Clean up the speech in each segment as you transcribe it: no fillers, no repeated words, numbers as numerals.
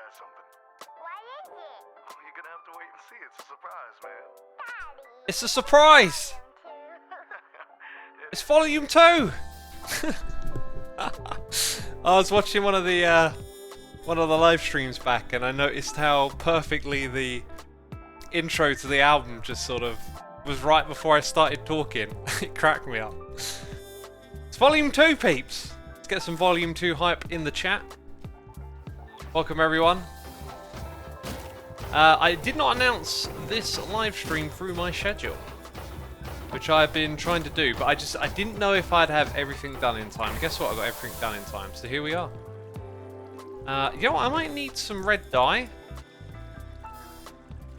surprise something. What is it? Oh, you're gonna have to wait and see. It's a surprise, man. Daddy. It's a surprise! It's volume 2! I was watching one of the live streams back, and I noticed how perfectly the intro to the album just sort of was right before I started talking. It cracked me up. It's volume 2, peeps! Let's get some volume 2 hype in the chat. Welcome, everyone. I did not announce this live stream through my schedule, which I've been trying to do, but I didn't know if I'd have everything done in time. Guess what? I got everything done in time, so here we are. You know what? I might need some red dye.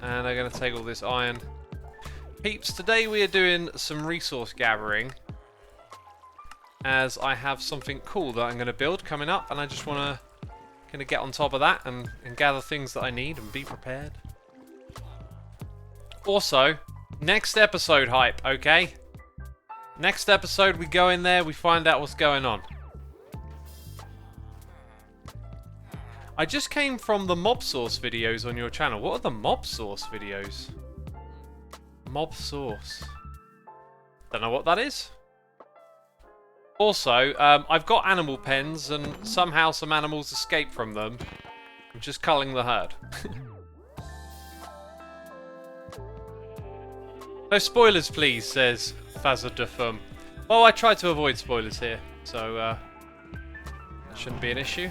And I'm going to take all this iron. Peeps, today we are doing some resource gathering, as I have something cool that I'm going to build coming up, and I just want to kind of get on top of that and gather things that I need and be prepared. Also, next episode hype, okay? Next episode we go in there, we find out what's going on. I just came from the mob source videos on your channel. What are the mob source videos? Mob source. Don't know what that is. Also, I've got animal pens, and somehow some animals escape from them. I'm just culling the herd. No spoilers, please, says Fazadufum. Well, I try to avoid spoilers here, so that shouldn't be an issue.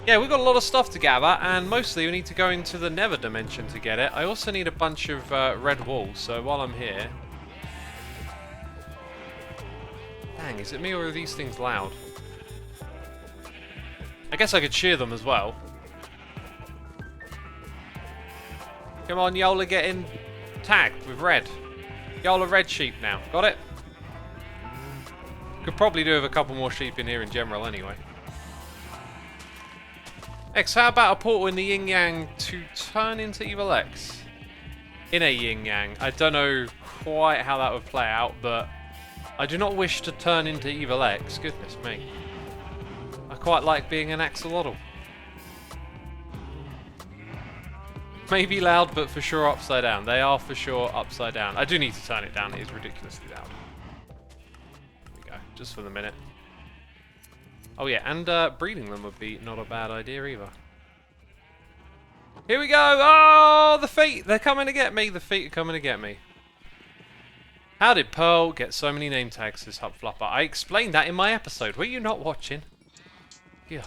Yeah, we've got a lot of stuff to gather, and mostly we need to go into the Nether dimension to get it. I also need a bunch of red walls, so while I'm here... Dang, is it me or are these things loud? I guess I could shear them as well. Come on, y'all are getting tagged with red. Y'all are red sheep now. Got it? Could probably do with a couple more sheep in here in general anyway. X, how about a portal in the yin yang to turn into Evil X? In a yin yang. I don't know quite how that would play out, but I do not wish to turn into Evil X. Goodness me. I quite like being an axolotl. Maybe loud, but for sure upside down. They are for sure upside down. I do need to turn it down. It is ridiculously loud. There we go. Just for the minute. Oh yeah, and breeding them would be not a bad idea either. Here we go! Oh, the feet! They're coming to get me! The feet are coming to get me. How did Pearl get so many name tags, says Hupflupper? I explained that in my episode. Were you not watching? Yeah.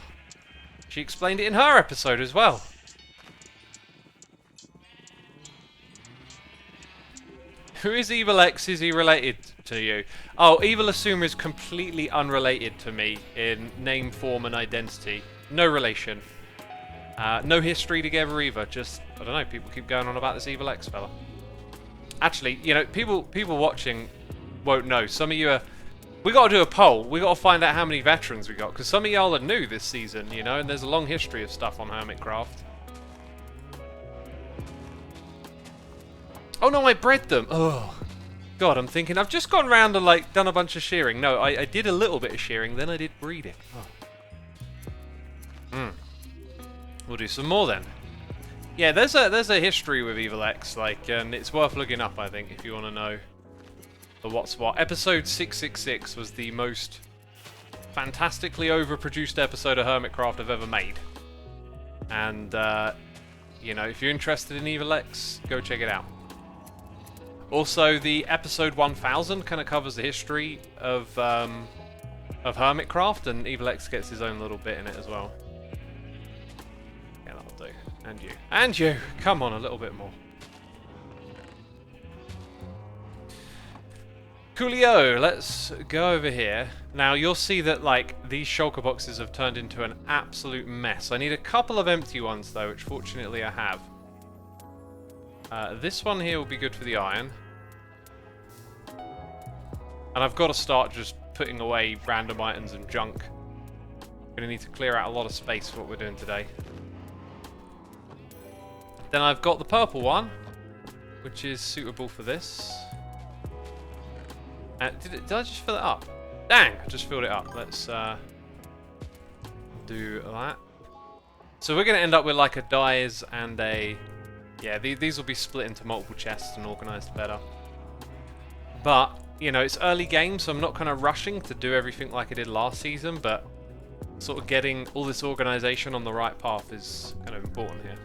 She explained it in her episode as well. Who is Evil X? Is he related to you? Oh, Evil Xisuma is completely unrelated to me in name, form, and identity. No relation. No history together either. Just, I don't know, people keep going on about this Evil X fella. Actually, you know, people watching won't know. Some of you are... We got to do a poll. We got to find out how many veterans we got, because some of y'all are new this season, you know, and there's a long history of stuff on Hermitcraft. Oh no, I bred them. Oh, God, I'm thinking I've just gone round and like done a bunch of shearing. No, I did a little bit of shearing, then I did breeding. Oh. We'll do some more then. Yeah, there's a history with Evil X, like, and it's worth looking up, I think, if you want to know the what's what. Episode 666 was the most fantastically overproduced episode of Hermitcraft I've ever made. And, you know, if you're interested in Evil X, go check it out. Also, the episode 1000 kind of covers the history of Hermitcraft, and Evil X gets his own little bit in it as well. Yeah, that'll do. And you. And you! Come on, a little bit more. Coolio, let's go over here. Now, you'll see that, like, these shulker boxes have turned into an absolute mess. I need a couple of empty ones, though, which fortunately I have. This one here will be good for the iron. And I've got to start just putting away random items and junk. I'm going to need to clear out a lot of space for what we're doing today. Then I've got the purple one, which is suitable for this. Did I just fill it up? Dang, I just filled it up. Let's do that. So we're going to end up with like a dyes and a... Yeah, these will be split into multiple chests and organised better. But, you know, it's early game, so I'm not kind of rushing to do everything like I did last season, but sort of getting all this organisation on the right path is kind of important here.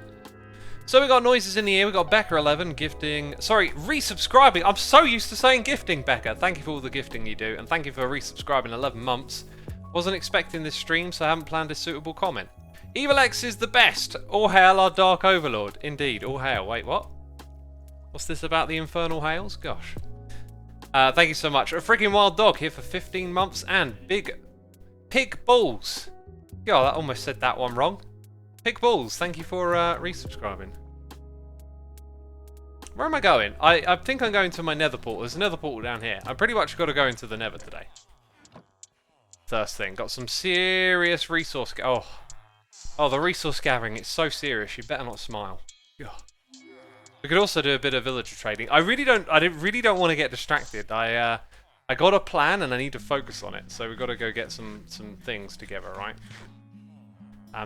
So we got noises in the ear, we got Becca11 gifting... Sorry, resubscribing! I'm so used to saying gifting, Becca! Thank you for all the gifting you do, and thank you for resubscribing 11 months. Wasn't expecting this stream, so I haven't planned a suitable comment. Evil X is the best! All hail our Dark Overlord. Indeed, all hail. Wait, what? What's this about the Infernal Hails? Gosh. Thank you so much. A freaking wild dog here for 15 months, and Big Pig Balls. God, I almost said that one wrong. Pig Balls, thank you for resubscribing. Where am I going? I think I'm going to my Nether portal. There's a Nether portal down here. I pretty much got to go into the Nether today. First thing, got some serious resource... Oh, the resource gathering, it's so serious. You better not smile. Ugh. We could also do a bit of villager trading. I really don't want to get distracted. I got a plan and I need to focus on it. So we've got to go get some things together, right?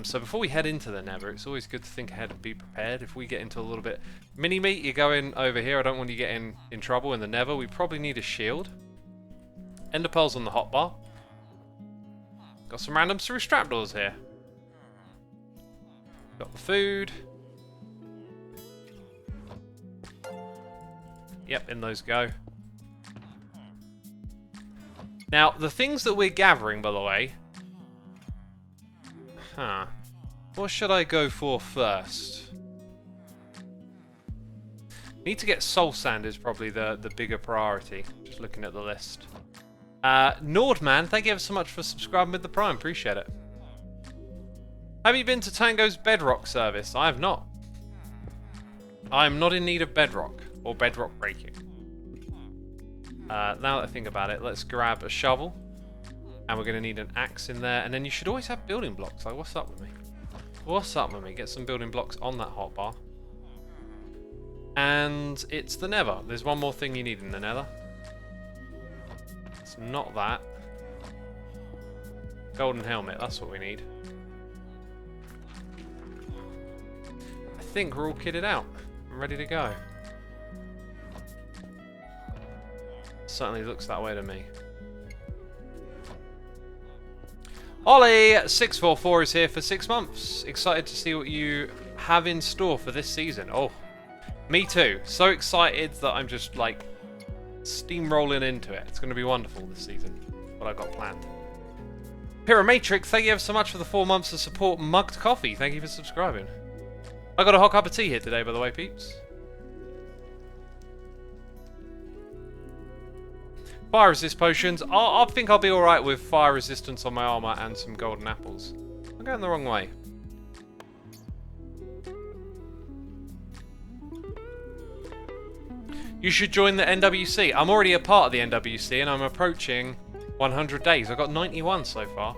So before we head into the Nether, it's always good to think ahead and be prepared. If we get into a little bit mini-meat, you're going over here. I don't want you getting in trouble in the Nether. We probably need a shield. Ender pearls on the hotbar. Got some random through trapdoors here. Got the food. Yep, in those go. Now, the things that we're gathering, by the way... Huh. What should I go for first? Need to get soul sand is probably the bigger priority. Just looking at the list. Nordman, thank you ever so much for subscribing with the Prime. Appreciate it. Have you been to Tango's Bedrock service? I have not. I am not in need of bedrock or bedrock breaking. Now that I think about it, let's grab a shovel. And we're going to need an axe in there. And then you should always have building blocks. Like, what's up with me? What's up with me? Get some building blocks on that hotbar. And it's the Nether. There's one more thing you need in the Nether. It's not that. Golden helmet, that's what we need. I think we're all kitted out. I'm ready to go. Certainly looks that way to me. Ollie644 is here for 6 months. Excited to see what you have in store for this season. Oh, me too. So excited that I'm just like steamrolling into it. It's going to be wonderful this season. What I've got planned. Pyromatrix, thank you ever so much for the 4 months of support. Mugged Coffee, thank you for subscribing. I got a hot cup of tea here today, by the way, peeps. Fire resist potions. I think I'll be alright with fire resistance on my armor and some golden apples. I'm going the wrong way. You should join the NWC. I'm already a part of the NWC and I'm approaching 100 days. I've got 91 so far.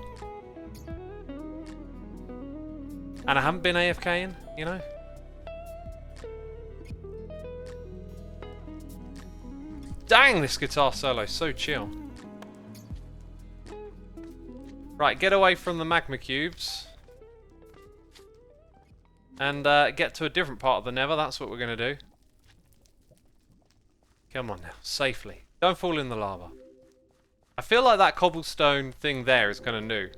And I haven't been AFKing, you know? Dang, this guitar solo, so chill. Right, get away from the magma cubes. And get to a different part of the Nether, that's what we're going to do. Come on now, safely. Don't fall in the lava. I feel like that cobblestone thing there is kind of new.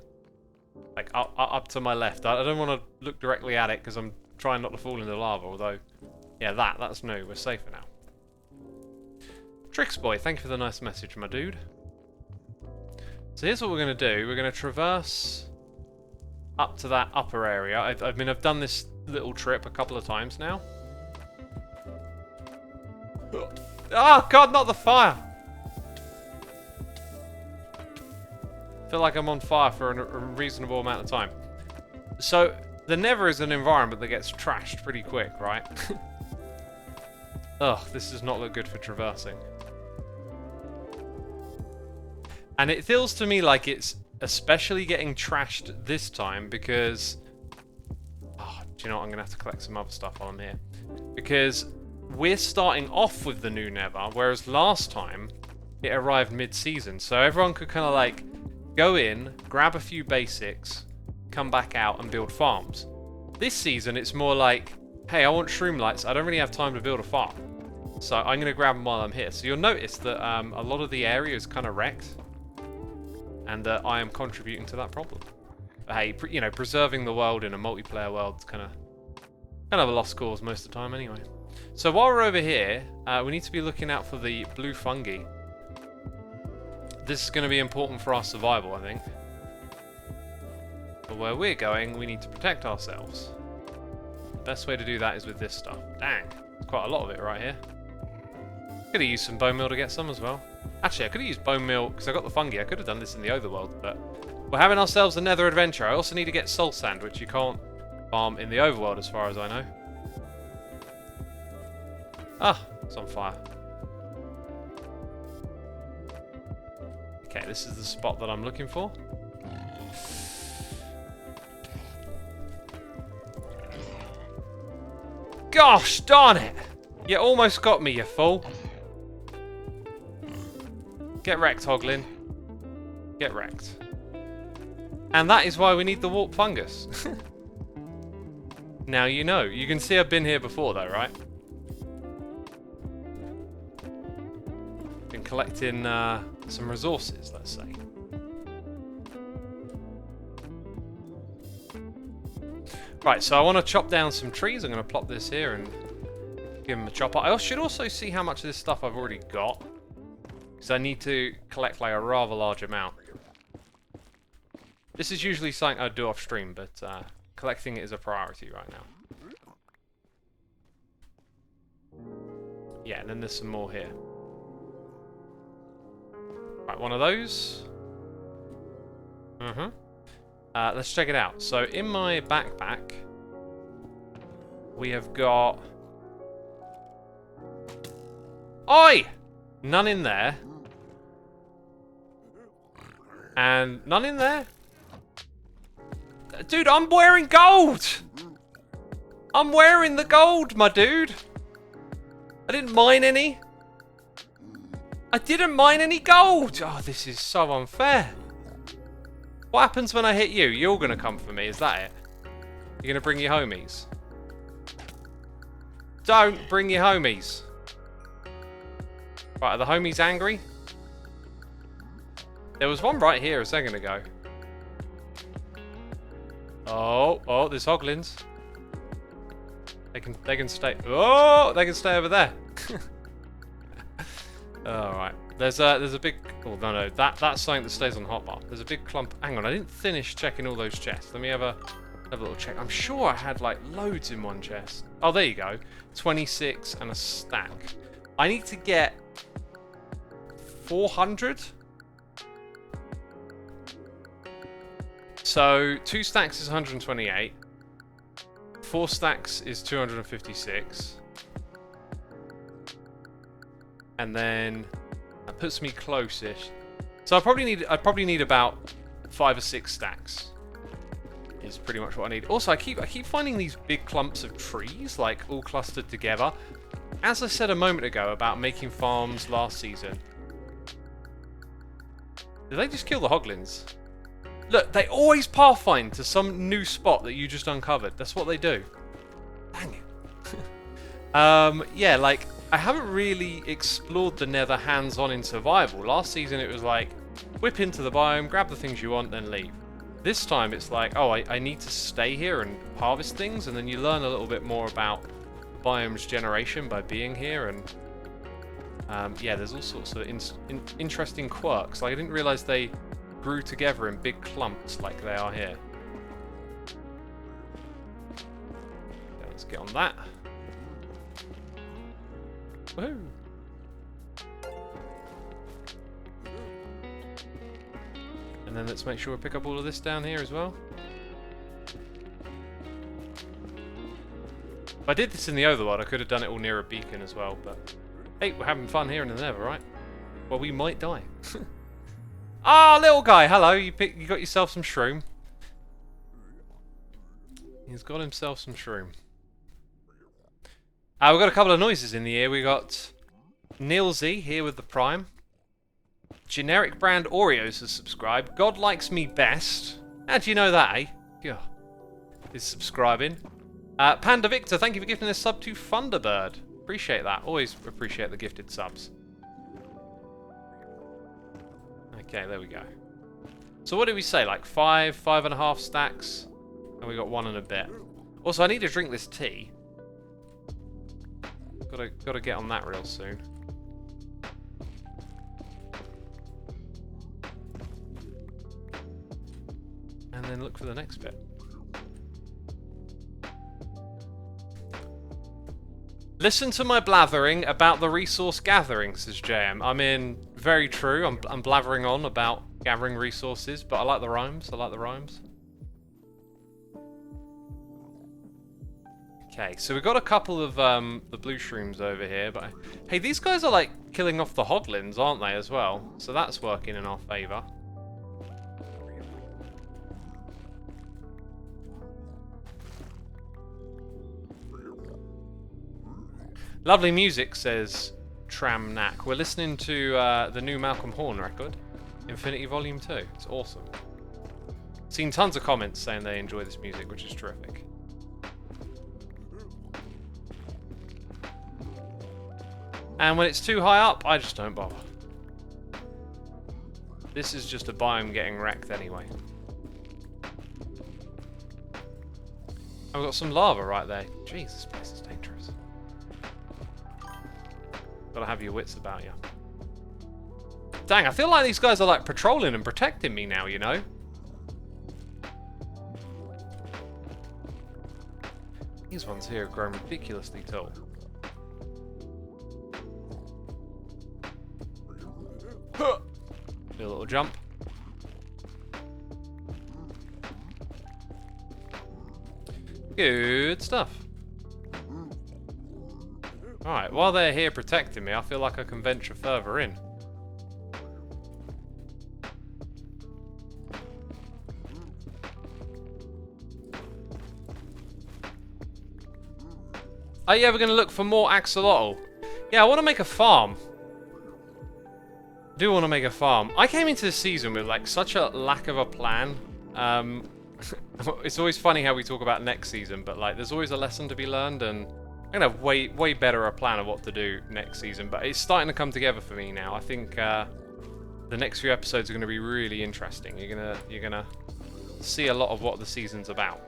Like, up to my left. I don't want to look directly at it because I'm trying not to fall in the lava, although... Yeah, that's new. We're safer now. Trixboy, thank you for the nice message, my dude. So here's what we're going to do. We're going to traverse up to that upper area. I've done this little trip a couple of times now. Oh god, not the fire! I feel like I'm on fire for a reasonable amount of time. So, the Nether is an environment that gets trashed pretty quick, right? Ugh, this does not look good for traversing. And it feels to me like it's especially getting trashed this time because... Oh, do you know what? I'm going to have to collect some other stuff while I'm here. Because we're starting off with the new Nether, whereas last time it arrived mid-season. So everyone could kind of like go in, grab a few basics, come back out and build farms. This season, it's more like, hey, I want shroom lights. I don't really have time to build a farm. So I'm going to grab them while I'm here. So you'll notice that a lot of the area is kind of wrecked. And I am contributing to that problem. But hey, you know, preserving the world in a multiplayer world is kind of a lost cause most of the time anyway. So while we're over here, we need to be looking out for the blue fungi. This is going to be important for our survival, I think. But where we're going, we need to protect ourselves. The best way to do that is with this stuff. Dang, there's quite a lot of it right here. Could have used some bone meal to get some as well. Actually, I could have used bone meal because I got the fungi. I could have done this in the overworld, but we're having ourselves a nether adventure. I also need to get soul sand, which you can't farm in the overworld as far as I know. Ah, it's on fire. Okay, this is the spot that I'm looking for. Gosh darn it! You almost got me, you fool. Get wrecked, Hoglin. Get wrecked. And that is why we need the warp fungus. Now you know. You can see I've been here before though, right? Been collecting some resources, let's say. Right, so I want to chop down some trees. I'm going to plop this here and give them a chop. I should also see how much of this stuff I've already got. Because I need to collect like a rather large amount. This is usually something I'd do off stream, but collecting it is a priority right now. Yeah, and then there's some more here. Right, one of those. Let's check it out. So in my backpack, we have got... Oi! None in there. And none in there. Dude, I'm wearing gold! I'm wearing the gold, my dude. I didn't mine any. I didn't mine any gold! Oh, this is so unfair. What happens when I hit you? You're gonna come for me, is that it? You're gonna bring your homies? Don't bring your homies. Right, are the homies angry? There was one right here a second ago. Oh, there's hoglins. They can stay. Oh, they can stay over there. All right. There's a big. Oh no, that's something that stays on hotbar. There's a big clump. Hang on, I didn't finish checking all those chests. Let me have a little check. I'm sure I had like loads in one chest. Oh, there you go. 26 and a stack. I need to get 400. So 2 stacks is 128. 4 stacks is 256. And then that puts me close-ish. So I'd probably need about 5 or 6 stacks. Is pretty much what I need. Also, I keep finding these big clumps of trees, like all clustered together. As I said a moment ago about making farms last season. Did they just kill the hoglins? Look, they always pathfind to some new spot that you just uncovered. That's what they do. Dang it. Yeah, like, I haven't really explored the Nether hands-on in survival. Last season it was like, whip into the biome, grab the things you want, then leave. This time it's like, oh, I need to stay here and harvest things, and then you learn a little bit more about biome's generation by being here, and yeah, there's all sorts of interesting quirks. Like, I didn't realize they grew together in big clumps like they are here. Okay, let's get on that. Woohoo! And then let's make sure we pick up all of this down here as well. If I did this in the overworld, I could have done it all near a beacon as well, but hey, we're having fun here in the Nether, right? Well, we might die. Ah, little guy, hello. You got yourself some shroom. He's got himself some shroom. We've got a couple of noises in the ear. We got Nilsy here with the Prime. Generic brand Oreos has subscribed. God likes me best. How do you know that, eh? Yeah. is subscribing. Panda Victor, thank you for gifting this sub to Thunderbird. Appreciate that. Always appreciate the gifted subs. Okay, there we go. So what did we say? Like 5.5 stacks? And we got 1 and a bit. Also, I need to drink this tea. Gotta get on that real soon. And then look for the next bit. Listen to my blathering about the resource gathering, says JM. I mean, very true. I'm blathering on about gathering resources, but I like the rhymes. I like the rhymes. Okay, so we've got a couple of the blue shrooms over here, but hey, these guys are like killing off the hoglins, aren't they, as well? So that's working in our favour. Lovely music, says Tramnak. We're listening to the new Malcolm Horn record, Infinity Volume 2. It's awesome. Seen tons of comments saying they enjoy this music, which is terrific. And when it's too high up, I just don't bother. This is just a biome getting wrecked anyway. I've got some lava right there. Jeez, this place is dangerous. Gotta have your wits about you. Dang, I feel like these guys are like patrolling and protecting me now, you know? These ones here have grown ridiculously tall. Do a little jump. Good stuff. Alright, while they're here protecting me, I feel like I can venture further in. Are you ever going to look for more axolotl? Yeah, I want to make a farm. I do want to make a farm. I came into this season with like such a lack of a plan. It's always funny how we talk about next season, but like there's always a lesson to be learned, and I'm gonna have way better a plan of what to do next season. But it's starting to come together for me now. I think the next few episodes are going to be really interesting. You're gonna see a lot of what the season's about.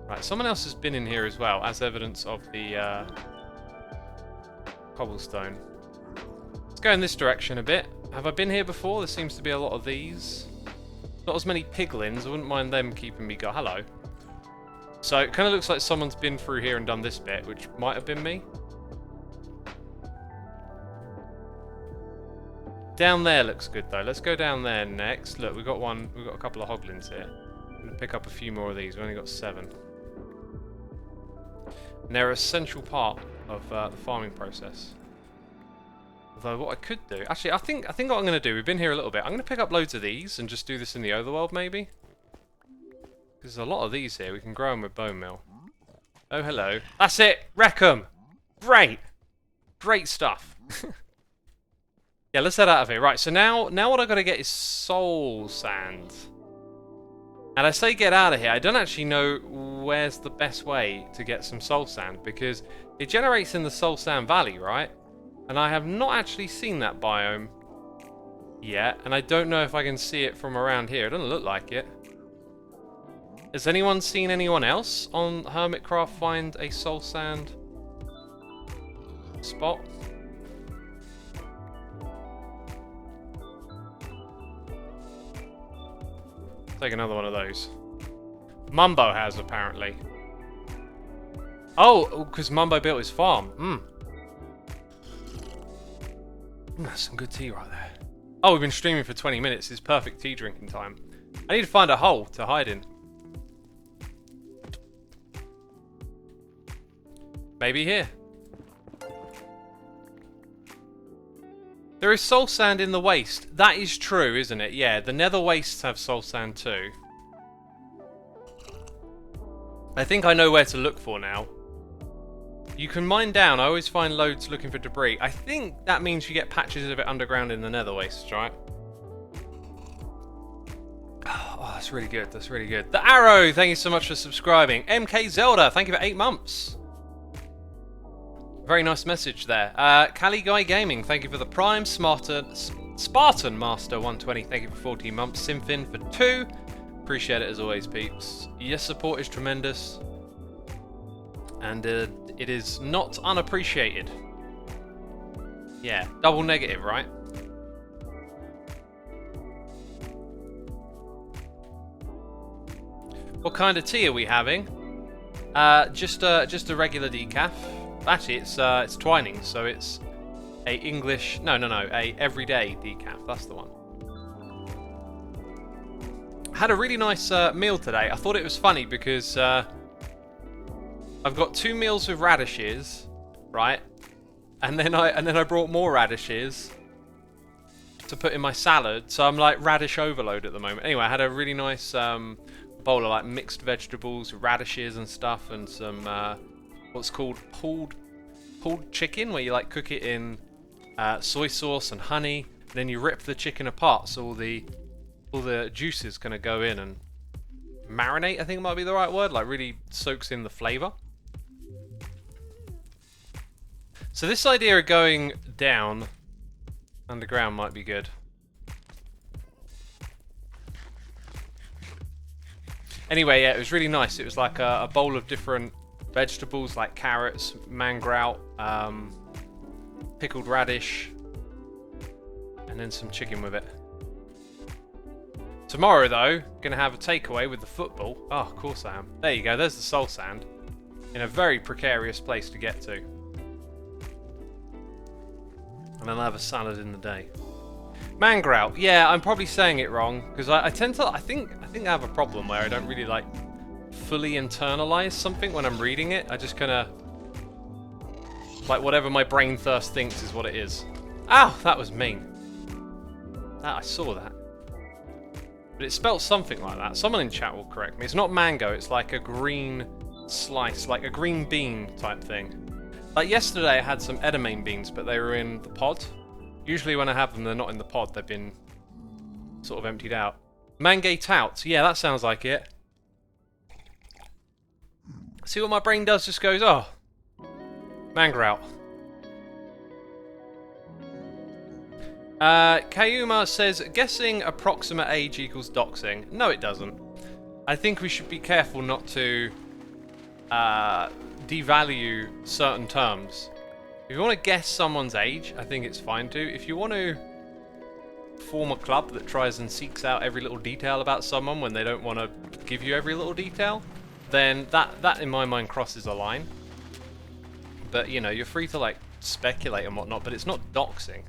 Right, someone else has been in here as well, as evidence of the cobblestone. Let's go in this direction a bit. Have I been here before? There seems to be a lot of these. Not as many piglins. I wouldn't mind them keeping me go. Hello. So it kind of looks like someone's been through here and done this bit, which might have been me. Down there looks good though. Let's go down there next. Look, we've got a couple of hoglins here. I'm gonna pick up a few more of these. We've only got 7. And they're an essential part of the farming process. Although what I could do, actually, I think what I'm going to do, we've been here a little bit. I'm going to pick up loads of these and just do this in the overworld, maybe. Because there's a lot of these here. We can grow them with bone meal. Oh, hello. That's it. Wreck 'em. Great. Great stuff. Yeah, let's head out of here. Right. So now what I've got to get is soul sand. And I say get out of here. I don't actually know where's the best way to get some soul sand, because it generates in the soul sand valley, right? And I have not actually seen that biome yet, and I don't know if I can see it from around here. It doesn't look like it. Has anyone seen anyone else on Hermitcraft find a soul sand spot? Take another one of those. Mumbo has, apparently. Oh, because Mumbo built his farm. That's some good tea right there. Oh, we've been streaming for 20 minutes. It's perfect tea drinking time. I need to find a hole to hide in. Maybe here. There is soul sand in the waste. That is true, isn't it? Yeah, the nether wastes have soul sand too. I think I know where to look for now. You can mine down. I always find loads looking for debris. I think that means you get patches of it underground in the nether wastes, right? Oh, that's really good. That's really good. The Arrow, thank you so much for subscribing. MK Zelda, thank you for 8 months. Very nice message there. Cali Guy Gaming, thank you for the Prime. Spartan Master 120, thank you for 14 months. Simfin for 2. Appreciate it as always, peeps. Your support is tremendous. And it is not unappreciated. Yeah, double negative, right? What kind of tea are we having? Just a regular decaf. Actually, it's Twining, so it's a English. No, a everyday decaf. That's the one. Had a really nice meal today. I thought it was funny because I've got 2 meals with radishes, right? And then I brought more radishes to put in my salad. So I'm like radish overload at the moment. Anyway, I had a really nice bowl of like mixed vegetables, radishes and stuff, and some what's called pulled chicken, where you like cook it in soy sauce and honey. And then you rip the chicken apart, so all the juices kind of go in and marinate. I think might be the right word. Like really soaks in the flavor. So this idea of going down underground might be good. Anyway, yeah, it was really nice. It was like a bowl of different vegetables like carrots, mangrout, pickled radish, and then some chicken with it. Tomorrow, though, gonna have a takeaway with the football. Oh, of course I am. There you go, there's the soul sand. In a very precarious place to get to. And then I'll have a salad in the day. Mangrout, yeah, I'm probably saying it wrong, because I tend to, I think I have a problem where I don't really like fully internalize something when I'm reading it. I just kind of, like whatever my brain first thinks is what it is. Ow, that was mean. I saw that. But it's spelled something like that. Someone in chat will correct me. It's not mango, it's like a green slice, like a green bean type thing. Like yesterday I had some edamame beans, but they were in the pod. Usually when I have them, they're not in the pod. They've been sort of emptied out. Mangay tout. Yeah, that sounds like it. See what my brain does? Just goes, oh, mangrout. Kayuma says, guessing approximate age equals doxing. No, it doesn't. I think we should be careful not to devalue certain terms. If you want to guess someone's age, I think it's fine to. If you want to form a club that tries and seeks out every little detail about someone when they don't want to give you every little detail, then that in my mind crosses a line. But you know, you're free to like speculate and whatnot, but it's not doxing.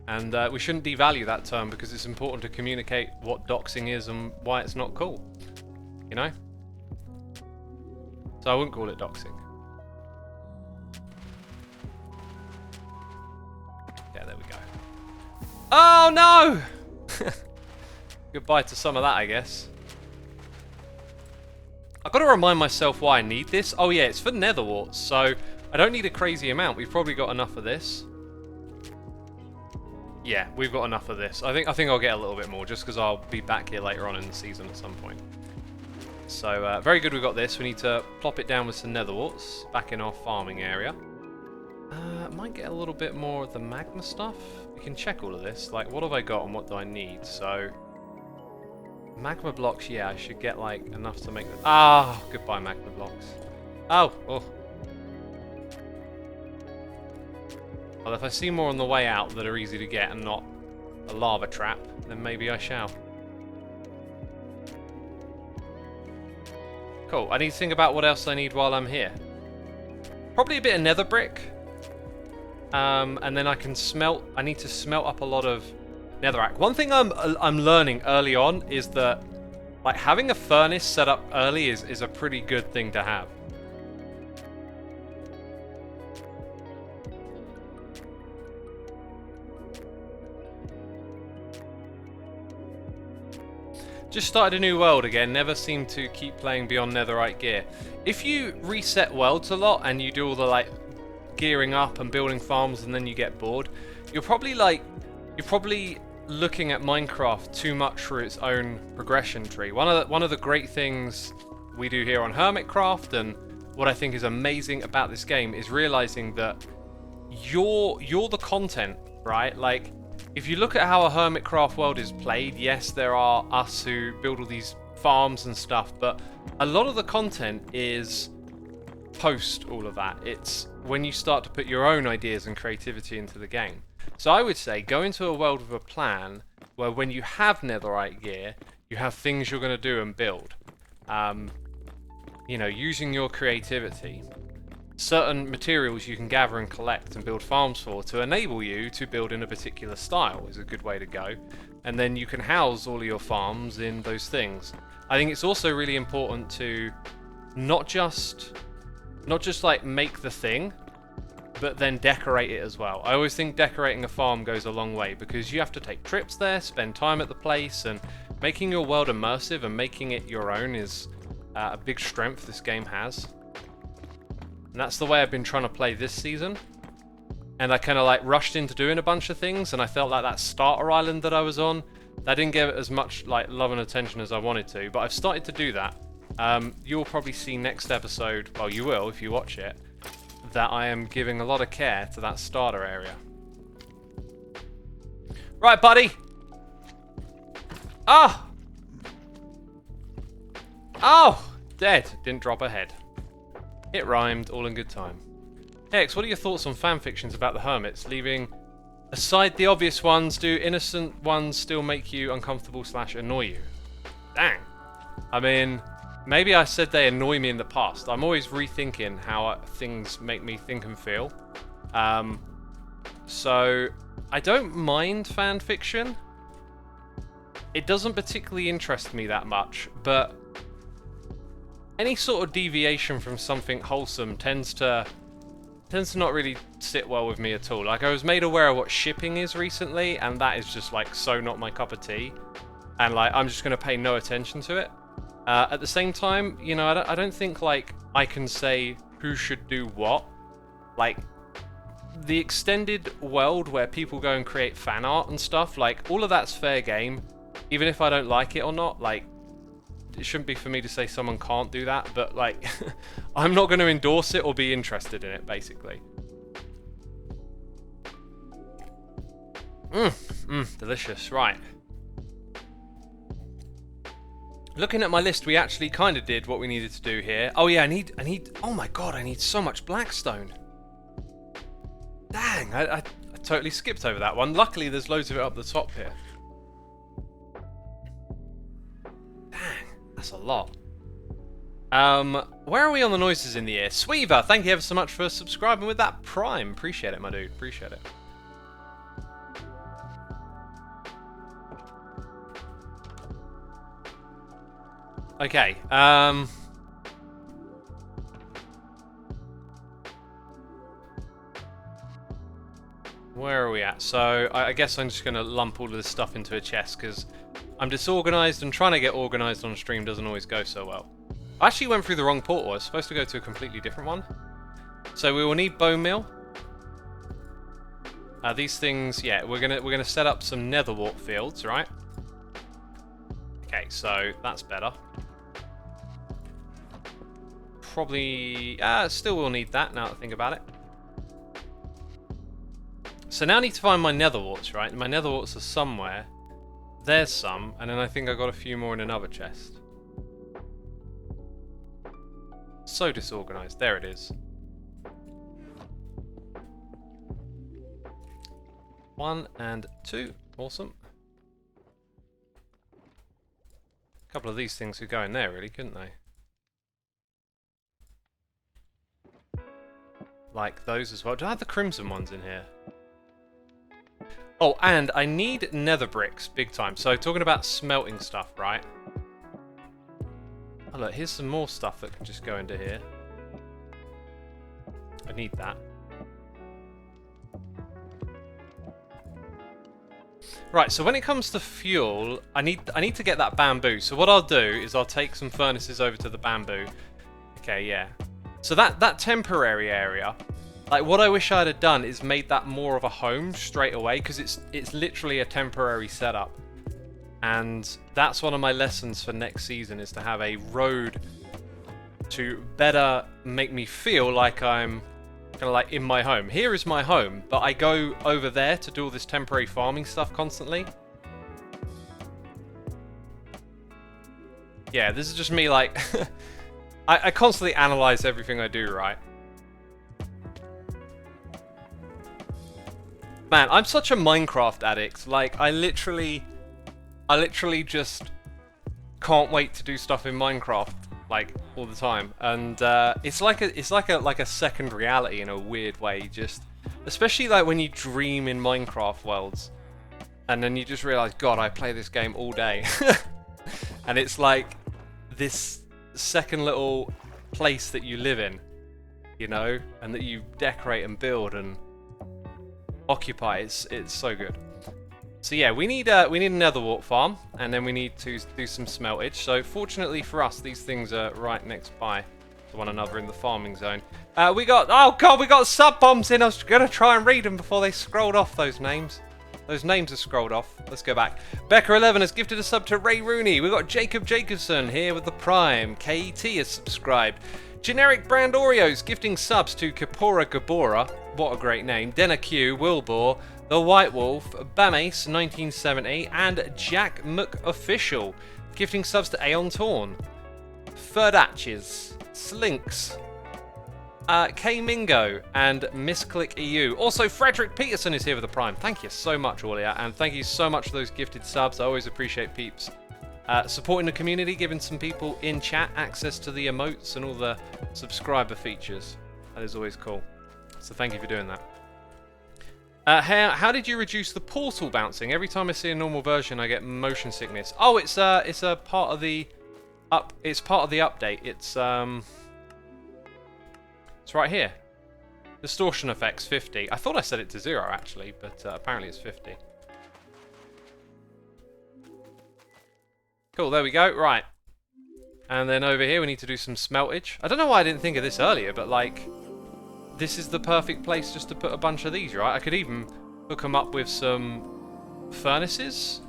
And we shouldn't devalue that term because it's important to communicate what doxing is and why it's not cool. You know? So I wouldn't call it doxing. Yeah, there we go. Oh no! Goodbye to some of that, I guess. I've got to remind myself why I need this. Oh yeah, it's for nether warts, so I don't need a crazy amount. We've probably got enough of this. Yeah, we've got enough of this. I think I'll get a little bit more just because I'll be back here later on in the season at some point. So very good, we've got this. We need to plop it down with some nether warts back in our farming area. Might get a little bit more of the magma stuff. We can check all of this. Like, what have I got and what do I need? So magma blocks, yeah, I should get like enough to make them. Ah, goodbye magma blocks. Oh. Well, if I see more on the way out that are easy to get and not a lava trap, then maybe I shall. Cool, I need to think about what else I need while I'm here. Probably a bit of nether brick. And then I can smelt, I need to smelt up a lot of netherrack. One thing I'm learning early on is that like having a furnace set up early is a pretty good thing to have. Just started a new world again, never seem to keep playing beyond netherite gear. If you reset worlds a lot and you do all the like gearing up and building farms and then you get bored, you're probably looking at Minecraft too much for its own progression tree. One of the great things we do here on Hermitcraft, and what I think is amazing about this game, is realizing that you're the content, right? Like, if you look at how a Hermitcraft world is played, yes, there are us who build all these farms and stuff, but a lot of the content is post all of that. It's when you start to put your own ideas and creativity into the game. So I would say go into a world with a plan where when you have netherite gear, you have things you're going to do and build. You know, using your creativity. Certain materials you can gather and collect and build farms for to enable you to build in a particular style is a good way to go. And then you can house all of your farms in those things. I think it's also really important to not just like make the thing, but then decorate it as well. I always think decorating a farm goes a long way because you have to take trips there, spend time at the place, and making your world immersive and making it your own is a big strength this game has. And that's the way I've been trying to play this season. And I kind of like rushed into doing a bunch of things, and I felt like that starter island that I was on, that didn't give it as much like love and attention as I wanted to, but I've started to do that. You'll probably see next episode, well you will if you watch it, that I am giving a lot of care to that starter area. Right, buddy! Ah! Oh! Dead. Didn't drop a head. It rhymed, all in good time. X, what are your thoughts on fanfictions about the hermits? Leaving aside the obvious ones, do innocent ones still make you uncomfortable / annoy you? Dang. I mean, maybe I said they annoy me in the past. I'm always rethinking how things make me think and feel. So, I don't mind fanfiction. It doesn't particularly interest me that much, but any sort of deviation from something wholesome tends to not really sit well with me at all. Like, I was made aware of what shipping is recently, and that is just like so not my cup of tea. And like, I'm just going to pay no attention to it. At the same time, you know, I don't think like I can say who should do what. Like, the extended world where people go and create fan art and stuff, like, all of that's fair game. Even if I don't like it or not, like, it shouldn't be for me to say someone can't do that, but like, I'm not going to endorse it or be interested in it, basically. Delicious. Right. Looking at my list, we actually kind of did what we needed to do here. Oh yeah, I need, oh my god, I need so much blackstone. Dang, I totally skipped over that one. Luckily, there's loads of it up the top here. That's a lot. Where are we on the noises in the ear? Sweaver, thank you ever so much for subscribing with that Prime. Appreciate it, my dude. Appreciate it. Okay, where are we at? So, I guess I'm just going to lump all of this stuff into a chest, because I'm disorganized, and trying to get organized on stream doesn't always go so well. I actually went through the wrong portal. I was supposed to go to a completely different one. So we will need bone meal. These things, yeah, we're gonna set up some nether wart fields, right? Okay, so that's better. Probably, still will need that now that I think about it. So now I need to find my nether warts, right? My nether warts are somewhere. There's some, and then I think I got a few more in another chest. So disorganized. There it is. 1 and 2. Awesome. A couple of these things could go in there, really, couldn't they? Like those as well. Do I have the crimson ones in here? Oh, and I need nether bricks, big time. So, talking about smelting stuff, right? Oh, look, here's some more stuff that can just go into here. I need that. Right, so when it comes to fuel, I need to get that bamboo. So what I'll do is I'll take some furnaces over to the bamboo. Okay, yeah. So that temporary area, like what I wish I'd have done is made that more of a home straight away, because it's literally a temporary setup. And that's one of my lessons for next season, is to have a road to better make me feel like I'm kind of like in my home. Here is my home, but I go over there to do all this temporary farming stuff constantly. Yeah, this is just me like... I constantly analyze everything I do, right? Man, I'm such a Minecraft addict. Like, I literally just can't wait to do stuff in Minecraft, like all the time. And it's like a second reality in a weird way. Just, especially like when you dream in Minecraft worlds, and then you just realize, God, I play this game all day, and it's like this second little place that you live in, you know, and that you decorate and build and occupy. It's so good. So yeah, we need another Wart farm, and then we need to do some smeltage. So fortunately for us, these things are right next by to one another in the farming zone. We got, oh god, we got sub bombs in. I was gonna try and read them before they scrolled off those names. Those names are scrolled off. Let's go back. Becca11 has gifted a sub to Ray Rooney. We've got Jacob Jacobson here with the Prime. KET has subscribed. Generic Brand Oreos gifting subs to Kapora Gabora. What a great name. Denna Q, Wilbur, The White Wolf, Bamace 1970, and Jack McOfficial gifting subs to Aeon Torn. Ferdatches, Slinks, K Mingo, and Misclick EU. Also, Frederick Peterson is here with the Prime. Thank you so much, Aulia, and thank you so much for those gifted subs. I always appreciate peeps supporting the community, giving some people in chat access to the emotes and all the subscriber features. That is always cool. So thank you for doing that. How did you reduce the portal bouncing? Every time I see a normal version, I get motion sickness. Oh, it's a part of the It's part of the update. It's right here. Distortion effects 50. I thought I set it to 0 actually, but apparently it's 50. Cool, there we go. Right. And then over here we need to do some smeltage. I don't know why I didn't think of this earlier, but like, this is the perfect place just to put a bunch of these, right? I could even hook them up with some furnaces.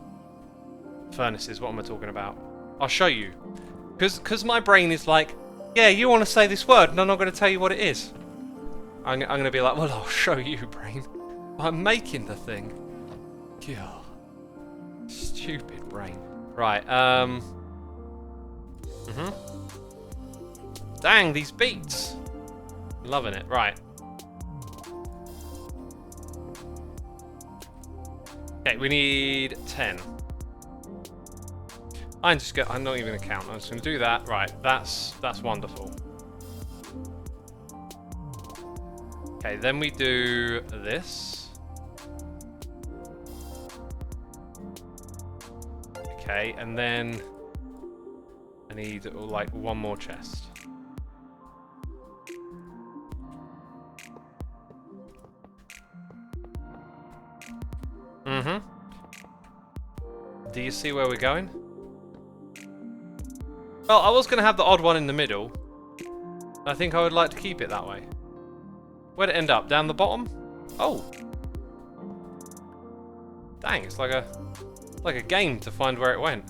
Furnaces, what am I talking about? I'll show you. Because my brain is like, yeah, you want to say this word, and I'm not going to tell you what it is. I'm going to be like, well, I'll show you, brain. I'm making the thing. God. Stupid brain. Right, Dang, these beats. Loving it. Right. Okay, we need 10. I'm not even gonna count. I'm just gonna do that. Right, that's wonderful. Okay, then we do this. Okay, and then I need like one more chest. Do you see where we're going? Well, I was going to have the odd one in the middle. I think I would like to keep it that way. Where'd it end up? Down the bottom? Oh. Dang, it's like a game to find where it went.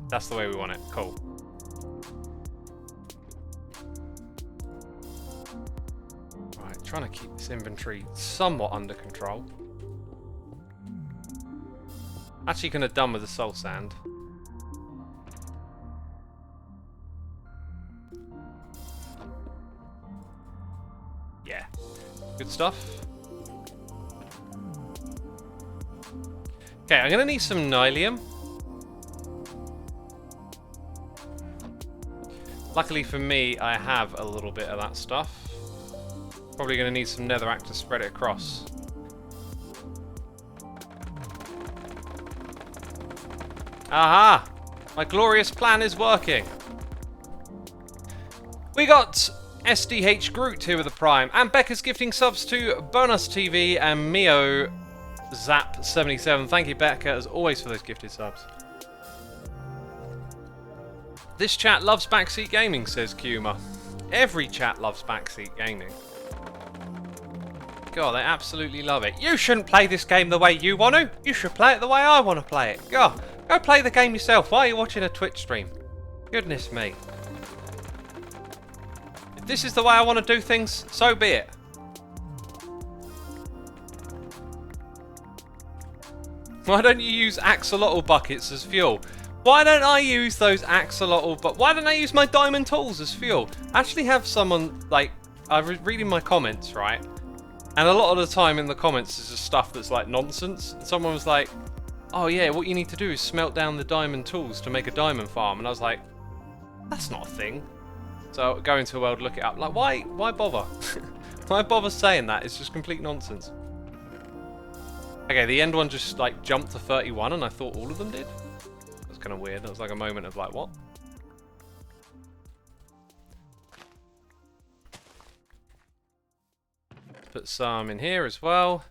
That's the way we want it. Cool. Right, trying to keep this inventory somewhat under control. Actually kind of done with the soul sand. Yeah. Good stuff. Okay, I'm going to need some nylium. Luckily for me, I have a little bit of that stuff. Probably going to need some netherrack to spread it across. Aha! My glorious plan is working. We got SDH Groot here with the Prime, and Becca's gifting subs to Bonus TV and Mio Zap77. Thank you, Becca, as always, for those gifted subs. This chat loves backseat gaming, says Kuma. Every chat loves backseat gaming. God, they absolutely love it. You shouldn't play this game the way you want to. You should play it the way I want to play it. God, go play the game yourself. Why are you watching a Twitch stream? Goodness me. If this is the way I want to do things, so be it. Why don't you use axolotl buckets as fuel? Why don't I use those axolotl why don't I use my diamond tools as fuel? I actually have someone, like, I was reading my comments, right? And a lot of the time in the comments is just stuff that's like nonsense. And someone was like, oh yeah, what you need to do is smelt down the diamond tools to make a diamond farm. And I was like, that's not a thing. So go into a world, look it up. Like, why bother? Why bother saying that? It's just complete nonsense. Okay, the end one just like jumped to 31 and I thought all of them did. That's kind of weird. That was like a moment of like, what? Put some in here as well.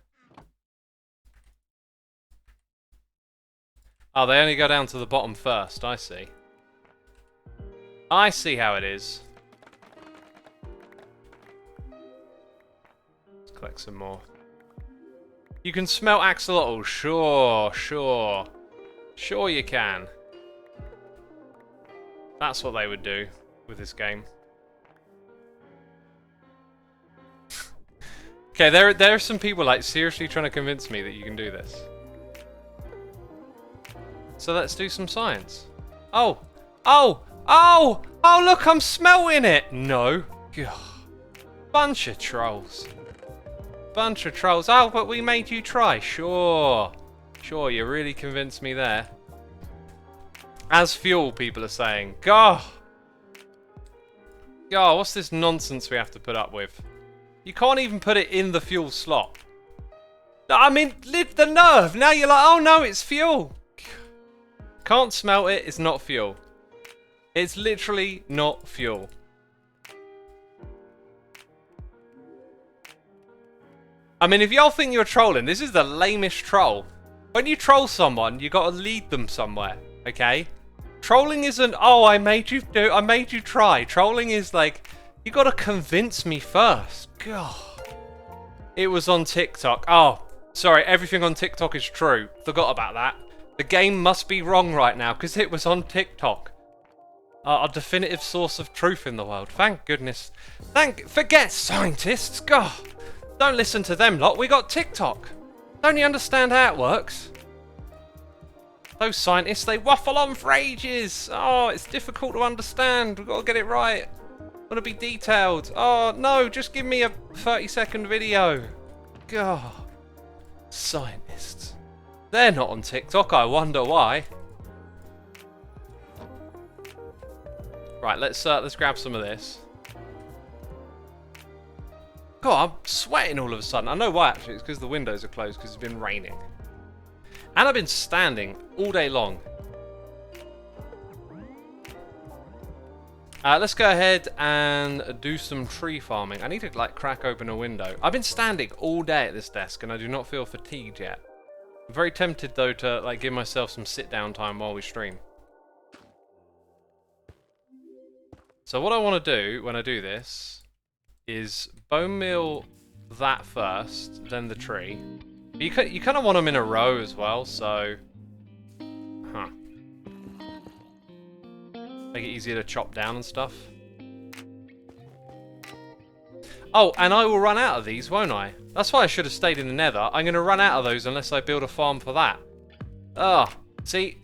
Oh, they only go down to the bottom first. I see. I see how it is. Let's collect some more. You can smelt axolotl. Sure, sure. Sure you can. That's what they would do with this game. Okay, there are some people like seriously trying to convince me that you can do this. So let's do some science. Oh! Oh! Oh! Oh, look, I'm smelting it! No. God. Bunch of trolls. Bunch of trolls. Oh, but we made you try. Sure. Sure, you really convinced me there. As fuel, people are saying. God. God, what's this nonsense we have to put up with? You can't even put it in the fuel slot. I mean, the nerve. Now you're like, oh no, it's fuel. Can't smelt it, it's not fuel. It's literally not fuel. I mean, if y'all think you're trolling, this is the lamest troll. When you troll someone, you gotta lead them somewhere, okay? Trolling isn't, oh, I made you try. Trolling is like, you gotta convince me first. God. It was on TikTok. Oh, sorry, everything on TikTok is true. Forgot about that. The game must be wrong right now, because it was on TikTok. A definitive source of truth in the world. Thank goodness. Forget scientists. God. Don't listen to them lot. We got TikTok. Don't you understand how it works? Those scientists, they waffle on for ages. Oh, it's difficult to understand. We've got to get it right. Want to be detailed. Oh, no, just give me a 30-second video. God. Scientists. They're not on TikTok, I wonder why. Right, let's grab some of this. God, I'm sweating all of a sudden. I know why, actually. It's because the windows are closed because it's been raining. And I've been standing all day long. Let's go ahead and do some tree farming. I need to, like, crack open a window. I've been standing all day at this desk and I do not feel fatigued yet. I'm very tempted, though, to, like, give myself some sit-down time while we stream. So what I want to do when I do this is bone meal that first, then the tree. You kind of want them in a row as well, so... Huh. Make it easier to chop down and stuff. Oh, and I will run out of these, won't I? That's why I should have stayed in the Nether. I'm going to run out of those unless I build a farm for that. Ugh. See,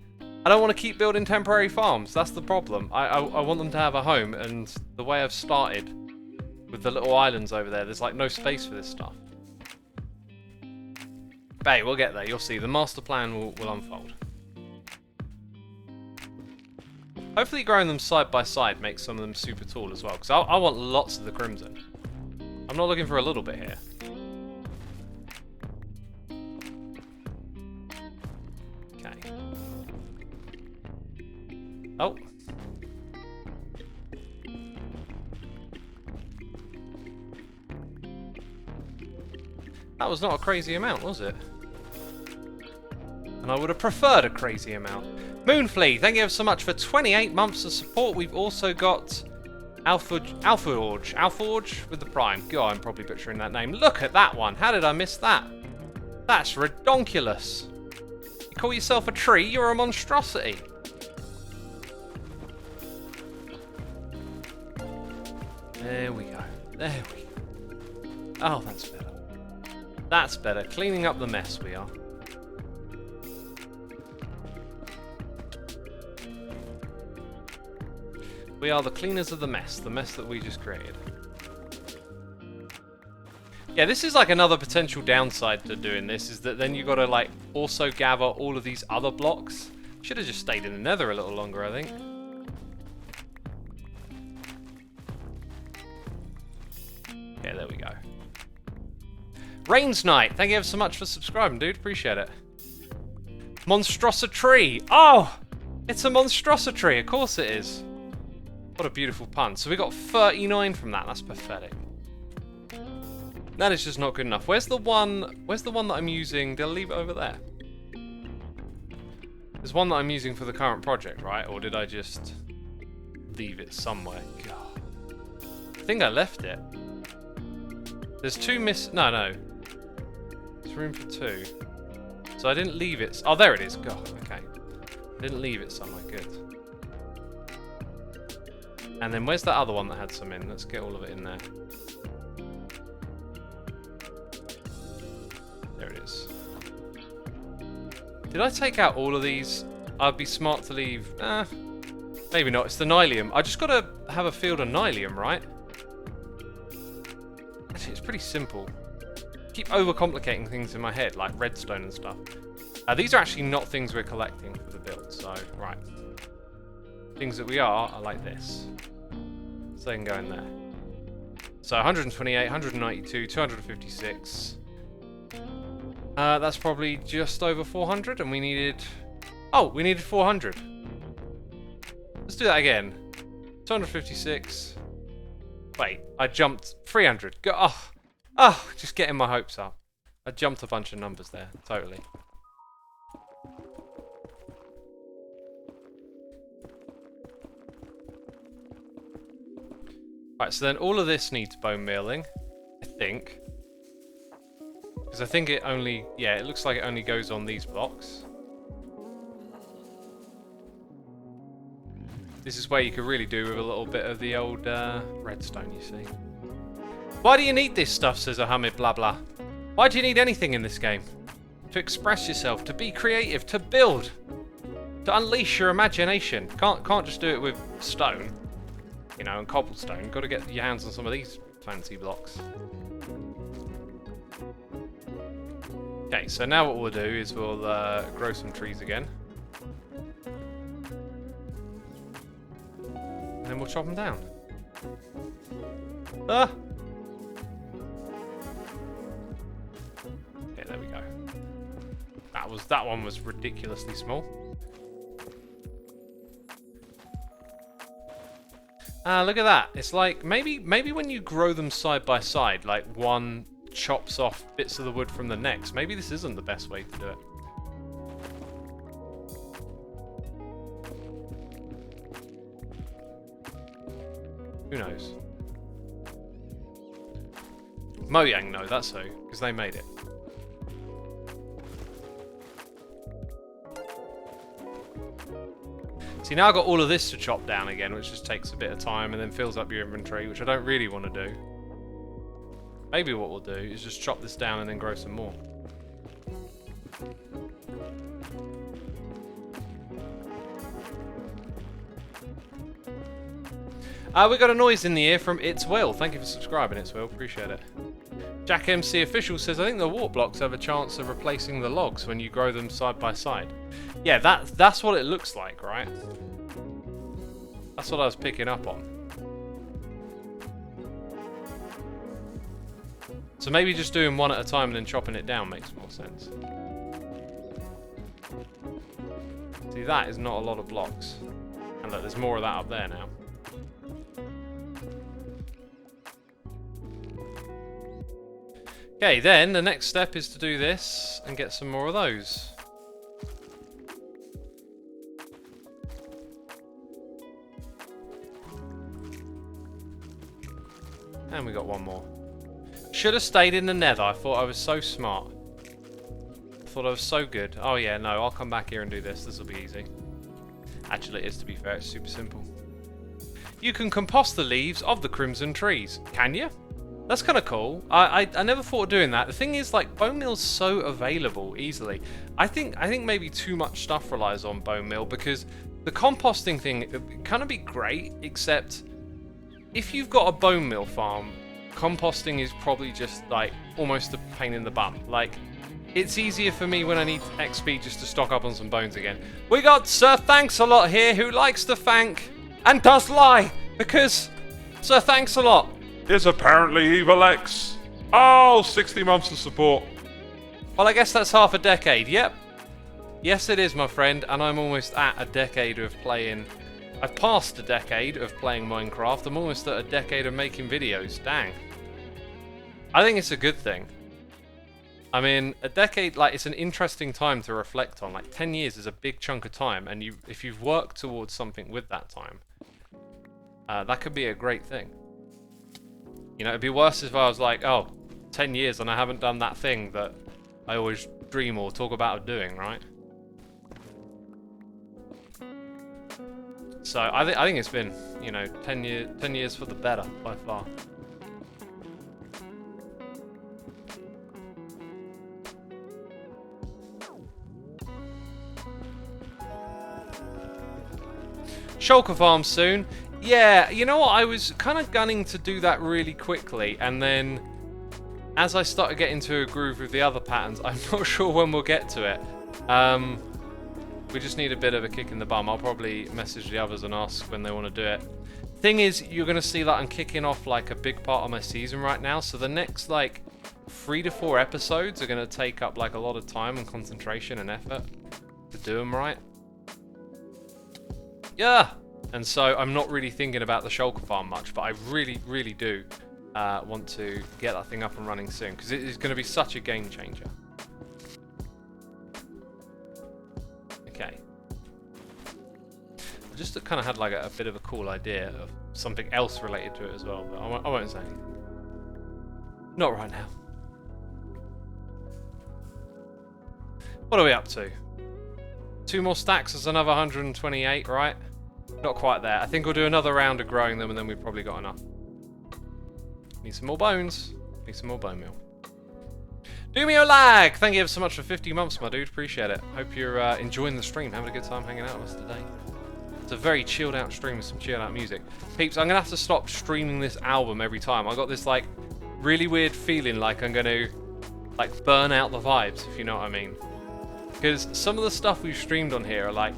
I don't want to keep building temporary farms. That's the problem. I want them to have a home, and the way I've started with the little islands over there, there's like no space for this stuff. But hey, we'll get there. You'll see. The master plan will unfold. Hopefully growing them side by side makes some of them super tall as well, because I want lots of the crimson. I'm not looking for a little bit here. Okay. Oh. That was not a crazy amount, was it? And I would have preferred a crazy amount. Moonflea, thank you ever so much for 28 months of support. We've also got Alforge with the Prime. God, I'm probably butchering that name. Look at that one. How did I miss that? That's redonkulous. You call yourself a tree? You're a monstrosity. There we go. There we go. Oh, that's better. That's better. Cleaning up the mess we are. We are the cleaners of the mess that we just created. Yeah, this is like another potential downside to doing this, is that then you gotta like also gather all of these other blocks. Should have just stayed in the Nether a little longer, I think. Okay, there we go. Rains Knight, thank you ever so much for subscribing, dude. Appreciate it. Monstrosity. Oh, it's a monstrosity. Of course it is. What a beautiful pun. So we got 39 from that. That's pathetic. That is just not good enough. Where's the one that I'm using? Did I leave it over there? There's one that I'm using for the current project, right? Or did I just leave it somewhere? God. I think I left it. There's two no. There's room for two. So I didn't leave it. Oh, there it is. God, okay. I didn't leave it somewhere. Good. And then where's that other one that had some in? Let's get all of it in there. There it is. Did I take out all of these? I'd be smart to leave... maybe not. It's the Nylium. I just gotta have a field of Nylium, right? Actually, it's pretty simple. I keep overcomplicating things in my head, like redstone and stuff. These are actually not things we're collecting for the build, so, right. Things that we are like this. So they can go in there. So 128, 192, 256. That's probably just over 400, and we needed... Oh, we needed 400. Let's do that again. 256. Wait, I jumped 300. Go, just getting my hopes up. I jumped a bunch of numbers there, totally. Right, so then all of this needs bone mealing, I think. Because I think it only, yeah, it looks like it only goes on these blocks. This is where you could really do with a little bit of the old redstone, you see. Why do you need this stuff, says a Hamid blah blah. Why do you need anything in this game? To express yourself, to be creative, to build, to unleash your imagination. Can't just do it with stone. You know, and cobblestone. Got to get your hands on some of these fancy blocks. Okay, so now what we'll do is we'll grow some trees again. And then we'll chop them down. Ah! Okay, there we go. That one was ridiculously small. Look at that. It's like, maybe when you grow them side by side, like one chops off bits of the wood from the next, maybe this isn't the best way to do it. Who knows? Mojang, no, that's who, because they made it. See, now I've got all of this to chop down again, which just takes a bit of time and then fills up your inventory, which I don't really want to do. Maybe what we'll do is just chop this down and then grow some more. We got a noise in the ear from It's Will. Thank you for subscribing, It's Will. Appreciate it. Jack MC Official says, I think the Wart blocks have a chance of replacing the logs when you grow them side by side. Yeah, that's what it looks like, right? That's what I was picking up on. So maybe just doing one at a time and then chopping it down makes more sense. See, that is not a lot of blocks. And look, there's more of that up there now. Okay, then the next step is to do this and get some more of those. And we got one more. Should have stayed in the Nether. I thought I was so smart. I thought I was so good. Oh yeah, no, I'll come back here and do this. This will be easy. Actually, it is, to be fair. It's super simple. You can compost the leaves of the crimson trees. Can you? That's kind of cool. I never thought of doing that. The thing is, like, bone meal's so available easily. I think maybe too much stuff relies on bone meal, because the composting thing it kind of be great, except if you've got a bone meal farm, composting is probably just like almost a pain in the bum. Like, it's easier for me when I need XP just to stock up on some bones again. We got Sir Thanks a Lot here, who likes to thank and does lie, because Sir Thanks a Lot is apparently Evil X. Oh, 60 months of support. Well, I guess that's half a decade. Yep. Yes, it is, my friend, and I'm almost at a decade of playing. I've passed a decade of playing Minecraft. I'm almost at a decade of making videos. Dang. I think it's a good thing. I mean, a decade, like, it's an interesting time to reflect on. Like, 10 years is a big chunk of time, and if you've worked towards something with that time, that could be a great thing. You know, it'd be worse if I was like, oh, 10 years and I haven't done that thing that I always dream or talk about doing, right? So I think it's been, you know, 10 years for the better by far. Shulker farm soon. Yeah, you know what? I was kind of gunning to do that really quickly, and then as I started getting into a groove with the other patterns, I'm not sure when we'll get to it. We just need a bit of a kick in the bum. I'll probably message the others and ask when they want to do it. Thing is, you're going to see that I'm kicking off like a big part of my season right now, so the next like 3 to 4 episodes are going to take up like a lot of time and concentration and effort to do them right. Yeah! And so I'm not really thinking about the shulker farm much, but I really, really do want to get that thing up and running soon, because it is going to be such a game changer. Okay. I just kind of had like a bit of a cool idea of something else related to it as well, but I won't say anything. Not right now. What are we up to? 2 more stacks is another 128, right? Not quite there. I think we'll do another round of growing them and then we've probably got enough. Need some more bones. Need some more bone meal. Doomio Lag! Thank you ever so much for 50 months, my dude. Appreciate it. Hope you're enjoying the stream, having a good time hanging out with us today. It's a very chilled out stream with some chilled out music. Peeps, I'm going to have to stop streaming this album every time. I got this like really weird feeling like I'm going to like burn out the vibes, if you know what I mean. Because some of the stuff we've streamed on here are like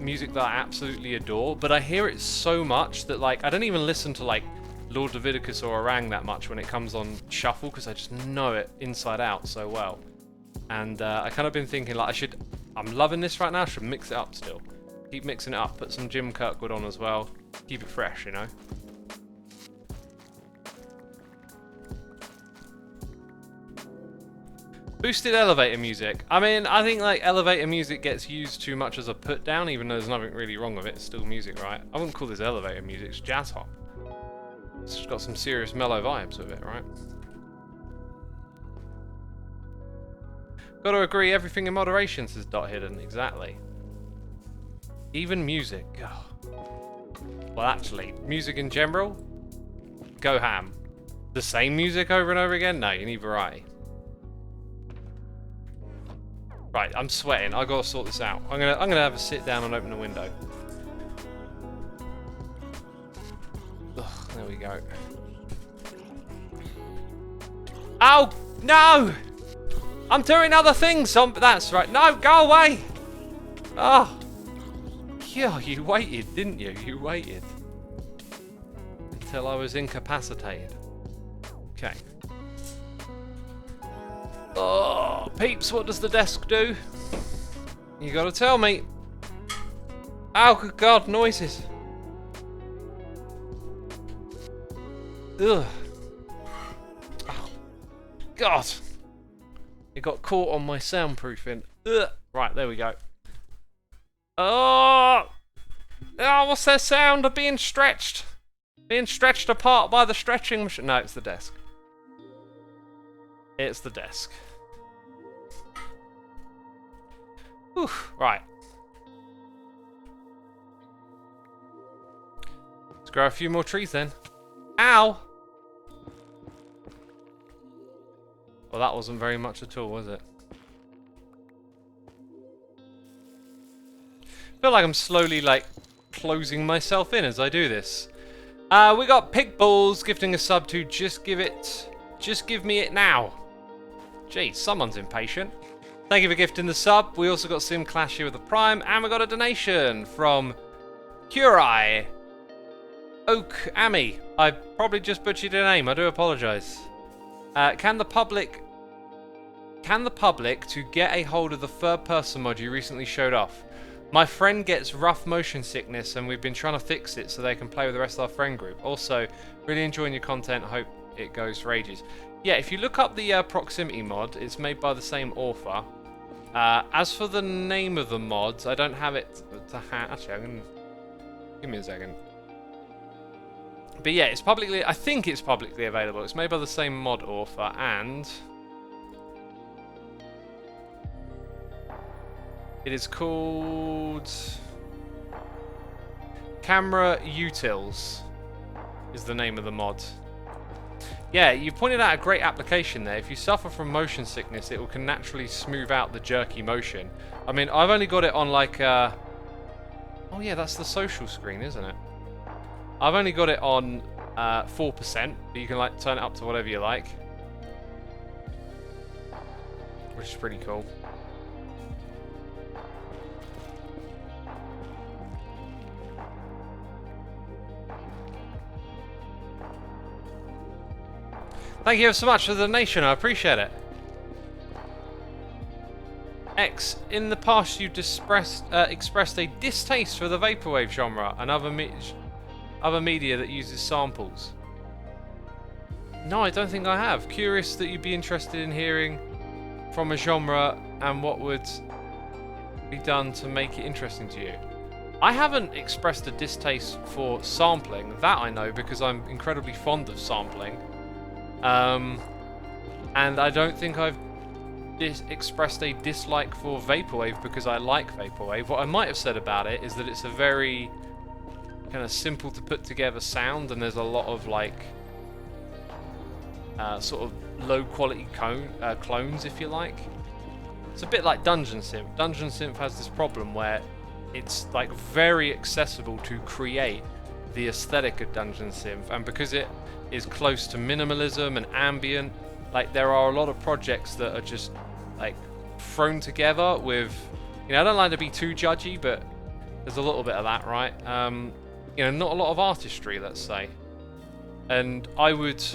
music that I absolutely adore, but I hear it so much that like I don't even listen to like Lord Leviticus or Orang that much when it comes on shuffle, because I just know it inside out so well. And I kind of been thinking like I'm loving this right now, I should mix it up still. Keep mixing it up, put some Jim Kirkwood on as well, keep it fresh, you know. Boosted elevator music. I mean, I think like elevator music gets used too much as a put down, even though there's nothing really wrong with it. It's still music, right? I wouldn't call this elevator music, it's jazz hop. It's just got some serious mellow vibes with it, right? Gotta agree, everything in moderation, says Dot Hidden. Exactly. Even music. Oh. Well, actually, music in general, go ham. The same music over and over again? No, you need variety. Right, I'm sweating. I gotta sort this out. I'm gonna have a sit down and open the window. Ugh, there we go. Oh no! I'm doing other things. That's right. No, go away. Oh, yeah. You waited, didn't you? You waited until I was incapacitated. Okay. Oh, peeps, what does the desk do? You gotta tell me. Oh, good God, noises. Ugh. Oh, God. It got caught on my soundproofing. Ugh. Right, there we go. Oh, what's that sound of being stretched? Being stretched apart by the stretching machine. No, it's the desk. It's the desk. Whew, right. Let's grow a few more trees then. Ow! Well, that wasn't very much at all, was it? I feel like I'm slowly, like, closing myself in as I do this. We got Pig Balls gifting a sub to Just Give Me It Now. Jeez, someone's impatient. Thank you for gifting the sub. We also got Sim Clash here with the Prime, and we got a donation from Kurai Oak Ami. I probably just butchered your name. I do apologise. Can the public to get a hold of the third person mod you recently showed off? My friend gets rough motion sickness and we've been trying to fix it so they can play with the rest of our friend group. Also, really enjoying your content. Hope it goes for ages. Yeah, if you look up the proximity mod, it's made by the same author. As for the name of the mods, I don't have it to hand. Actually, give me a second. But yeah, it's publicly. I think it's publicly available. It's made by the same mod author, and it is called Camera Utils. Is the name of the mod. Yeah, you pointed out a great application there. If you suffer from motion sickness, it can naturally smooth out the jerky motion. I mean, I've only got it on like oh yeah, that's the social screen, isn't it? I've only got it on 4%, but you can like turn it up to whatever you like, which is pretty cool. Thank you so much for the donation, I appreciate it. X, in the past you expressed a distaste for the vaporwave genre and other media that uses samples. No, I don't think I have. Curious that you'd be interested in hearing from a genre and what would be done to make it interesting to you. I haven't expressed a distaste for sampling, that I know, because I'm incredibly fond of sampling. And I don't think I've expressed a dislike for vaporwave because I like vaporwave. What I might have said about it is that it's a very kind of simple to put together sound, and there's a lot of like sort of low quality clones, if you like. It's a bit like Dungeon Synth. Dungeon Synth has this problem where it's like very accessible to create the aesthetic of Dungeon Synth, and because it is close to minimalism and ambient, like there are a lot of projects that are just like thrown together with, you know, I don't like to be too judgy, but there's a little bit of that, right? You know, not a lot of artistry, let's say. And I would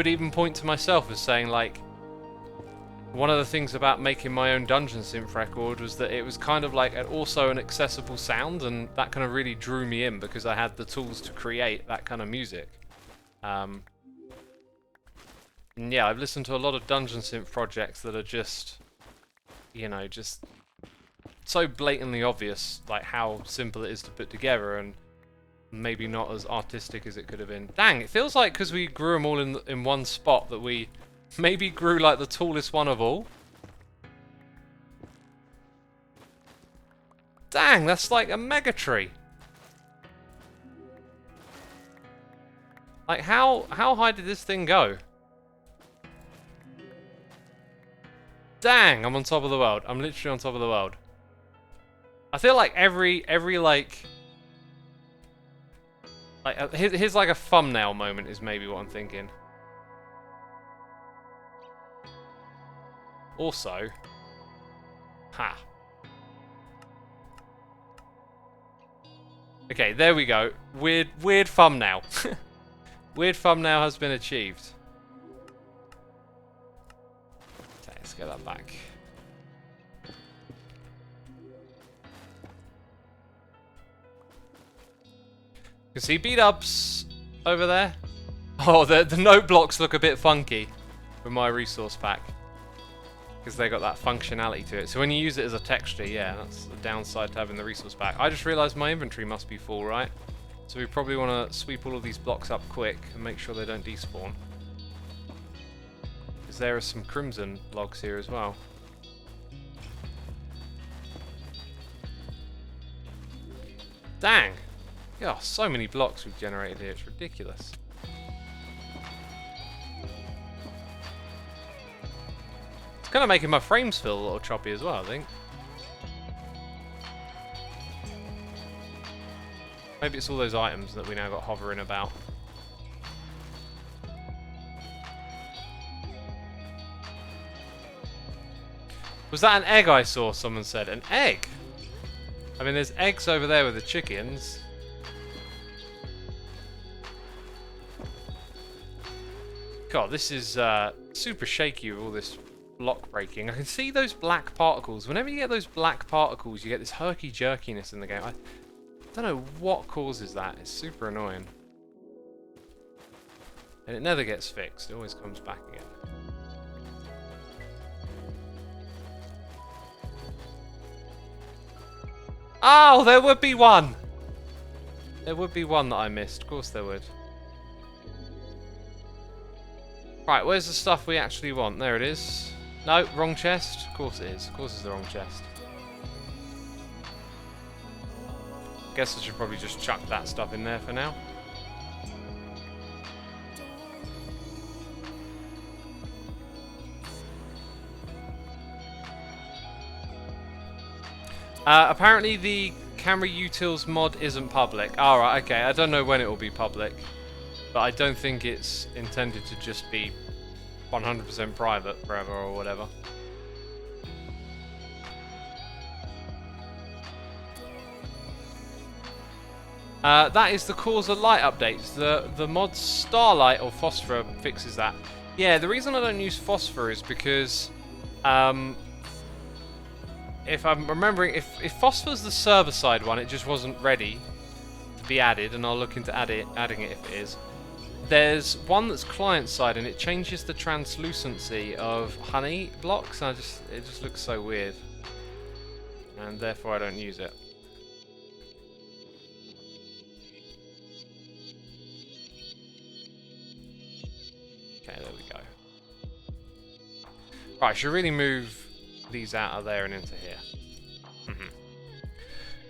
even point to myself as saying, like, one of the things about making my own Dungeon Synth record was that it was kind of like also an accessible sound, and that kind of really drew me in because I had the tools to create that kind of music. And yeah, I've listened to a lot of Dungeon Synth projects that are just, you know, just so blatantly obvious, like how simple it is to put together, and maybe not as artistic as it could have been. Dang, it feels like because we grew them all in one spot that we maybe grew like the tallest one of all. Dang, that's like a mega tree. Like how high did this thing go? Dang, I'm on top of the world. I'm literally on top of the world. I feel like every like here's like a thumbnail moment is maybe what I'm thinking. Also, ha. Okay, there we go. Weird thumbnail. Weird thumbnail has been achieved. Okay, let's get that back. You can see B-dubs over there. Oh, the note blocks look a bit funky with my resource pack, because they got that functionality to it. So when you use it as a texture, yeah, that's the downside to having the resource pack. I just realised my inventory must be full, right? So we probably want to sweep all of these blocks up quick and make sure they don't despawn. Because there are some crimson logs here as well. Dang! Yeah, so many blocks we've generated here, it's ridiculous. It's kind of making my frames feel a little choppy as well, I think. Maybe it's all those items that we now got hovering about. Was that an egg I saw? Someone said. An egg? I mean, there's eggs over there with the chickens. God, this is super shaky with all this block breaking. I can see those black particles. Whenever you get those black particles, you get this herky-jerkiness in the game. I don't know what causes that. It's super annoying. And it never gets fixed. It always comes back again. Oh, there would be one! There would be one that I missed. Of course there would. Right, where's the stuff we actually want? There it is. No, wrong chest. Of course it is. Of course it's the wrong chest. Guess I should probably just chuck that stuff in there for now. Apparently the camera utils mod isn't public. Alright, okay. I don't know when it will be public. But I don't think it's intended to just be 100% private forever or whatever. That is the cause of light updates. The mod Starlight or Phosphor fixes that. Yeah, the reason I don't use Phosphor is because if I'm remembering, if Phosphor's the server-side one, it just wasn't ready to be added, and I'll look into adding it if it is. There's one that's client-side, and it changes the translucency of honey blocks, and it just looks so weird, and therefore I don't use it. Okay, there we go. Right, I should really move these out of there and into here.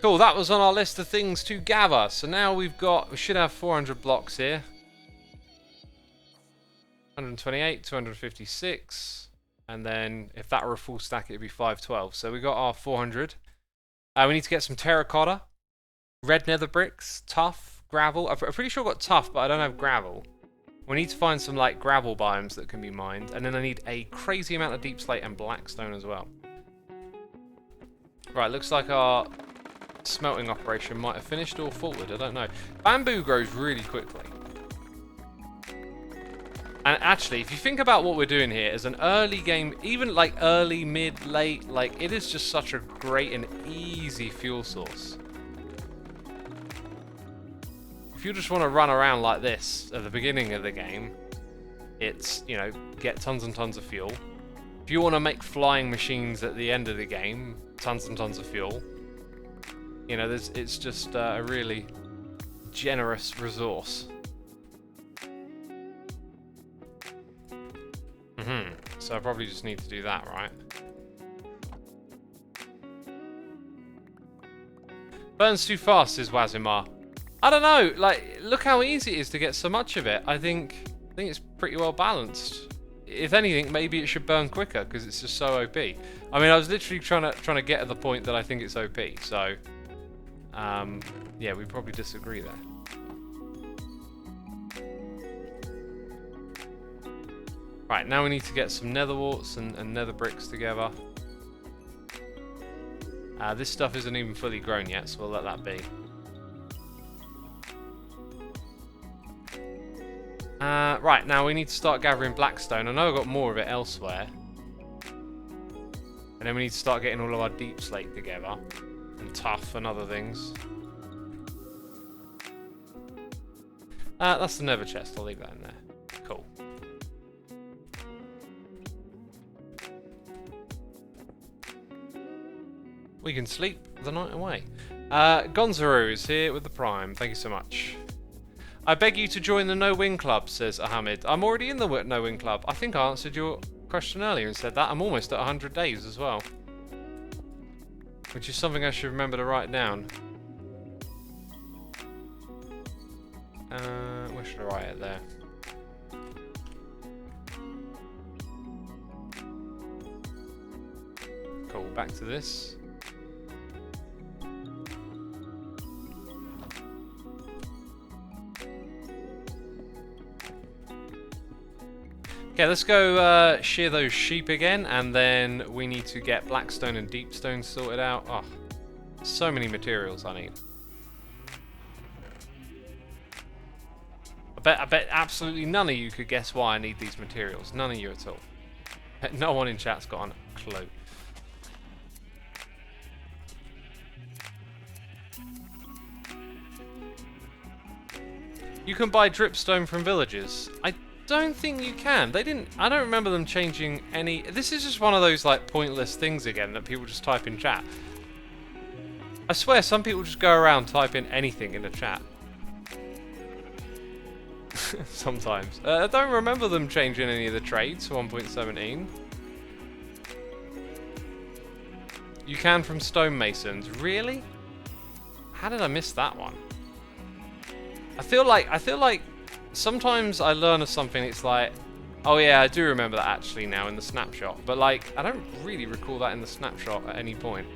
Cool, that was on our list of things to gather. So now we should have 400 blocks here. 128, 256, and then if that were a full stack, it'd be 512. So we got our 400. We need to get some terracotta, red nether bricks, tuff, gravel. I'm pretty sure I've got tuff, but I don't have gravel. We need to find some like gravel biomes that can be mined, and then I need a crazy amount of deep slate and blackstone as well. Right, looks like our smelting operation might have finished or faltered. I don't know. Bamboo grows really quickly. And actually, if you think about what we're doing here as an early game, even like early, mid, late, like it is just such a great and easy fuel source. If you just want to run around like this at the beginning of the game, it's, you know, get tons and tons of fuel. If you want to make flying machines at the end of the game, tons and tons of fuel. You know, it's just a really generous resource. So I probably just need to do that, right? Burns too fast, says Wazimar. I don't know, like, look how easy it is to get so much of it. I think it's pretty well balanced. If anything, maybe it should burn quicker because it's just so OP. I mean, I was literally trying to get at the point that I think it's OP. So, yeah, we probably disagree there. Right, now we need to get some nether warts and nether bricks together. This stuff isn't even fully grown yet, so we'll let that be. Right, now we need to start gathering blackstone. I know I've got more of it elsewhere. And then we need to start getting all of our deep slate together. And tuff and other things. That's the nether chest, I'll leave that in there. Cool. We can sleep the night away. Gonzaro is here with the Prime. Thank you so much. I beg you to join the No Win Club, says Ahmed. I'm already in the No Win Club. I think I answered your question earlier and said that. I'm almost at 100 days as well. Which is something I should remember to write down. Where should I write it there? Cool, back to this. Okay, let's go shear those sheep again, and then we need to get blackstone and deepstone sorted out. Oh, so many materials I need. I bet absolutely none of you could guess why I need these materials. None of you at all. No one in chat's got a clue. You can buy dripstone from villages. I don't think you can. They didn't. I don't remember them changing any. This is just one of those like pointless things again that people just type in chat. I swear some people just go around typing anything in the chat. Sometimes. I don't remember them changing any of the trades for 1.17. You can from stonemasons. Really? How did I miss that one? I feel like sometimes I learn of something, it's like, oh yeah, I do remember that actually now in the snapshot. But like, I don't really recall that in the snapshot at any point.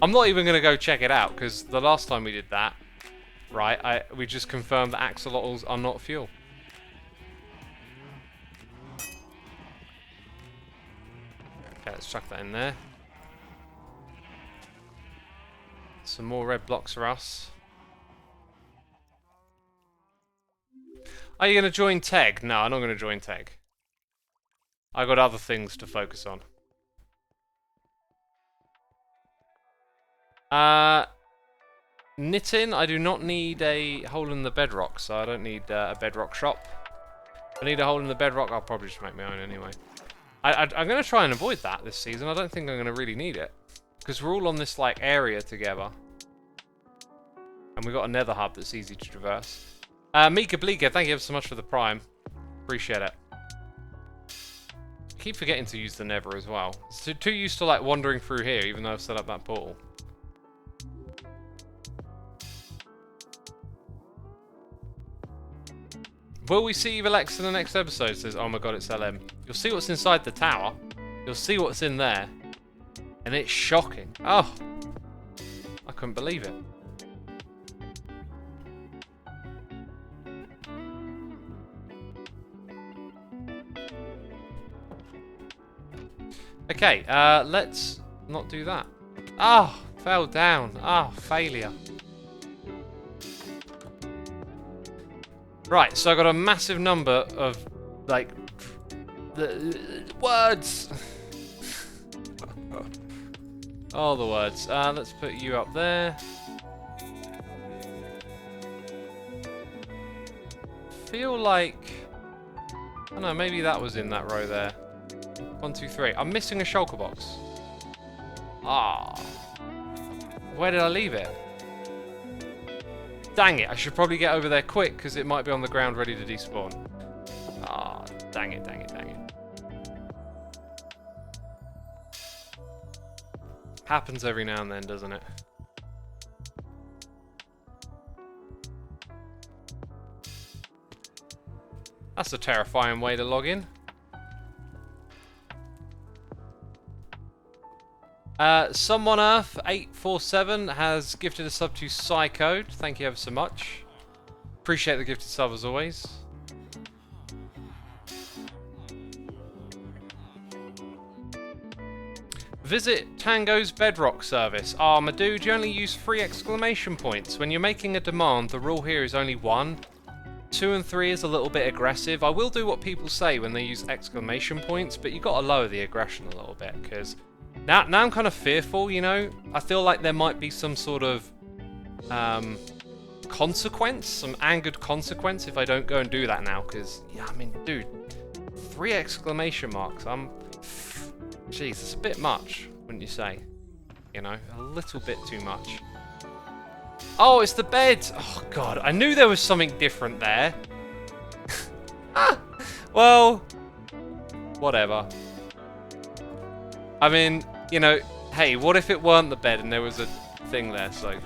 I'm not even going to go check it out, because the last time we did that, right, we just confirmed that axolotls are not fuel. Okay, let's chuck that in there. Some more red blocks for us. Are you going to join Teg? No, I'm not going to join Teg. I got other things to focus on. Knitting, I do not need a hole in the bedrock, so I don't need a bedrock shop. If I need a hole in the bedrock, I'll probably just make my own anyway. I'm going to try and avoid that this season. I don't think I'm going to really need it. Because we're all on this like area together. And we've got a nether hub that's easy to traverse. Mika Bleeker, thank you ever so much for the Prime. Appreciate it. I keep forgetting to use the nether as well. So too used to like wandering through here, even though I've set up that portal. Will we see Evil X in the next episode? Says, oh my god, it's LM. You'll see what's inside the tower. You'll see what's in there. And it's shocking. Oh. I couldn't believe it. Okay, let's not do that. Oh, fell down. Oh, failure. Right, so I got a massive number of, like, words. All the words. Let's put you up there. Feel like, I don't know, maybe that was in that row there. 1, 2, 3. I'm missing a shulker box. Ah. Where did I leave it? Dang it, I should probably get over there quick because it might be on the ground ready to despawn. Ah, dang it, dang it, dang it. Happens every now and then, doesn't it? That's a terrifying way to log in. Someone Earth 847 has gifted a sub to Psycode. Thank you ever so much. Appreciate the gifted sub as always. Visit Tango's Bedrock service. Ah, my dude, you only use 3 exclamation points. When you're making a demand, the rule here is only 1. 2 and 3 is a little bit aggressive. I will do what people say when they use exclamation points, but you got to lower the aggression a little bit because now I'm kind of fearful. You know, I feel like there might be some sort of consequence, some angered consequence if I don't go and do that now. Because yeah, I mean, dude, 3 exclamation marks. Jeez, it's a bit much, wouldn't you say? you know? A little bit too much. Oh, it's the bed! Oh, God, I knew there was something different there. Well, whatever. I mean, you know, hey, what if it weren't the bed and there was a thing there, so...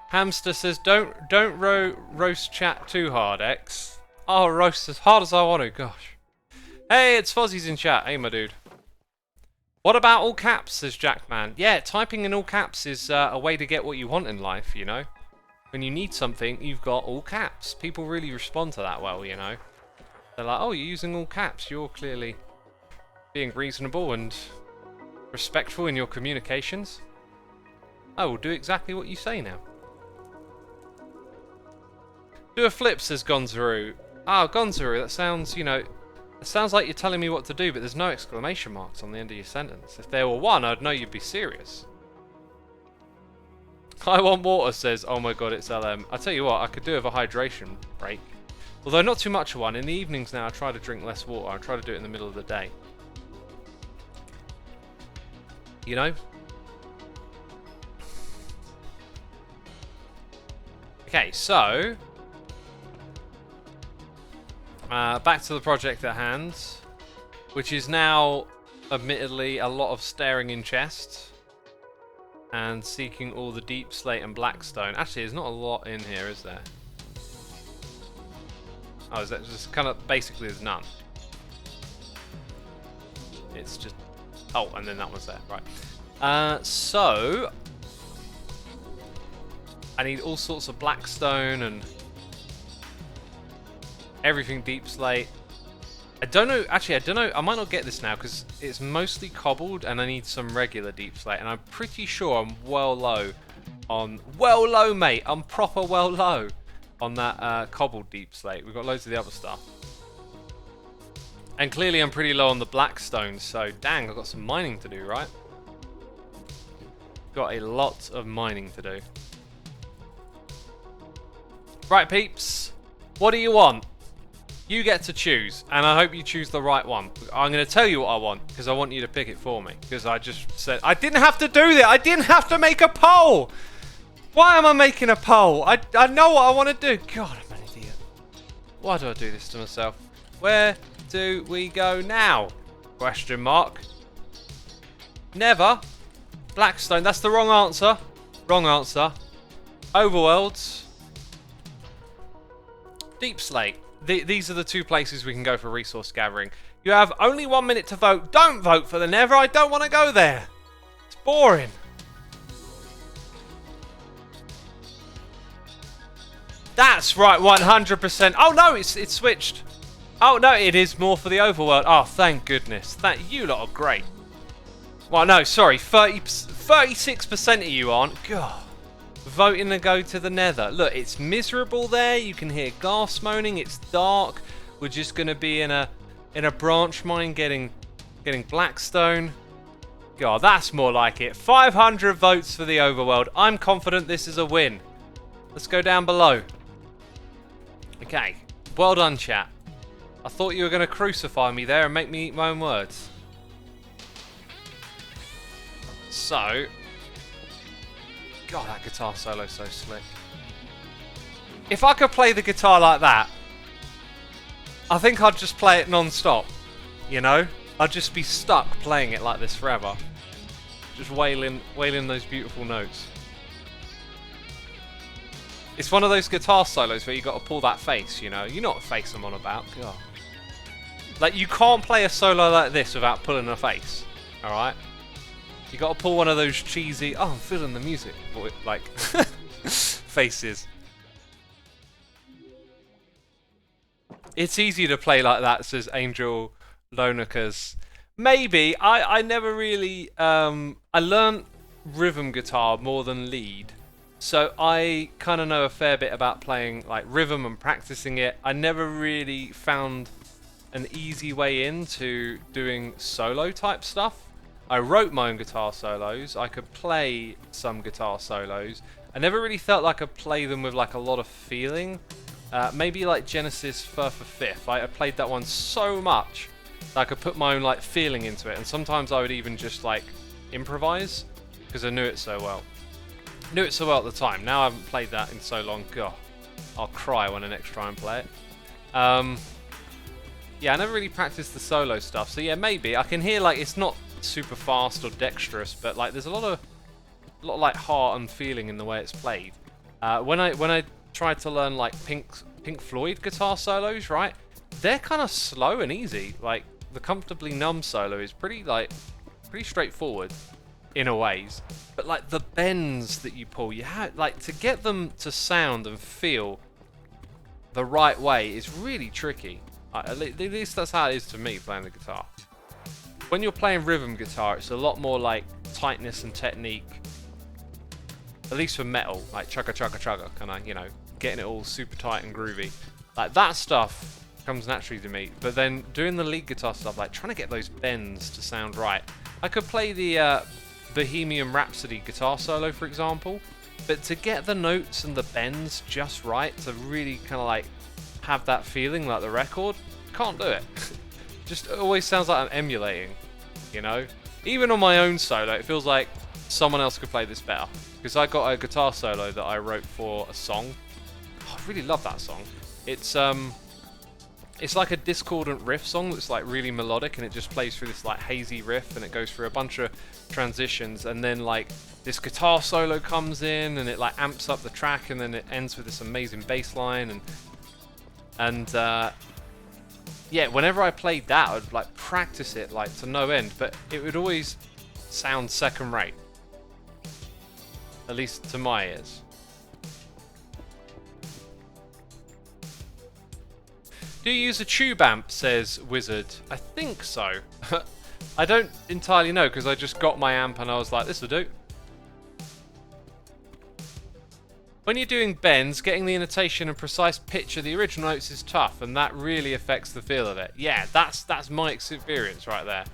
Hamster says, don't roast chat too hard, X. I'll roast as hard as I want to, gosh. Hey, it's Fozzie's in chat. Hey, my dude. What about all caps, says Jackman. Yeah, typing in all caps is a way to get what you want in life, you know? When you need something, you've got all caps. People really respond to that well, you know? They're like, oh, you're using all caps. You're clearly being reasonable and respectful in your communications. I will do exactly what you say now. Do a flip, says Gonzaru. Ah, Gonzaru, that sounds, you know... It sounds like you're telling me what to do, but there's no exclamation marks on the end of your sentence. If there were one, I'd know you'd be serious. I want water, says, oh my god, it's LM. I tell you what, I could do with a hydration break. Although not too much of one. In the evenings now, I try to drink less water. I try to do it in the middle of the day. You know? Okay, so... back to the project at hand, which is now, admittedly, a lot of staring in chests and seeking all the deep slate and blackstone. Actually, there's not a lot in here, is there? Oh, is that just kind of basically there's none? It's just oh, and then that one's there, right? So I need all sorts of blackstone and everything deep slate. I don't know, actually I don't know, I might not get this now because it's mostly cobbled and I need some regular deep slate and I'm pretty sure I'm well low on, mate, I'm proper well low on that cobbled deep slate. We've got loads of the other stuff. And clearly I'm pretty low on the blackstone, so dang, I've got some mining to do, right? Got a lot of mining to do. Right, peeps, what do you want? You get to choose, and I hope you choose the right one. I'm going to tell you what I want, because I want you to pick it for me. Because I just said, I didn't have to do that. I didn't have to make a poll. Why am I making a poll? I know what I want to do. God, I'm an idiot. Why do I do this to myself? Where do we go now? Question mark. Never. Blackstone, that's the wrong answer. Wrong answer. Overworlds. Deep Slate. These are the two places we can go for resource gathering. You have only 1 minute to vote. Don't vote for the Nether. I don't want to go there. It's boring. That's right, 100%. Oh no, it's switched. Oh no, it is more for the overworld. Oh, thank goodness. You lot are great. Well, no, sorry, 36% of you aren't. God. Voting to go to the Nether. Look, it's miserable there. You can hear gas moaning. It's dark. We're just gonna be in a branch mine getting blackstone. God, that's more like it. 500 votes for the overworld. I'm confident this is a win. Let's go down below. Okay, well done, chat. I thought you were gonna crucify me there and make me eat my own words. So. God, that guitar solo's so slick. If I could play the guitar like that, I think I'd just play it non-stop. You know? I'd just be stuck playing it like this forever. Just wailing those beautiful notes. It's one of those guitar solos where you got to pull that face, you know? You know what face I'm on about. God. Like, you can't play a solo like this without pulling a face. Alright? You got to pull one of those cheesy, oh, I'm feeling the music, like, faces. It's easy to play like that, says Angel Lonicus. Maybe. I never really, I learned rhythm guitar more than lead. So I kind of know a fair bit about playing, like, rhythm and practicing it. I never really found an easy way into doing solo type stuff. I wrote my own guitar solos, I could play some guitar solos. I never really felt like I could play them with like a lot of feeling Maybe like Genesis 4th or 5th. I played that one so much that I could put my own like feeling into it, and sometimes I would even just like improvise because I knew it so well. Knew it so well at the time. Now I haven't played that in so long. God, I'll cry when I next try and play it. Yeah, I never really practiced the solo stuff, so yeah, maybe I can hear like it's not super fast or dexterous, but like there's a lot of like heart and feeling in the way it's played. When I tried to learn like Pink Floyd guitar solos, right? They're kind of slow and easy. Like the Comfortably Numb solo is pretty straightforward in a ways, but like the bends that you pull, you have like to get them to sound and feel the right way is really tricky. At least that's how it is to me playing the guitar. When you're playing rhythm guitar, it's a lot more like tightness and technique. At least for metal, like chugga chugga chugga, kind of, you know, getting it all super tight and groovy. Like that stuff comes naturally to me. But then doing the lead guitar stuff, like trying to get those bends to sound right. I could play the Bohemian Rhapsody guitar solo, for example, but to get the notes and the bends just right, to really kind of like have that feeling like the record, can't do it. Just always sounds like I'm emulating, you know? Even on my own solo, it feels like someone else could play this better. Because I got a guitar solo that I wrote for a song. Oh, I really love that song. It's like a discordant riff song that's like really melodic, and it just plays through this like hazy riff, and it goes through a bunch of transitions, and then like this guitar solo comes in, and it like amps up the track, and then it ends with this amazing bass line, and yeah, whenever I played that, I would like practice it like to no end, but it would always sound second rate. At least to my ears. Do you use a tube amp, says Wizard? I think so. I don't entirely know, because I just got my amp and I was like, this will do. When you're doing bends, getting the intonation and precise pitch of the original notes is tough, and that really affects the feel of it. Yeah, that's my experience right there,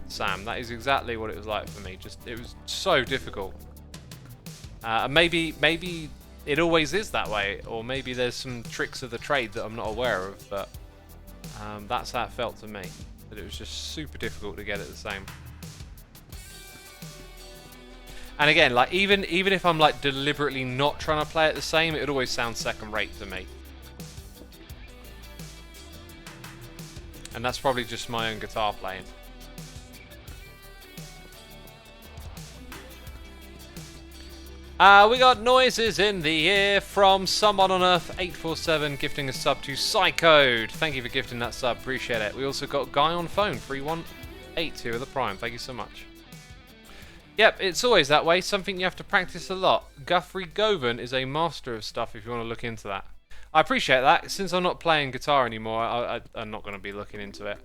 Sam. That is exactly what it was like for me. It was so difficult. Maybe it always is that way, or maybe there's some tricks of the trade that I'm not aware of, but that's how it felt to me. That it was just super difficult to get it the same. And again, like even if I'm like deliberately not trying to play it the same, it would always sound second rate to me. And that's probably just my own guitar playing. We got noises in the air from someone on Earth 847 gifting a sub to Psycode. Thank you for gifting that sub, appreciate it. We also got Guy on Phone 3182 with the Prime. Thank you so much. Yep, it's always that way. Something you have to practice a lot. Guthrie Govan is a master of stuff if you want to look into that. I appreciate that. Since I'm not playing guitar anymore, I'm not going to be looking into it.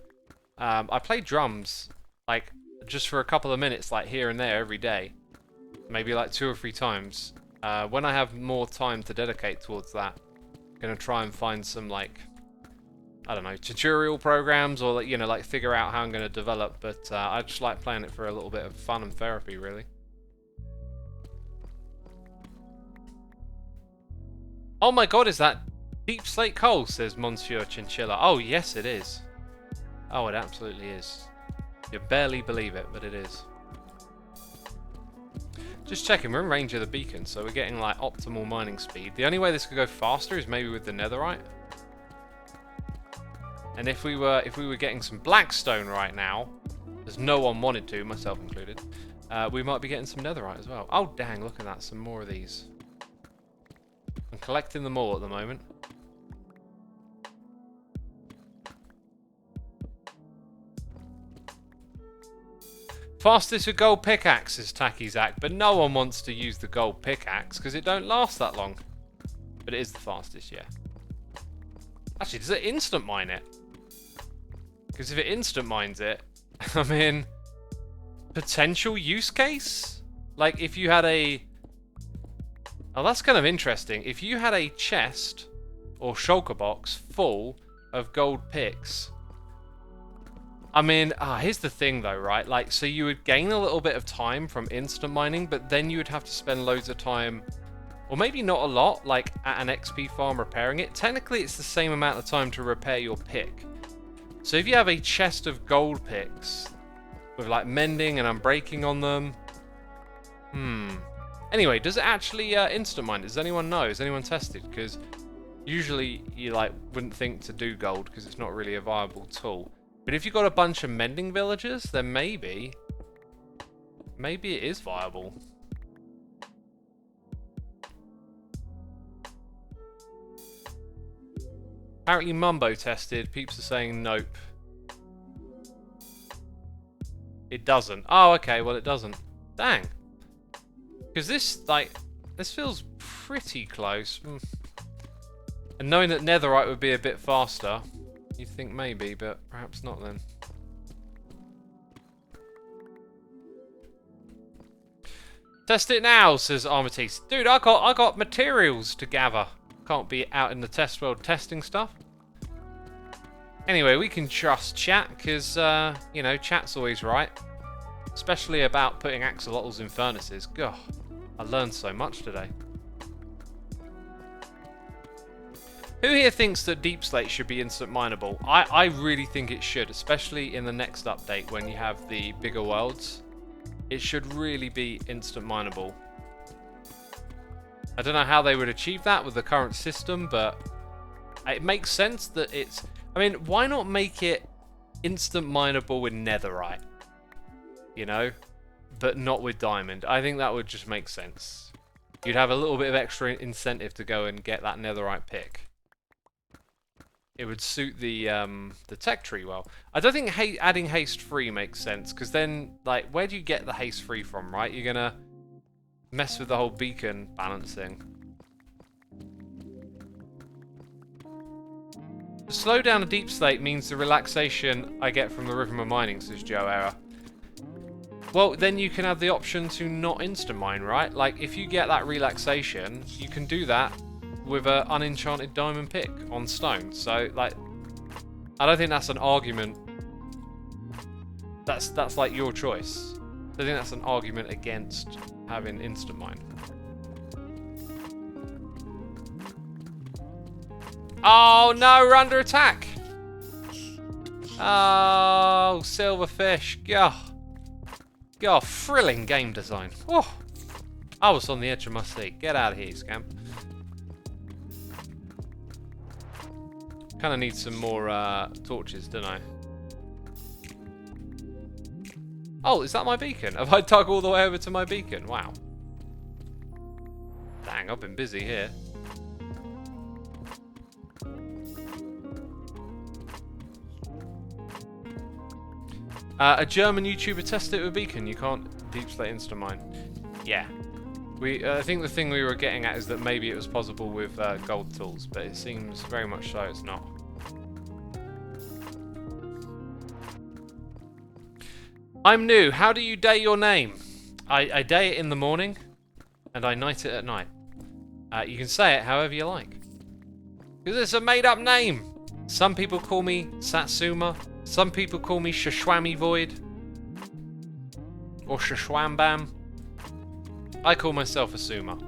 I play drums, like, just for a couple of minutes, like, here and there every day. Maybe, like, 2 or 3 times. When I have more time to dedicate towards that, I'm going to try and find some, like, I don't know, tutorial programs, or, you know, like, figure out how I'm going to develop, but I just like playing it for a little bit of fun and therapy, really. Oh my god, is that Deep Slate Coal, says Monsieur Chinchilla. Oh, yes, it is. Oh, it absolutely is. You barely believe it, but it is. Just checking, we're in range of the beacon, so we're getting, like, optimal mining speed. The only way this could go faster is maybe with the netherite. And if we were getting some blackstone right now, as no one wanted to, myself included, we might be getting some netherite as well. Oh, dang, look at that, some more of these. I'm collecting them all at the moment. Fastest with gold pickaxe is Tacky Zach, but no one wants to use the gold pickaxe because it don't last that long. But it is the fastest, yeah. Actually, does it instant mine it? Because if it instant mines it, I mean, potential use case? Like, if you had a... Oh, that's kind of interesting. If you had a chest or shulker box full of gold picks... I mean, here's the thing though, right? Like, so you would gain a little bit of time from instant mining, but then you would have to spend loads of time Or maybe not a lot, like at an XP farm repairing it. Technically, it's the same amount of time to repair your pick. So if you have a chest of gold picks with like mending and unbreaking on them. Anyway, does it actually instant mine? Does anyone know? Has anyone tested? Because usually you like wouldn't think to do gold because it's not really a viable tool. But if you've got a bunch of mending villagers, then maybe it is viable. Apparently Mumbo tested. Peeps are saying nope. It doesn't. Oh, okay. Well, it doesn't. Dang. Because this feels pretty close. And knowing that netherite would be a bit faster, you'd think maybe, but perhaps not then. Test it now, says Armitage. Dude, I got materials to gather. Can't be out in the test world testing stuff. Anyway, we can trust chat, because, you know, chat's always right. Especially about putting axolotls in furnaces. God, I learned so much today. Who here thinks that deep slate should be instant mineable? I really think it should, especially in the next update when you have the bigger worlds. It should really be instant mineable. I don't know how they would achieve that with the current system, but it makes sense that it's... I mean, why not make it instant mineable with netherite? You know? But not with diamond. I think that would just make sense. You'd have a little bit of extra incentive to go and get that netherite pick. It would suit the tech tree well. I don't think adding haste free makes sense, because then, like, where do you get the haste free from, right? You're gonna mess with the whole beacon balancing. The slow down a deep slate means the relaxation I get from the rhythm of mining, says Joe Era. Well, then you can have the option to not instant mine, right? Like, if you get that relaxation, you can do that with an unenchanted diamond pick on stone. So, like, I don't think that's an argument. That's like your choice. I think that's an argument against having instant mine. Oh no, we're under attack! Oh, silverfish. God, thrilling game design. Oh, I was on the edge of my seat. Get out of here, scamp. Kind of need some more torches, don't I? Oh, is that my beacon? Have I dug all the way over to my beacon? Wow. Dang, I've been busy here. A German YouTuber tested it with beacon. You can't deep slate instant mine. Yeah. I think the thing we were getting at is that maybe it was possible with gold tools, but it seems very much so it's not. I'm new. How do you day your name? I day it in the morning, and I night it at night. You can say it however you like. Because it's a made-up name. Some people call me Satsuma. Some people call me xisumavoid. Or xiswambam. I call myself Xisuma.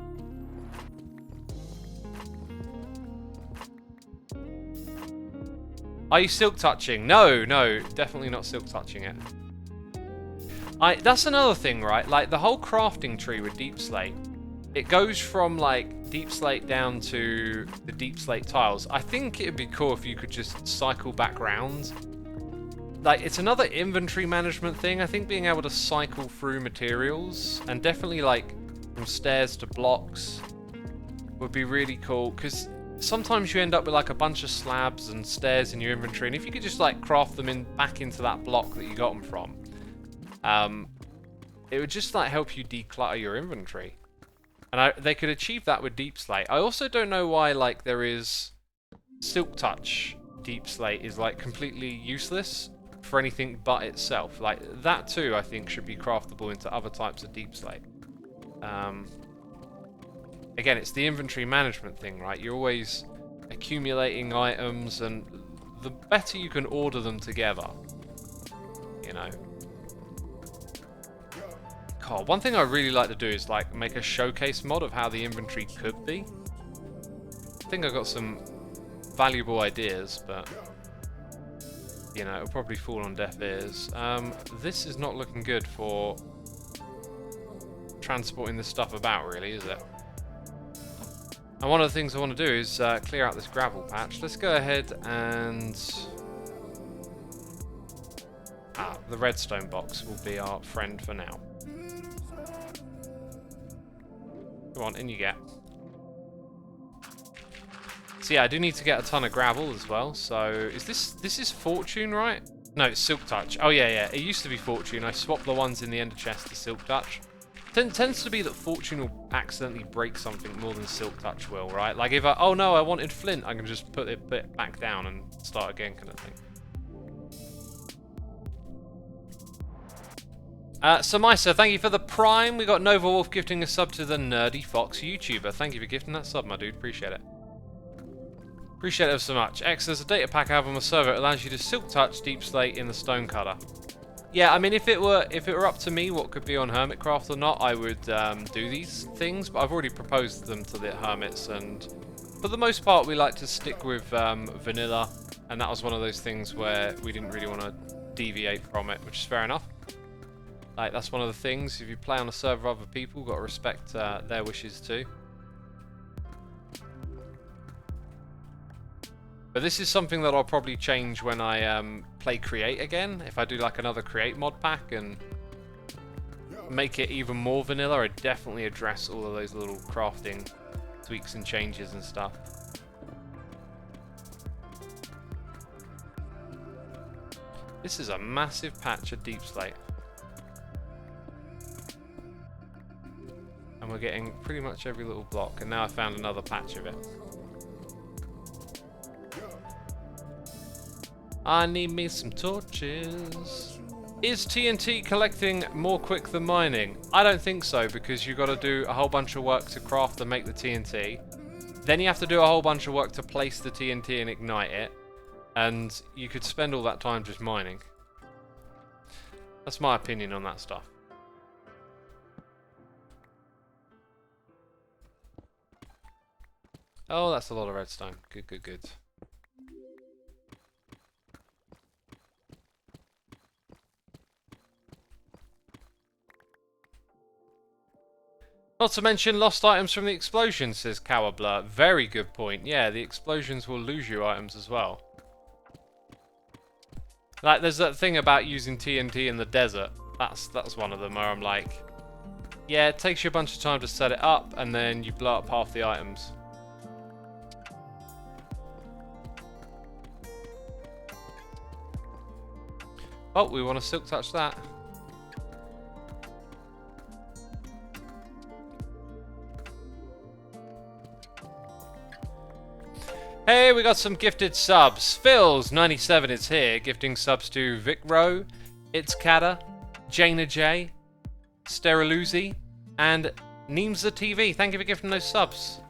Are you silk touching? No, definitely not silk touching it. That's another thing, right? Like the whole crafting tree with deep slate, it goes from like deep slate down to the deep slate tiles. I think it'd be cool if you could just cycle back round. Like, it's another inventory management thing. I think being able to cycle through materials, and definitely like from stairs to blocks, would be really cool, because sometimes you end up with like a bunch of slabs and stairs in your inventory, and if you could just like craft them back into that block that you got them from, it would just like help you declutter your inventory. And they could achieve that with deep slate. I also don't know why like there is silk touch deep slate is like completely useless for anything but itself. Like that too, I think should be craftable into other types of deep slate. Again, it's the inventory management thing, right? You're always accumulating items, and the better you can order them together, you know. God, one thing I really like to do is like make a showcase mod of how the inventory could be. I think I got some valuable ideas, but you know, it'll probably fall on deaf ears. This is not looking good for transporting this stuff about, really, is it? And one of the things I want to do is clear out this gravel patch. Let's go ahead and... the redstone box will be our friend for now. Come on, in you get. So yeah, I do need to get a ton of gravel as well. So is this is Fortune, right? No, it's Silk Touch. Oh yeah, yeah. It used to be Fortune. I swapped the ones in the Ender chest to Silk Touch. Tends to be that Fortune will accidentally break something more than Silk Touch will, right? Like if oh no, I wanted Flint, I can just put it back down and start again, kind of thing. Samisa, thank you for the Prime. We got Nova Wolf gifting a sub to the Nerdy Fox YouTuber. Thank you for gifting that sub, my dude. Appreciate it. Appreciate it so much. X, there's a data pack I have on my server. It allows you to Silk Touch Deep Slate in the Stone Cutter. Yeah, I mean, if it were up to me, what could be on Hermitcraft or not, I would do these things. But I've already proposed them to the hermits, and for the most part, we like to stick with vanilla. And that was one of those things where we didn't really want to deviate from it, which is fair enough. Like, that's one of the things, if you play on a server of other people, you've got to respect their wishes too. But this is something that I'll probably change when I play Create again. If I do like another Create mod pack and make it even more vanilla, I definitely address all of those little crafting tweaks and changes and stuff. This is a massive patch of Deep Slate. And we're getting pretty much every little block, and now I found another patch of it. I need me some torches. Is TNT collecting more quick than mining? I don't think so, because you've got to do a whole bunch of work to craft and make the TNT. Then you have to do a whole bunch of work to place the TNT and ignite it. And you could spend all that time just mining. That's my opinion on that stuff. Oh, that's a lot of redstone. Good, good, good. Not to mention lost items from the explosion, says Cowabler. Very good point. Yeah, the explosions will lose you items as well. Like, there's that thing about using TNT in the desert. That's one of them where I'm like, yeah, it takes you a bunch of time to set it up, and then you blow up half the items. Oh, we want to Silk Touch that. Hey, we got some gifted subs. Phils97 is here, gifting subs to Vicro, It's Kada, Jaina J, Steriluzzi, and Neemza TV. Thank you for gifting those subs.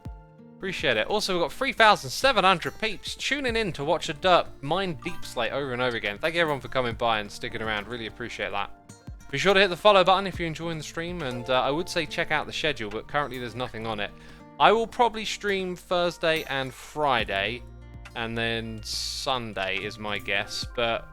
Appreciate it. Also, we've got 3,700 peeps tuning in to watch a derp mine Deep Slate over and over again. Thank you everyone for coming by and sticking around. Really appreciate that. Be sure to hit the follow button if you're enjoying the stream, and I would say check out the schedule, but currently there's nothing on it. I will probably stream Thursday and Friday, and then Sunday is my guess, but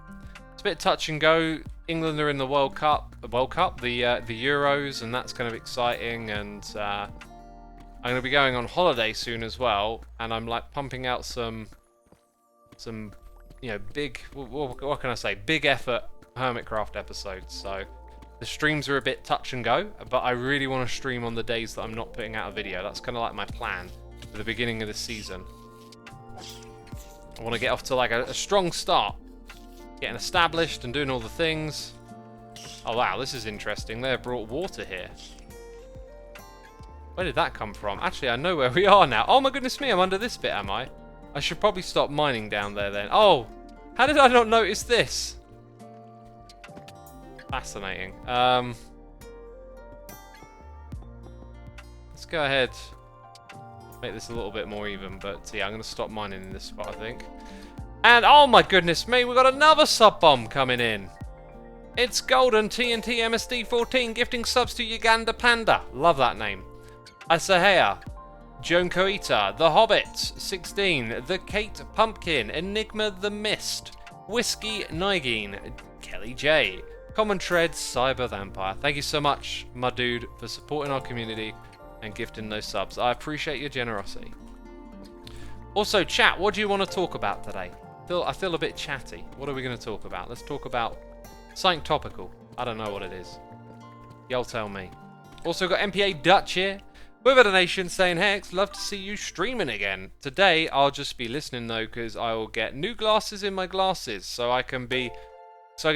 it's a bit touch and go. England are in the World Cup, the Euros, and that's kind of exciting, and I'm going to be going on holiday soon as well, and I'm like pumping out some you know, big, what can I say, big effort Hermitcraft episodes. So the streams are a bit touch and go, but I really want to stream on the days that I'm not putting out a video. That's kind of like my plan for the beginning of the season. I want to get off to like a strong start, getting established and doing all the things. Oh wow, this is interesting. They have brought water here. Where did that come from? Actually, I know where we are now. Oh my goodness me, I'm under this bit, am I? I should probably stop mining down there then. Oh, how did I not notice this? Fascinating. Let's go ahead. Make this a little bit more even, but yeah, I'm going to stop mining in this spot, I think. And oh my goodness me, we've got another sub bomb coming in. It's Golden TNT MSD14 gifting subs to Uganda Panda. Love that name. Asahea. Joan Coita. The Hobbit. 16. The Kate Pumpkin. Enigma the Mist. Whiskey Nygeen. Kelly J. Common Treads. Cyber Vampire. Thank you so much, my dude, for supporting our community and gifting those subs. I appreciate your generosity. Also, chat, what do you want to talk about today? I feel a bit chatty. What are we going to talk about? Let's talk about something topical. I don't know what it is. Y'all tell me. Also got MPA Dutch here with a donation saying, Hex, love to see you streaming again. Today, I'll just be listening though, because I will get new glasses in my glasses so I can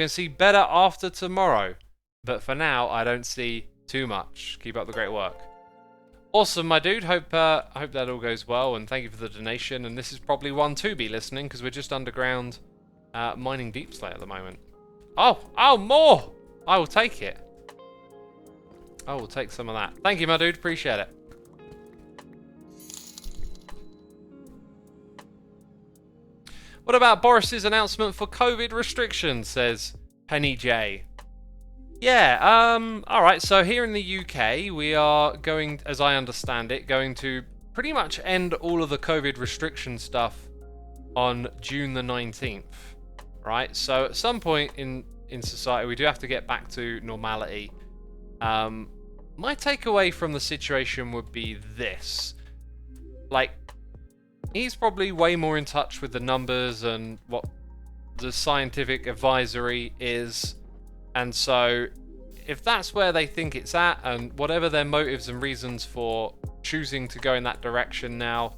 see better after tomorrow. But for now, I don't see too much. Keep up the great work. Awesome, my dude. Hope that all goes well, and thank you for the donation. And this is probably one to be listening, because we're just underground mining deep slate at the moment. Oh, more! I will take it. I will take some of that. Thank you, my dude. Appreciate it. What about Boris's announcement for COVID restrictions, says Penny J. Yeah, alright, so here in the UK, we are going, as I understand it, going to pretty much end all of the COVID restriction stuff on June the 19th, right? So at some point in society, we do have to get back to normality. My takeaway from the situation would be this. Like, he's probably way more in touch with the numbers and what the scientific advisory is. And so, if that's where they think it's at, and whatever their motives and reasons for choosing to go in that direction now,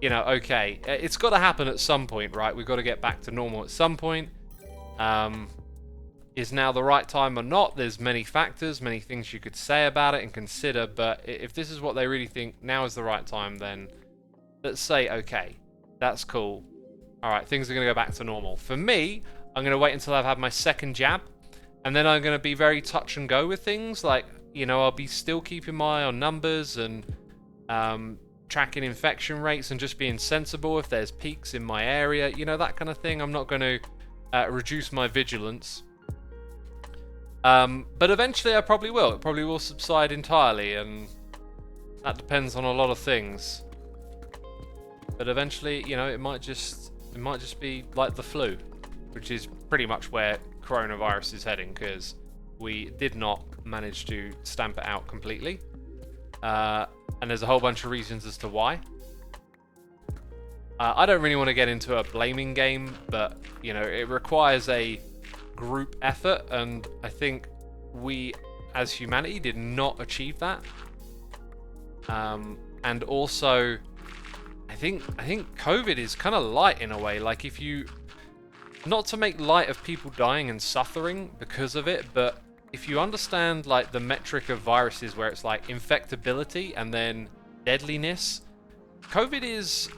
you know, okay, it's got to happen at some point, right? We've got to get back to normal at some point. Is now the right time or not? There's many factors, many things you could say about it and consider, but if this is what they really think now is the right time, then let's say, okay, that's cool. All right, things are going to go back to normal. For me, I'm going to wait until I've had my second jab. And then I'm going to be very touch and go with things. Like, you know, I'll be still keeping my eye on numbers and tracking infection rates and just being sensible if there's peaks in my area. You know, that kind of thing. I'm not going to reduce my vigilance. But eventually I probably will. It probably will subside entirely. And that depends on a lot of things. But eventually, you know, it might just be like the flu, which is pretty much where coronavirus is heading, because we did not manage to stamp it out completely, and there's a whole bunch of reasons as to why. I don't really want to get into a blaming game, but you know, it requires a group effort, and I think we as humanity did not achieve that. And also I think COVID is kind of light in a way. Like, if you, not to make light of people dying and suffering because of it, but if you understand like the metric of viruses where it's like infectability and then deadliness, COVID is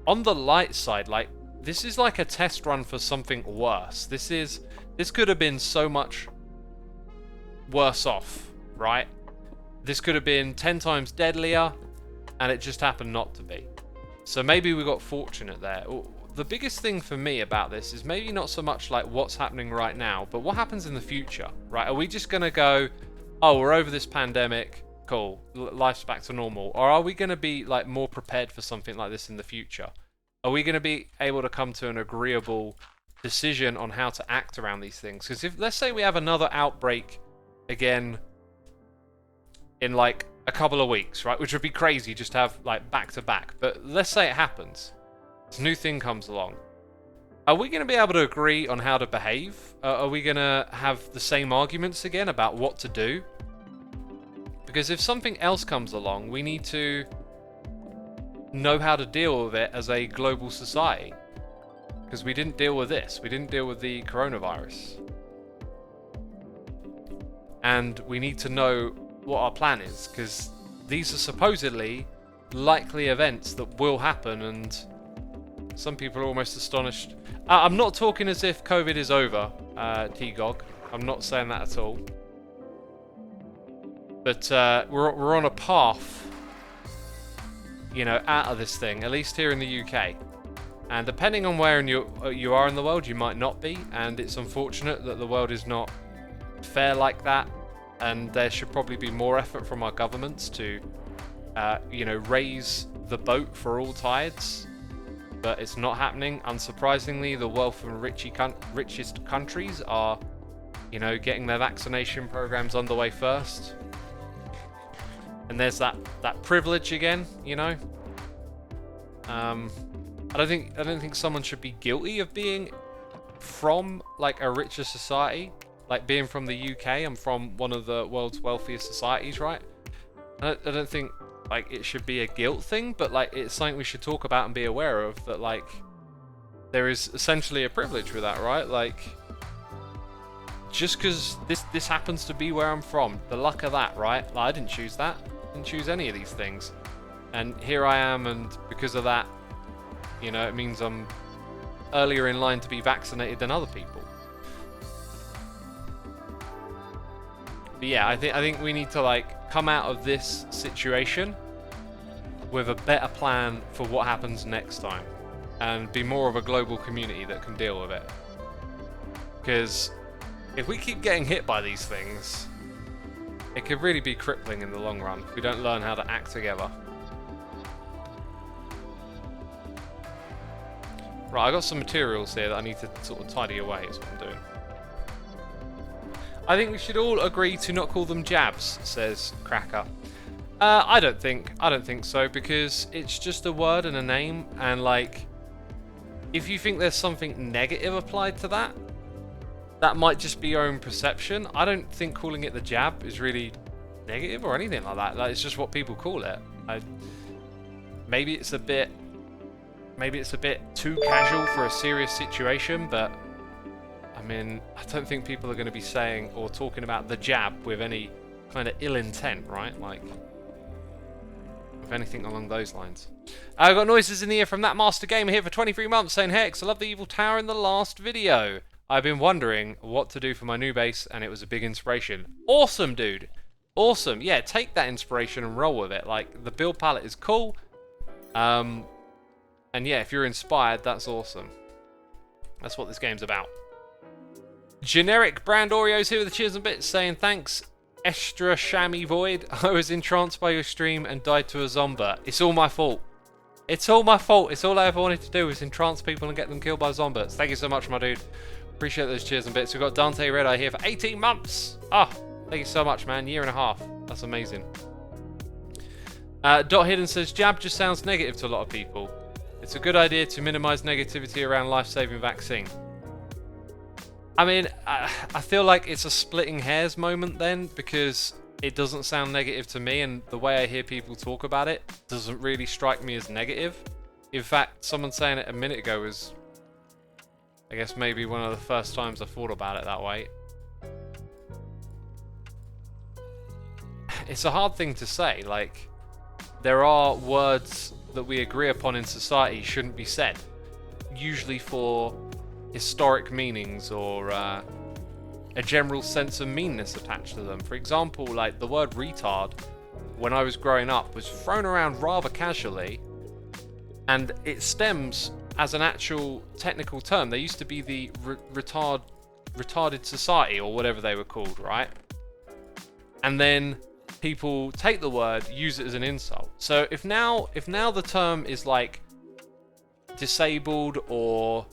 on the light side. Like, this is like a test run for something worse. This could have been so much worse off, right? This could have been 10 times deadlier, and it just happened not to be. So maybe we got fortunate there. The biggest thing for me about this is maybe not so much like what's happening right now, but what happens in the future, right? Are we just going to go, oh, we're over this pandemic, cool, life's back to normal? Or are we going to be like more prepared for something like this in the future? Are we going to be able to come to an agreeable decision on how to act around these things? Because if, let's say we have another outbreak again in like a couple of weeks, right? Which would be crazy just to have like back to back. But let's say it happens. This new thing comes along. Are we going to be able to agree on how to behave? Are we going to have the same arguments again about what to do? Because if something else comes along, we need to know how to deal with it as a global society. Because we didn't deal with this. We didn't deal with the coronavirus. And we need to know what our plan is, because these are supposedly likely events that will happen, and some people are almost astonished. I'm not talking as if COVID is over, T-Gog. I'm not saying that at all. But we're on a path, you know, out of this thing, at least here in the UK. And depending on where you are in the world, you might not be. And it's unfortunate that the world is not fair like that. And there should probably be more effort from our governments to, you know, raise the boat for all tides. But it's not happening. Unsurprisingly, the wealth and richest countries are, you know, getting their vaccination programs underway first. And there's that privilege again, you know. I don't think someone should be guilty of being from like a richer society, like being from the UK. I'm from one of the world's wealthiest societies, right? I don't think like it should be a guilt thing, but like it's something we should talk about and be aware of, that like there is essentially a privilege with that, right? Like just because this happens to be where I'm from, the luck of that, right? Like, I didn't choose that. I didn't choose any of these things, and here I am, and because of that, you know, it means I'm earlier in line to be vaccinated than other people. But yeah, I think we need to like come out of this situation with a better plan for what happens next time, and be more of a global community that can deal with it. Because if we keep getting hit by these things, it could really be crippling in the long run if we don't learn how to act together. Right, I got some materials here that I need to sort of tidy away, is what I'm doing. I think we should all agree to not call them jabs, says Cracker. I don't think so, because it's just a word and a name, and like, if you think there's something negative applied to that, that might just be your own perception. I don't think calling it the jab is really negative or anything like that. Like, it's just what people call it. Maybe it's a bit too casual for a serious situation, but I mean, I don't think people are going to be saying or talking about the jab with any kind of ill intent, right? Like, if anything along those lines. I got noises in the ear from that master gamer here for 23 months saying, Hex, I love the evil tower in the last video. I've been wondering what to do for my new base, and it was a big inspiration. Awesome, dude. Awesome. Yeah, take that inspiration and roll with it. Like, the build palette is cool. And yeah, if you're inspired, that's awesome. That's what this game's about. Generic brand Oreos here with the cheers and bits saying, thanks, xisumavoid. I was entranced by your stream and died to a zombie. It's all my fault. It's all my fault. It's all I ever wanted to do was entrance people and get them killed by zombies. Thank you so much, my dude. Appreciate those cheers and bits. We've got Dante Red Eye here for 18 months. Ah, thank you so much, man. Year and a half. That's amazing. Dot Hidden says, jab just sounds negative to a lot of people. It's a good idea to minimize negativity around life-saving vaccine. I mean, I feel like it's a splitting hairs moment then, because it doesn't sound negative to me, and the way I hear people talk about it doesn't really strike me as negative. In fact, someone saying it a minute ago was, I guess, maybe one of the first times I thought about it that way. It's a hard thing to say. Like, there are words that we agree upon in society shouldn't be said, usually for historic meanings or a general sense of meanness attached to them. For example, like the word retard, when I was growing up, was thrown around rather casually, and it stems as an actual technical term. There used to be the retarded society, or whatever they were called, right? And then people take the word, use it as an insult. So if now the term is like disabled or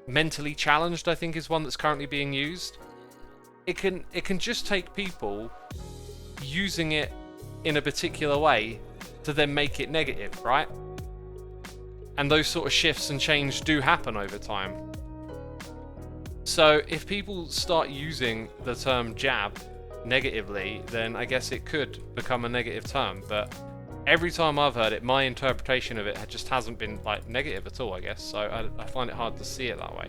mentally challenged, I think is one that's currently being used. It can just take people using it in a particular way to then make it negative, right? And those sort of shifts and change do happen over time. So if people start using the term jab negatively, then I guess it could become a negative term. But every time I've heard it, my interpretation of it just hasn't been like negative at all, I guess. So I find it hard to see it that way.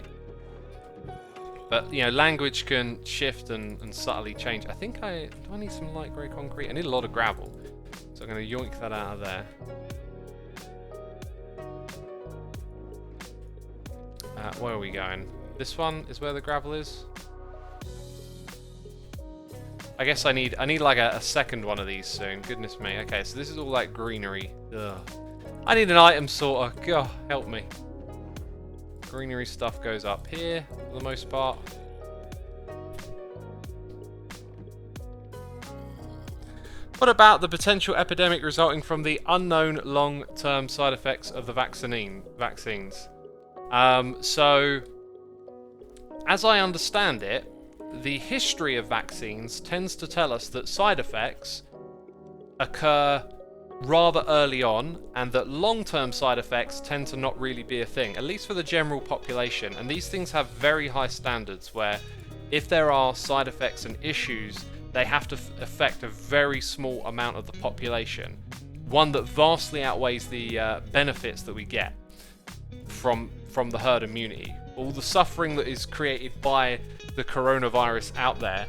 But you know, language can shift and subtly change. I think do I need some light grey concrete? I need a lot of gravel, so I'm going to yoink that out of there. Where are we going? This one is where the gravel is. I guess I need like a second one of these soon. Goodness me. Okay, so this is all like greenery. Ugh. I need an item sorter. God, help me. Greenery stuff goes up here for the most part. What about the potential epidemic resulting from the unknown long-term side effects of the vaccines? So, as I understand it, the history of vaccines tends to tell us that side effects occur rather early on, and that long-term side effects tend to not really be a thing, at least for the general population. And these things have very high standards where if there are side effects and issues, they have to affect a very small amount of the population, one that vastly outweighs the benefits that we get from the herd immunity. All the suffering that is created by the coronavirus out there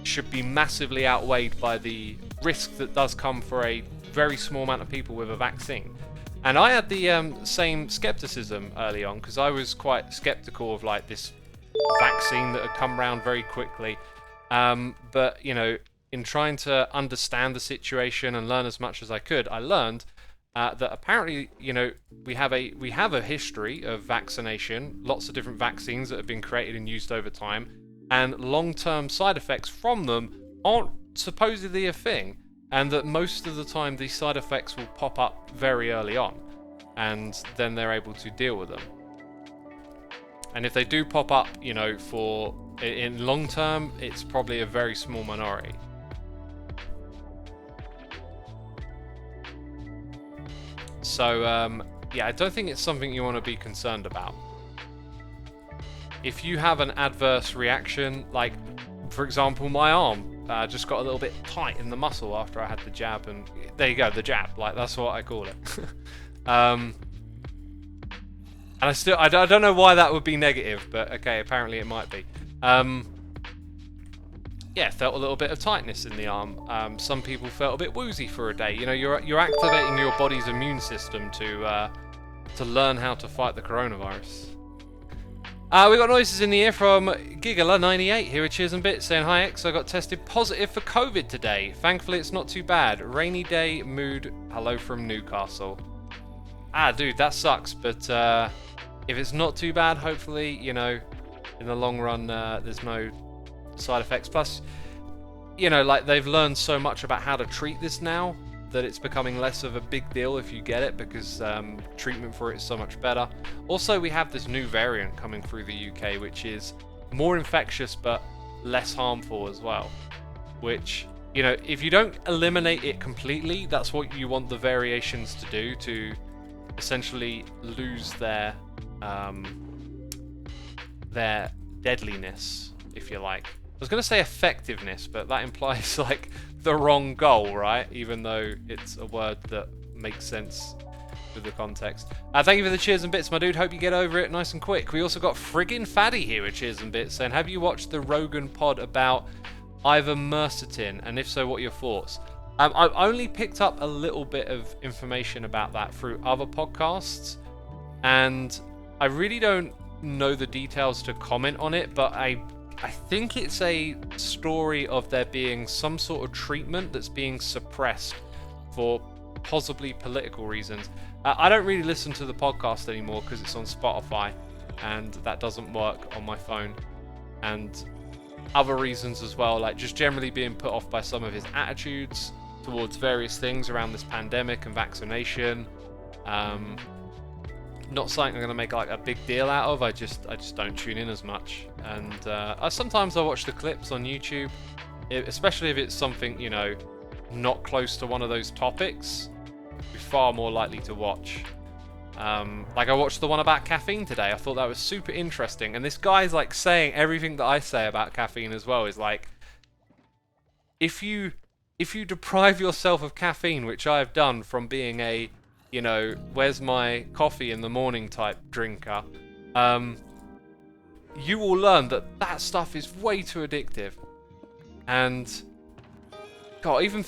should be massively outweighed by the risk that does come for a very small amount of people with a vaccine. And I had the same skepticism early on, because I was quite skeptical of like this vaccine that had come around very quickly. But you know, in trying to understand the situation and learn as much as I could, I learned that apparently, you know, we have a history of vaccination, lots of different vaccines that have been created and used over time, and long-term side effects from them aren't supposedly a thing, and that most of the time these side effects will pop up very early on, and then they're able to deal with them. And if they do pop up, you know, in long term, it's probably a very small minority. So, yeah, I don't think it's something you want to be concerned about. If you have an adverse reaction, like, for example, my arm just got a little bit tight in the muscle after I had the jab, and there you go, the jab, like, that's what I call it. And I don't know why that would be negative, but okay, apparently it might be. Yeah, felt a little bit of tightness in the arm. Some people felt a bit woozy for a day. You know, you're activating your body's immune system to learn how to fight the coronavirus. We got noises in the ear from Gigala98 here with Cheers and Bits saying, "Hi X, I got tested positive for COVID today. Thankfully it's not too bad. Rainy day, mood, hello from Newcastle." Ah, dude, that sucks, but if it's not too bad, hopefully, you know, in the long run, there's no side effects. Plus, you know, like, they've learned so much about how to treat this now that it's becoming less of a big deal if you get it, because treatment for it is so much better. Also, we have this new variant coming through the UK, which is more infectious but less harmful as well. Which, you know, if you don't eliminate it completely, that's what you want the variations to do, to essentially lose their deadliness, if you like. I was going to say effectiveness, but that implies like the wrong goal, right? Even though it's a word that makes sense with the context. Thank you for the cheers and bits, my dude. Hope you get over it nice and quick. We also got friggin' Faddy here with cheers and bits saying, "Have you watched the Rogan pod about ivermectin? And if so, what are your thoughts?" I've only picked up a little bit of information about that through other podcasts, and I really don't know the details to comment on it, but I think it's a story of there being some sort of treatment that's being suppressed for possibly political reasons. I don't really listen to the podcast anymore because it's on Spotify, and that doesn't work on my phone, and other reasons as well, like just generally being put off by some of his attitudes towards various things around this pandemic and vaccination. Not something I'm going to make like a big deal out of. I just don't tune in as much, and sometimes I watch the clips on YouTube, especially if it's something, you know, not close to one of those topics. Be far more likely to watch. Like I watched the one about caffeine today. I thought that was super interesting, and this guy's like saying everything that I say about caffeine as well. Is like, if you deprive yourself of caffeine, which I have done from being a, you know, where's my coffee in the morning type drinker, you will learn that that stuff is way too addictive. And God, even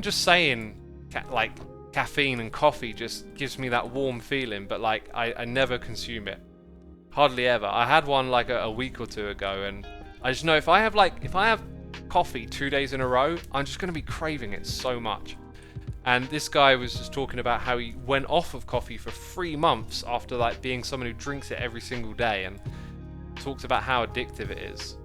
just saying like caffeine and coffee just gives me that warm feeling, but like I never consume it, hardly ever. I had one like a week or two ago, and I just know if I have coffee 2 days in a row, I'm just going to be craving it so much. And this guy was just talking about how he went off of coffee for 3 months after like being someone who drinks it every single day, and talked about how addictive it is.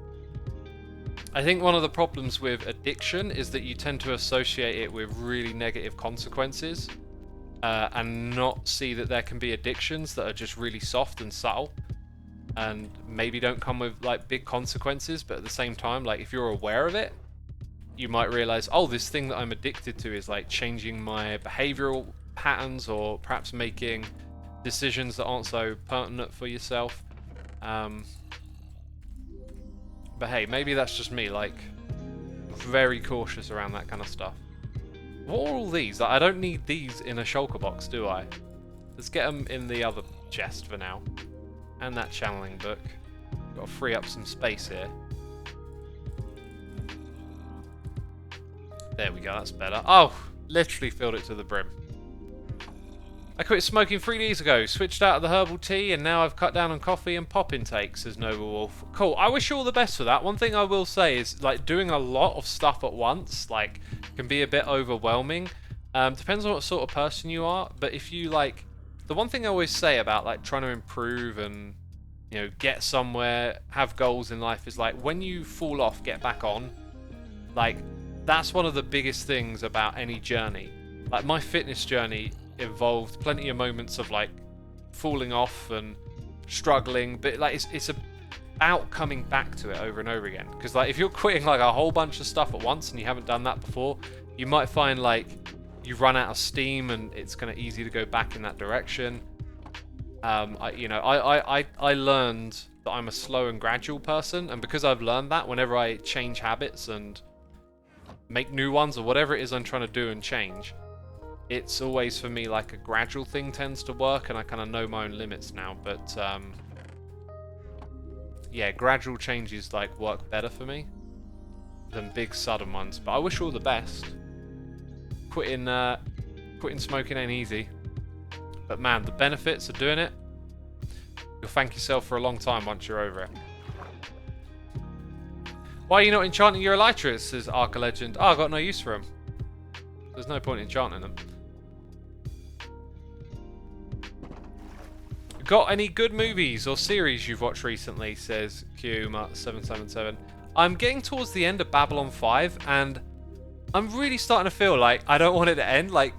I think one of the problems with addiction is that you tend to associate it with really negative consequences, and not see that there can be addictions that are just really soft and subtle, and maybe don't come with like big consequences, but at the same time, like if you're aware of it, you might realize, oh, this thing that I'm addicted to is like changing my behavioral patterns, or perhaps making decisions that aren't so pertinent for yourself. But hey, maybe that's just me, like, very cautious around that kind of stuff. What are all these? I don't need these in a shulker box, do I? Let's get them in the other chest for now. And that channeling book. Got to free up some space here. There we go, that's better. Oh, literally filled it to the brim. I quit smoking 3 days ago, switched out of the herbal tea, and now I've cut down on coffee and pop intake, says Noble Wolf. Cool, I wish you all the best for that. One thing I will say is, like, doing a lot of stuff at once, like, can be a bit overwhelming. Depends on what sort of person you are, but if you, like... The one thing I always say about, like, trying to improve and, you know, get somewhere, have goals in life is, like, when you fall off, get back on. Like, that's one of the biggest things about any journey. Like, my fitness journey involved plenty of moments of like falling off and struggling, but like it's about coming back to it over and over again, because like if you're quitting like a whole bunch of stuff at once and you haven't done that before, you might find like you run out of steam and it's kind of easy to go back in that direction. I learned that I'm a slow and gradual person, and because I've learned that, whenever I change habits and make new ones or whatever it is I'm trying to do and change, it's always for me like a gradual thing tends to work, and I kind of know my own limits now. But yeah, gradual changes like work better for me than big sudden ones. But I wish you all the best. Quitting smoking ain't easy, but man, the benefits of doing it, you'll thank yourself for a long time once you're over it. Why are you not enchanting your elytras, says Arca Legend. Oh, I've got no use for them. There's no point in enchanting them. Got any good movies or series you've watched recently, says Qma777. I'm getting towards the end of Babylon 5, and I'm really starting to feel like I don't want it to end. Like,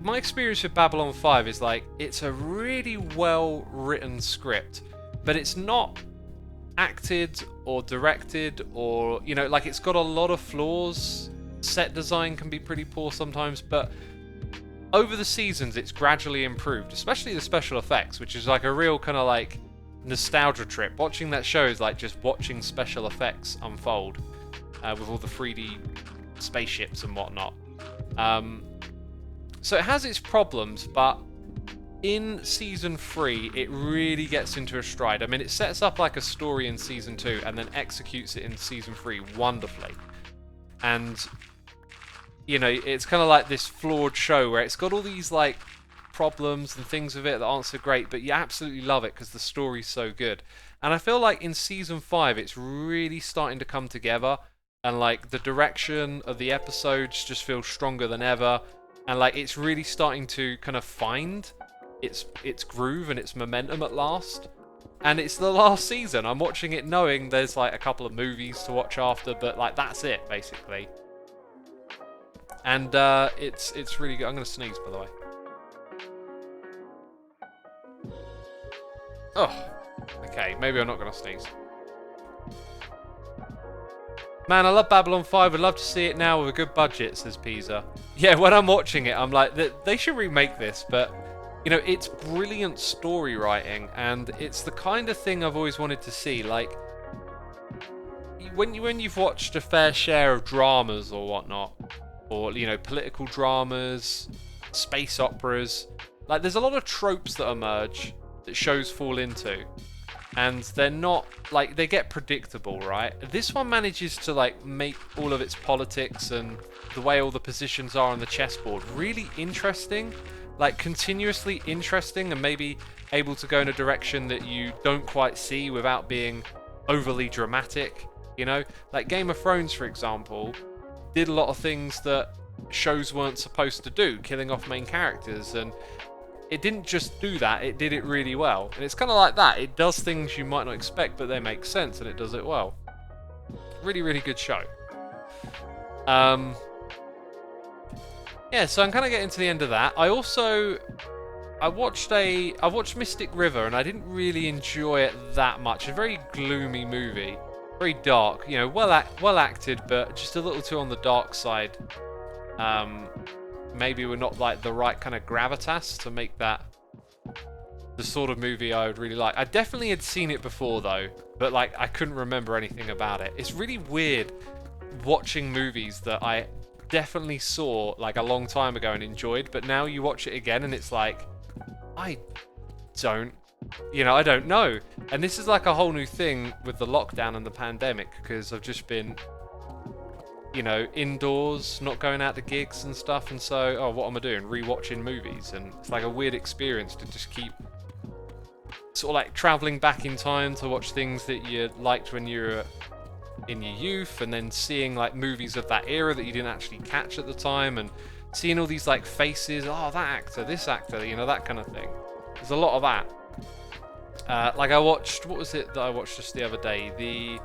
my experience with Babylon 5 is like, it's a really well written script, but it's not acted or directed, or, you know, like, it's got a lot of flaws. Set design can be pretty poor sometimes, but over the seasons it's gradually improved, especially the special effects, which is like a real kind of like nostalgia trip. Watching that show is like just watching special effects unfold, with all the 3D spaceships and whatnot. So it has its problems, but in season 3 it really gets into a stride. I mean, it sets up like a story in season 2 and then executes it in season 3 wonderfully. And you know, it's kind of like this flawed show where it's got all these like problems and things with it that aren't so great, but you absolutely love it because the story's so good. And I feel like in season 5 it's really starting to come together, and like the direction of the episodes just feels stronger than ever, and like it's really starting to kind of find its groove and its momentum at last. And it's the last season. I'm watching it knowing there's like a couple of movies to watch after, but like that's it basically. And it's really good. I'm gonna sneeze, by the way. Oh, okay. Maybe I'm not gonna sneeze. Man, I love Babylon 5. Would love to see it now with a good budget, says Pisa. Yeah, when I'm watching it, I'm like, they should remake this, but you know, it's brilliant story writing, and it's the kind of thing I've always wanted to see. Like, when you've watched a fair share of dramas or whatnot, or, you know, political dramas, space operas, like, there's a lot of tropes that emerge that shows fall into, and they're not, like, they get predictable, right? This one manages to, like, make all of its politics and the way all the positions are on the chessboard really interesting, like, continuously interesting, and maybe able to go in a direction that you don't quite see without being overly dramatic, you know? Like, Game of Thrones, for example, did a lot of things that shows weren't supposed to do, killing off main characters, and it didn't just do that, it did it really well. And it's kind of like that, it does things you might not expect, but they make sense, and it does it well. Really, really good show. Yeah, so I'm kind of getting to the end of that. I watched Mystic River, and I didn't really enjoy it that much. A very gloomy movie, very dark. You know, well acted, but just a little too on the dark side. Maybe we're not like the right kind of gravitas to make that the sort of movie I would really like. I definitely had seen it before though, but like I couldn't remember anything about it. It's really weird watching movies that I definitely saw like a long time ago and enjoyed, but now you watch it again and it's like, I don't know. And this is like a whole new thing with the lockdown and the pandemic, because I've just been, you know, indoors, not going out to gigs and stuff, and so, what am I doing? Rewatching movies, and it's like a weird experience to just keep sort of like traveling back in time to watch things that you liked when you were in your youth, and then seeing like movies of that era that you didn't actually catch at the time, and seeing all these like faces, that actor, this actor, you know, that kind of thing. There's a lot of that. Like I watched, what was it that I watched just the other day? The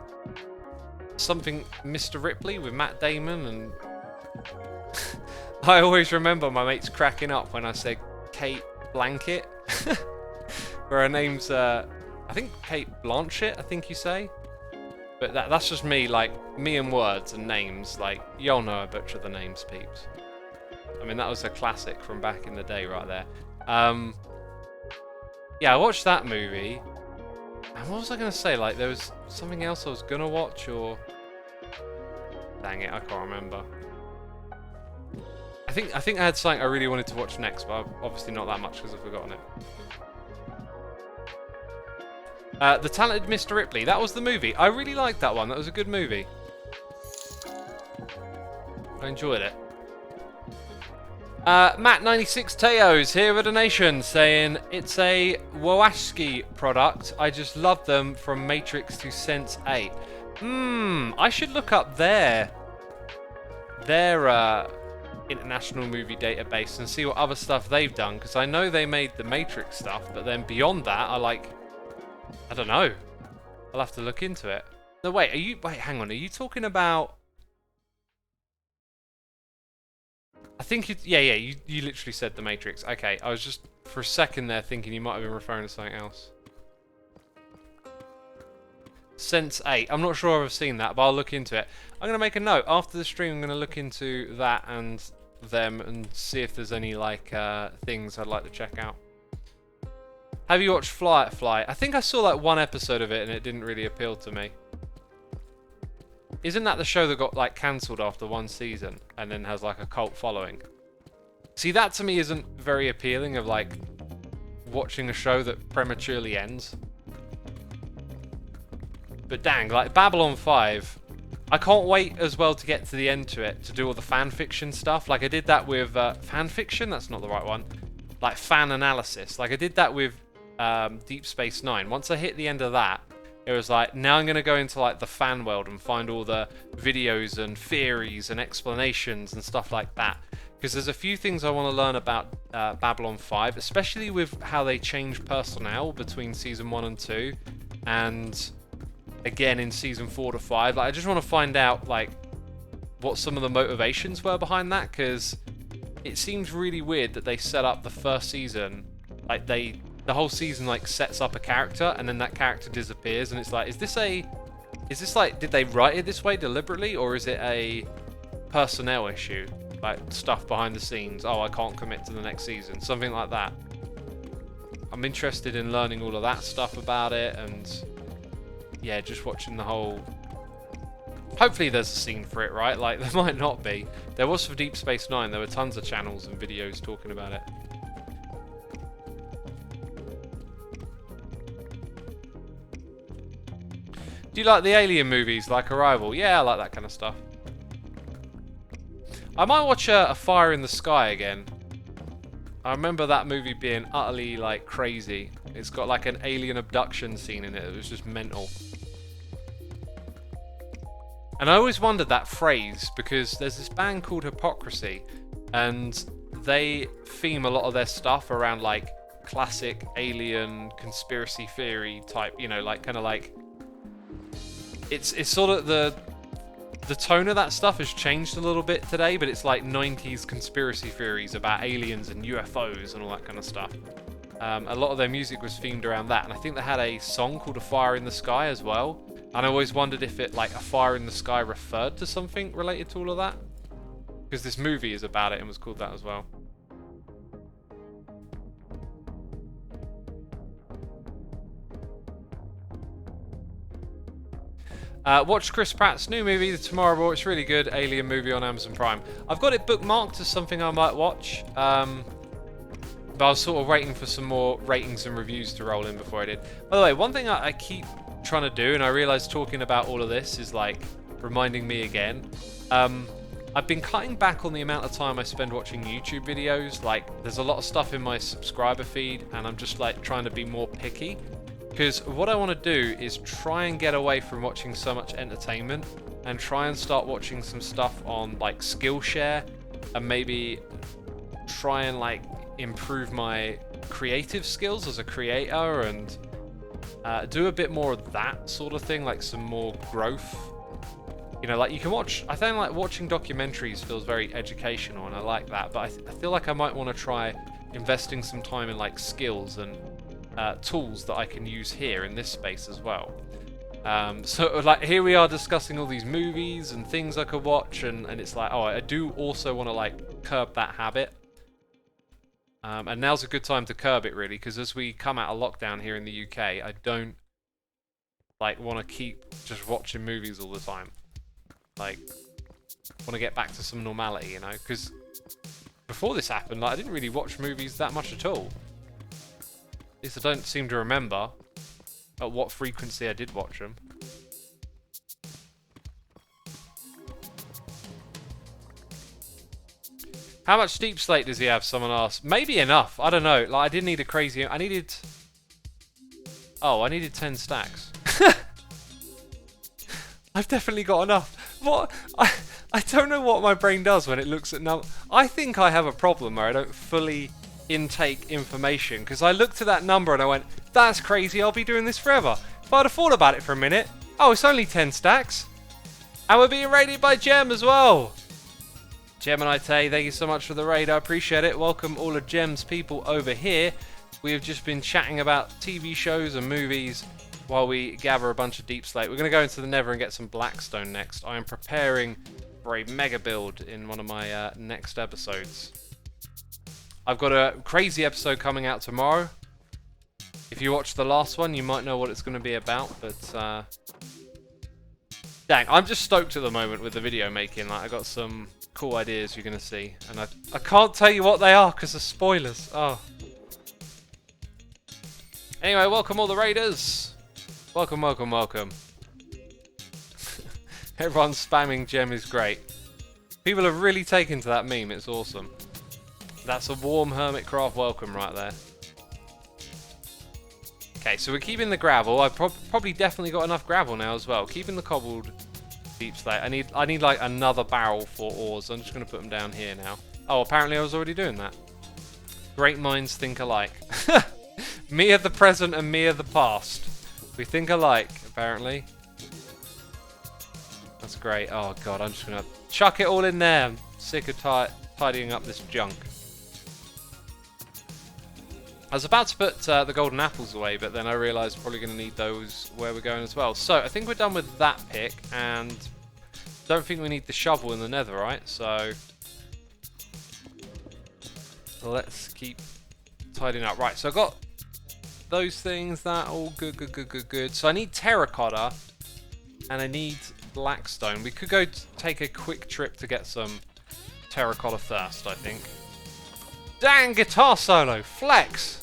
something Mr. Ripley with Matt Damon, and I always remember my mates cracking up when I said Kate Blanket, where her name's I think Kate Blanchett, I think you say. But that's just me, like, me and words and names, like, y'all know I butcher the names, peeps. I mean, that was a classic from back in the day right there. Yeah, I watched that movie. And what was I going to say? Like, there was something else I was going to watch, or... Dang it, I can't remember. I think I had something I really wanted to watch next, but obviously not that much because I've forgotten it. The Talented Mr. Ripley, that was the movie. I really liked that one. That was a good movie. I enjoyed it. Matt96 Teos here with a donation saying it's a Woaski product. I just love them from Matrix to Sense 8. I should look up their international movie database and see what other stuff they've done, because I know they made the Matrix stuff, but then beyond that, I don't know. I'll have to look into it. No, wait, hang on, are you talking about... I think you literally said the Matrix. Okay, I was just for a second there thinking you might have been referring to something else. Sense 8. I'm not sure if I've seen that, but I'll look into it. I'm going to make a note. After the stream, I'm going to look into that and them and see if there's any like things I'd like to check out. Have you watched Fly? I think I saw like one episode of it and it didn't really appeal to me. Isn't that the show that got like cancelled after one season and then has like a cult following? See, that to me isn't very appealing, of like watching a show that prematurely ends. But dang, like Babylon 5, I can't wait as well to get to the end to it, to do all the fan fiction stuff. Like I did that with fan fiction, that's not the right one. Like fan analysis. Like I did that with Deep Space Nine. Once I hit the end of that, it was like, now I'm going to go into like the fan world and find all the videos and theories and explanations and stuff like that. Because there's a few things I want to learn about Babylon 5, especially with how they change personnel between Season 1 and 2. And again in Season 4 to 5. Like, I just want to find out like what some of the motivations were behind that, because it seems really weird that they set up the first season, like the whole season like sets up a character and then that character disappears, and it's like, is this like, did they write it this way deliberately, or is it a personnel issue, like stuff behind the scenes? I can't commit to the next season, something like that. I'm interested in learning all of that stuff about it, and yeah, just watching the whole... Hopefully there's a scene for it, right? Like, there might not be. There was for Deep Space Nine, there were tons of channels and videos talking about it. Do you like the Alien movies, like Arrival? Yeah, I like that kind of stuff. I might watch a Fire in the Sky again. I remember that movie being utterly, like, crazy. It's got, like, an alien abduction scene in it. It was just mental. And I always wondered that phrase because there's this band called Hypocrisy, and they theme a lot of their stuff around like classic alien conspiracy theory type, you know, like kind of like it's sort of the tone of that stuff has changed a little bit today, but it's like 90s conspiracy theories about aliens and UFOs and all that kind of stuff. A lot of their music was themed around that, and I think they had a song called A Fire in the Sky as well. And I always wondered if it, like, A Fire in the Sky referred to something related to all of that. Because this movie is about it and was called that as well. Watch Chris Pratt's new movie, The Tomorrow War. It's really good. Alien movie on Amazon Prime. I've got it bookmarked as something I might watch. But I was sort of waiting for some more ratings and reviews to roll in before I did. By the way, one thing I keep trying to do, and I realize talking about all of this is like reminding me again. I've been cutting back on the amount of time I spend watching YouTube videos. Like, there's a lot of stuff in my subscriber feed, and I'm just like trying to be more picky. Because what I want to do is try and get away from watching so much entertainment and try and start watching some stuff on like Skillshare and maybe try and like improve my creative skills as a creator and do a bit more of that sort of thing, like some more growth. You know, like you can watch, I think like watching documentaries feels very educational and I like that, but I feel like I might want to try investing some time in like skills and tools that I can use here in this space as well. So like here we are discussing all these movies and things I could watch, and it's like, oh, I do also want to like curb that habit. And now's a good time to curb it really, because as we come out of lockdown here in the UK, I don't like want to keep just watching movies all the time. Like, want to get back to some normality, you know, because before this happened, like, I didn't really watch movies that much at all. At least I don't seem to remember at what frequency I did watch them. How much deep slate does he have? Someone asked. Maybe enough. I don't know. Like, I didn't need a crazy... I needed 10 stacks. I've definitely got enough. What? I don't know what my brain does when it looks at numbers. I think I have a problem where I don't fully intake information, because I looked at that number and I went, that's crazy, I'll be doing this forever. If I'd have thought about it for a minute, oh, it's only 10 stacks. And we're being raided by Gem as well. Gemini Tay, thank you so much for the raid, I appreciate it. Welcome all of Gem's people over here. We have just been chatting about TV shows and movies while we gather a bunch of deep slate. We're going to go into the Nether and get some Blackstone next. I am preparing for a mega build in one of my next episodes. I've got a crazy episode coming out tomorrow. If you watched the last one, you might know what it's going to be about, but dang, I'm just stoked at the moment with the video making. Like, I got some cool ideas you're going to see, and I can't tell you what they are because of spoilers. Oh. Anyway, welcome all the raiders. Welcome, welcome, welcome. Everyone's spamming Gem is great. People have really taken to that meme, it's awesome. That's a warm Hermitcraft welcome right there. Okay, so we're keeping the gravel. I've probably definitely got enough gravel now as well. Keeping the cobbled deep slate. I need like another barrel for ores. I'm just going to put them down here now. Oh, apparently I was already doing that. Great minds think alike. Me of the present and me of the past. We think alike, apparently. That's great. Oh god, I'm just going to chuck it all in there. I'm sick of tidying up this junk. I was about to put the golden apples away, but then I realised probably going to need those where we're going as well. So I think we're done with that pick, and don't think we need the shovel in the Nether, right? So let's keep tidying up. Right, so I've got those things, that all good, good, good, good, good. So I need terracotta, and I need blackstone. We could go take a quick trip to get some terracotta first, I think. Dang, guitar solo, flex!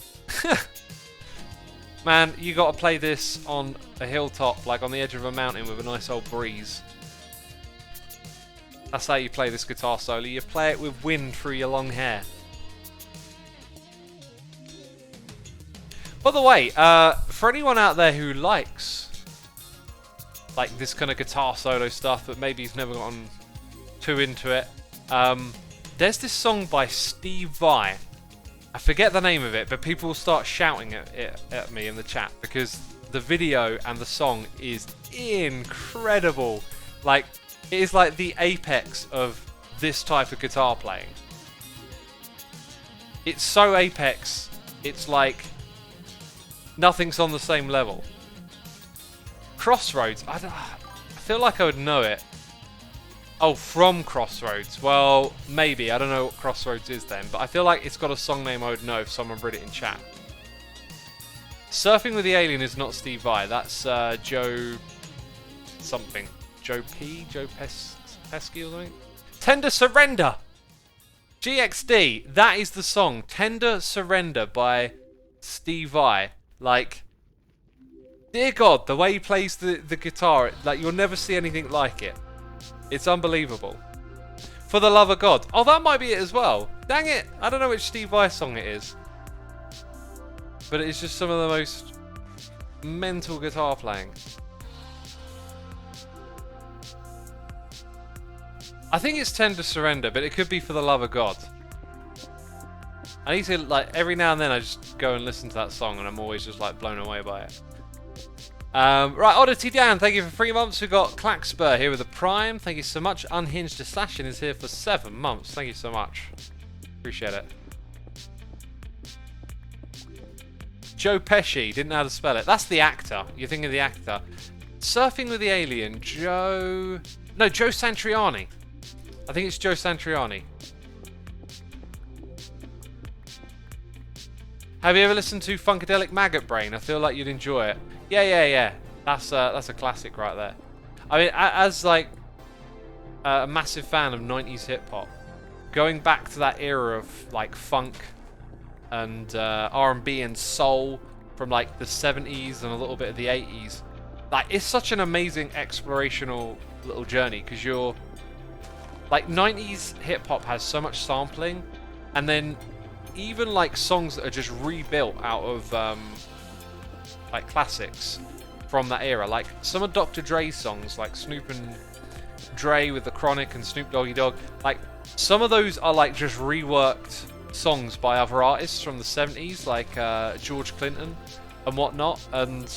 Man, you gotta play this on a hilltop, like on the edge of a mountain with a nice old breeze. That's how you play this guitar solo. You play it with wind through your long hair. By the way, for anyone out there who likes like this kind of guitar solo stuff, but maybe he's never gotten too into it. There's this song by Steve Vai. I forget the name of it, but people will start shouting at me in the chat because the video and the song is incredible. Like, it is like the apex of this type of guitar playing. It's so apex, it's like nothing's on the same level. Crossroads, I feel like I would know it. Oh, from Crossroads. Well, maybe. I don't know what Crossroads is then, but I feel like it's got a song name I would know if someone read it in chat. Surfing with the Alien is not Steve Vai. That's Joe something. Joe P? Joe Pesky or something? Tender Surrender! GXD. That is the song. Tender Surrender by Steve Vai. Like, dear God, the way he plays the guitar, like, you'll never see anything like it. It's unbelievable. For the Love of God. Oh, that might be it as well. Dang it. I don't know which Steve Vai song it is. But it's just some of the most mental guitar playing. I think it's Tender Surrender, but it could be For the Love of God. I need to, like, every now and then I just go and listen to that song and I'm always just, like, blown away by it. Right, Oddity Dan, thank you for 3 months. We've got Clackspur here with a Prime. Thank you so much. Unhinged Assassin is here for 7 months. Thank you so much. Appreciate it. Joe Pesci, didn't know how to spell it. That's the actor. You're thinking of the actor. Surfing with the Alien, Joe Satriani. I think it's Joe Satriani. Have you ever listened to Funkadelic Maggot Brain? I feel like you'd enjoy it. Yeah. That's a classic right there. I mean, as like a massive fan of 90s hip hop, going back to that era of like funk and R&B and soul from like the 70s and a little bit of the 80s, like it's such an amazing explorational little journey because you're like 90s hip hop has so much sampling, and then even like songs that are just rebuilt out of like classics from that era, like some of Dr. Dre's songs, like Snoop and Dre with the Chronic and Snoop Doggy Dogg, like some of those are like just reworked songs by other artists from the 70s, like George Clinton and whatnot, and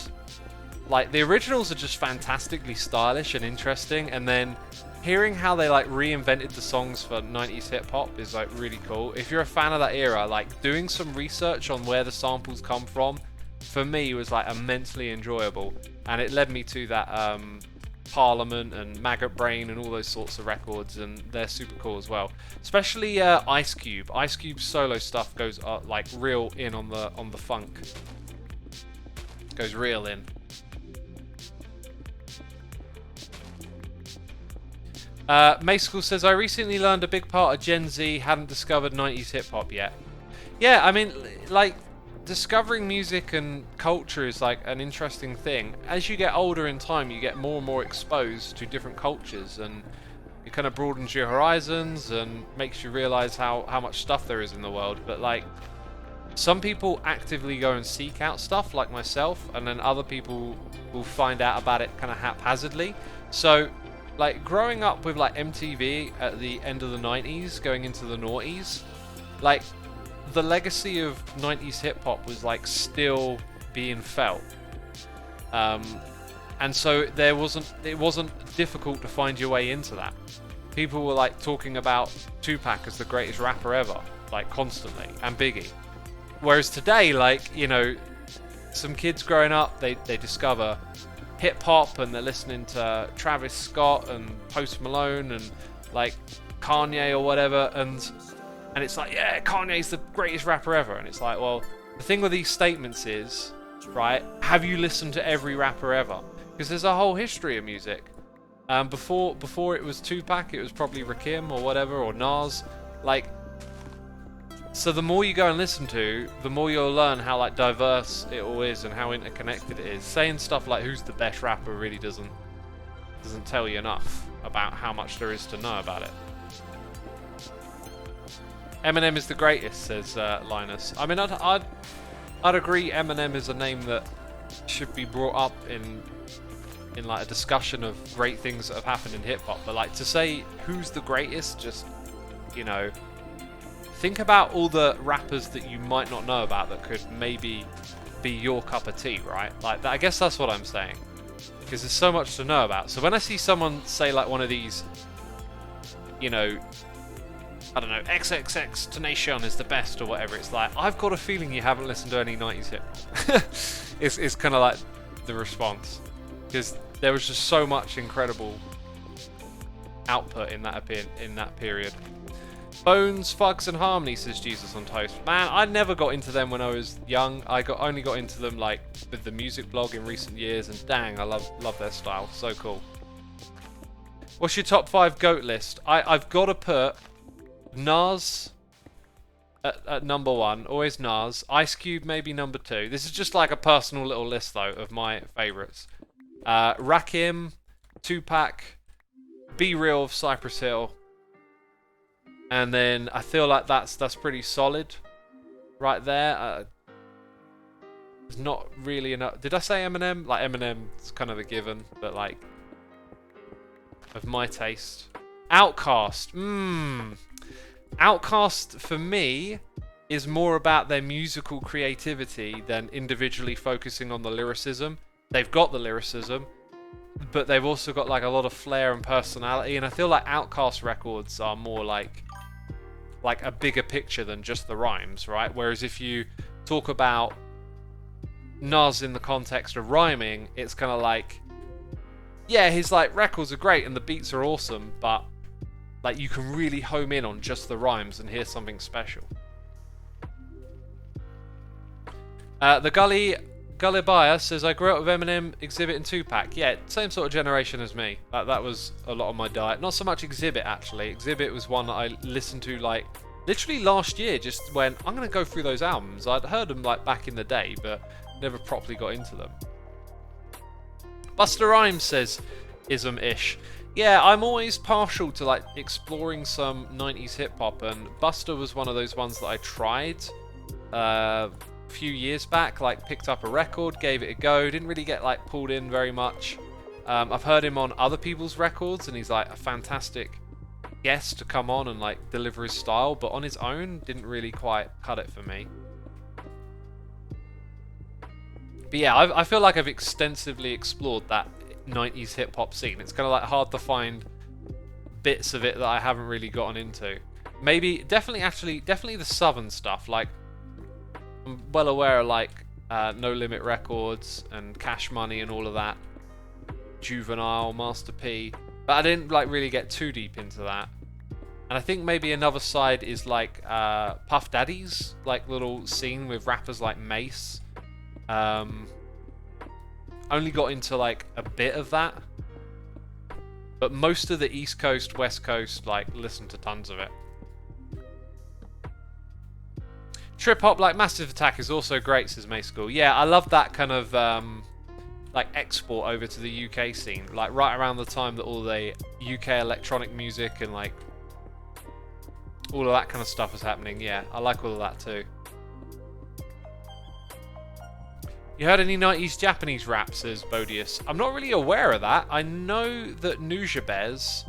like the originals are just fantastically stylish and interesting, and then hearing how they like reinvented the songs for 90s hip hop is like really cool. If you're a fan of that era, like doing some research on where the samples come from, for me was like immensely enjoyable, and it led me to that Parliament and Maggot Brain and all those sorts of records, and they're super cool as well. Especially Ice Cube. Ice Cube's solo stuff goes like real in on the funk. Goes real in. Mayschool says, I recently learned a big part of Gen Z hadn't discovered 90s hip hop yet. Yeah, I mean, like, discovering music and culture is like an interesting thing. As you get older in time, you get more and more exposed to different cultures, and it kind of broadens your horizons and makes you realize how much stuff there is in the world. But like, some people actively go and seek out stuff, like myself, and then other people will find out about it kind of haphazardly. So like growing up with like MTV at the end of the 90s going into the noughties, like the legacy of 90s hip hop was like still being felt, and so it wasn't difficult to find your way into that. People were like talking about Tupac as the greatest rapper ever, like constantly, and Biggie. Whereas today, like, you know, some kids growing up, they discover hip hop and they're listening to Travis Scott and Post Malone and like Kanye or whatever, and it's like, yeah, Kanye's the greatest rapper ever. And it's like, well, the thing with these statements is, right, have you listened to every rapper ever? Because there's a whole history of music. Before it was Tupac, it was probably Rakim or whatever, or Nas. Like, so the more you go and listen to, the more you'll learn how like diverse it all is and how interconnected it is. Saying stuff like who's the best rapper really doesn't tell you enough about how much there is to know about it. Eminem is the greatest, says Linus. I mean, I'd agree Eminem is a name that should be brought up in in like a discussion of great things that have happened in hip hop, but like to say who's the greatest, just, you know, think about all the rappers that you might not know about that could maybe be your cup of tea, right? Like that, I guess that's what I'm saying, because there's so much to know about. So when I see someone say like one of these, you know, I don't know, XXX Tenacion is the best or whatever, it's like, I've got a feeling you haven't listened to any 90s hip hop. It's kind of like the response, because there was just so much incredible output in that period. Bones, Fugs and Harmony, says Jesus on Toast. Man, I never got into them when I was young. I only got into them like with the music blog in recent years, and dang, I love their style. So cool. What's your top 5 GOAT list? I've got to put Nas at number 1, always Nas. Ice Cube maybe number 2. This is just like a personal little list though of my favourites. Rakim, Tupac, Be Real of Cypress Hill. And then I feel like that's pretty solid right there. There's not really enough. Did I say Eminem? Like Eminem's kind of a given, but like of my taste. Outkast. Outkast for me is more about their musical creativity than individually focusing on the lyricism. They've got the lyricism, but they've also got like a lot of flair and personality, and I feel like Outkast records are more like a bigger picture than just the rhymes, right? Whereas if you talk about Nas in the context of rhyming, it's kind of like, yeah, his like records are great and the beats are awesome, but like you can really home in on just the rhymes and hear something special. The Gullibaya says, I grew up with Eminem, Exhibit and Tupac. Yeah, same sort of generation as me. That was a lot of my diet. Not so much Exhibit, actually. Exhibit was one that I listened to like literally last year, just when I'm going to go through those albums. I'd heard them like back in the day, but never properly got into them. Buster Rhymes says, ism-ish. Yeah, I'm always partial to like exploring some 90s hip-hop, and Buster was one of those ones that I tried few years back, like picked up a record, gave it a go, didn't really get like pulled in very much. I've heard him on other people's records and he's like a fantastic guest to come on and like deliver his style, but on his own didn't really quite cut it for me. But yeah, I feel like I've extensively explored that 90s hip hop scene. It's kind of like hard to find bits of it that I haven't really gotten into. Definitely the southern stuff. Like I'm well aware of like No Limit Records and Cash Money and all of that. Juvenile, Master P. But I didn't like really get too deep into that. And I think maybe another side is like Puff Daddy's like little scene with rappers like Mace. Only got into like a bit of that. But most of the East Coast, West Coast, like listen to tons of it. Trip hop like Massive Attack is also great, says May School. Yeah, I love that kind of like export over to the UK scene, like right around the time that all the UK electronic music and like all of that kind of stuff is happening. Yeah, I like all of that too. You heard any 90s Japanese rap, says Bodius? I'm not really aware of that. I know that Nujabes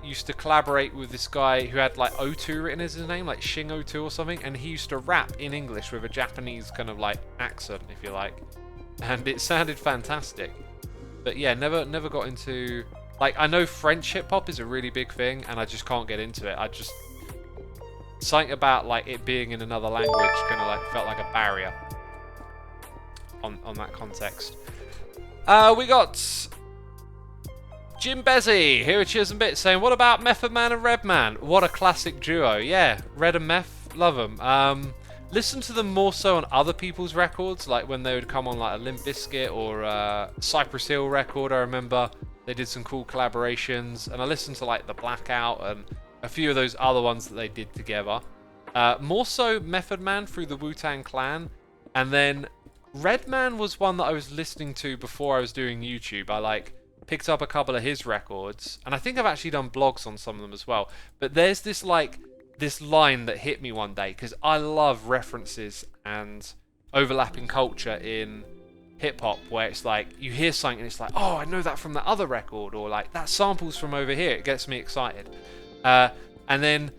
used to collaborate with this guy who had like O2 written as his name, like Shing O2 or something, and he used to rap in English with a Japanese kind of like accent, if you like, and it sounded fantastic. But yeah, never got into, like, I know French hip hop is a really big thing and I just can't get into it. I just, something about like it being in another language kind of like felt like a barrier on that context. We got Jim Bezzy here at Cheers and Bits saying, what about Method Man and Redman? What a classic duo. Yeah, Red and Meth, love them. Listen to them more so on other people's records, like when they would come on like a Limp Bizkit or Cypress Hill record. I remember they did some cool collaborations, and I listened to like The Blackout and a few of those other ones that they did together. More so Method Man through the Wu-Tang Clan, and then Redman was one that I was listening to before I was doing YouTube. I like picked up a couple of his records, and I think I've actually done blogs on some of them as well. But there's this like this line that hit me one day, because I love references and overlapping culture in hip hop where it's like you hear something and it's like, oh, I know that from that other record, or like that sample's from over here. It gets me excited. And then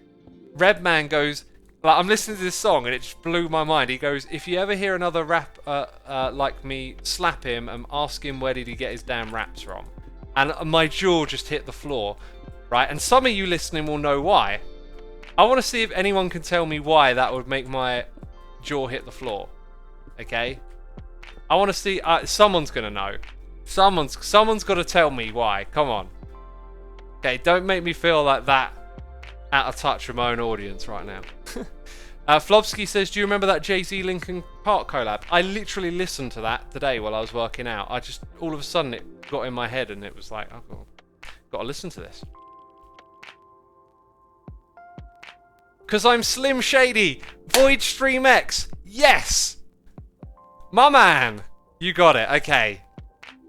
Redman goes, like, I'm listening to this song and it just blew my mind. He goes, if you ever hear another rap like me, slap him and ask him where did he get his damn raps from. And my jaw just hit the floor, right? And some of you listening will know why. I want to see if anyone can tell me why that would make my jaw hit the floor. Okay? I want to see. Someone's gonna know. Someone's got to tell me why. Come on. Okay, don't make me feel like that out of touch with my own audience right now. Flobsky says, do you remember that Jay-Z Linkin Park collab? I literally listened to that today while I was working out. I just, all of a sudden, it got in my head and it was like, I've got to listen to this. Because I'm Slim Shady. Void Stream X. Yes! My man! You got it. Okay.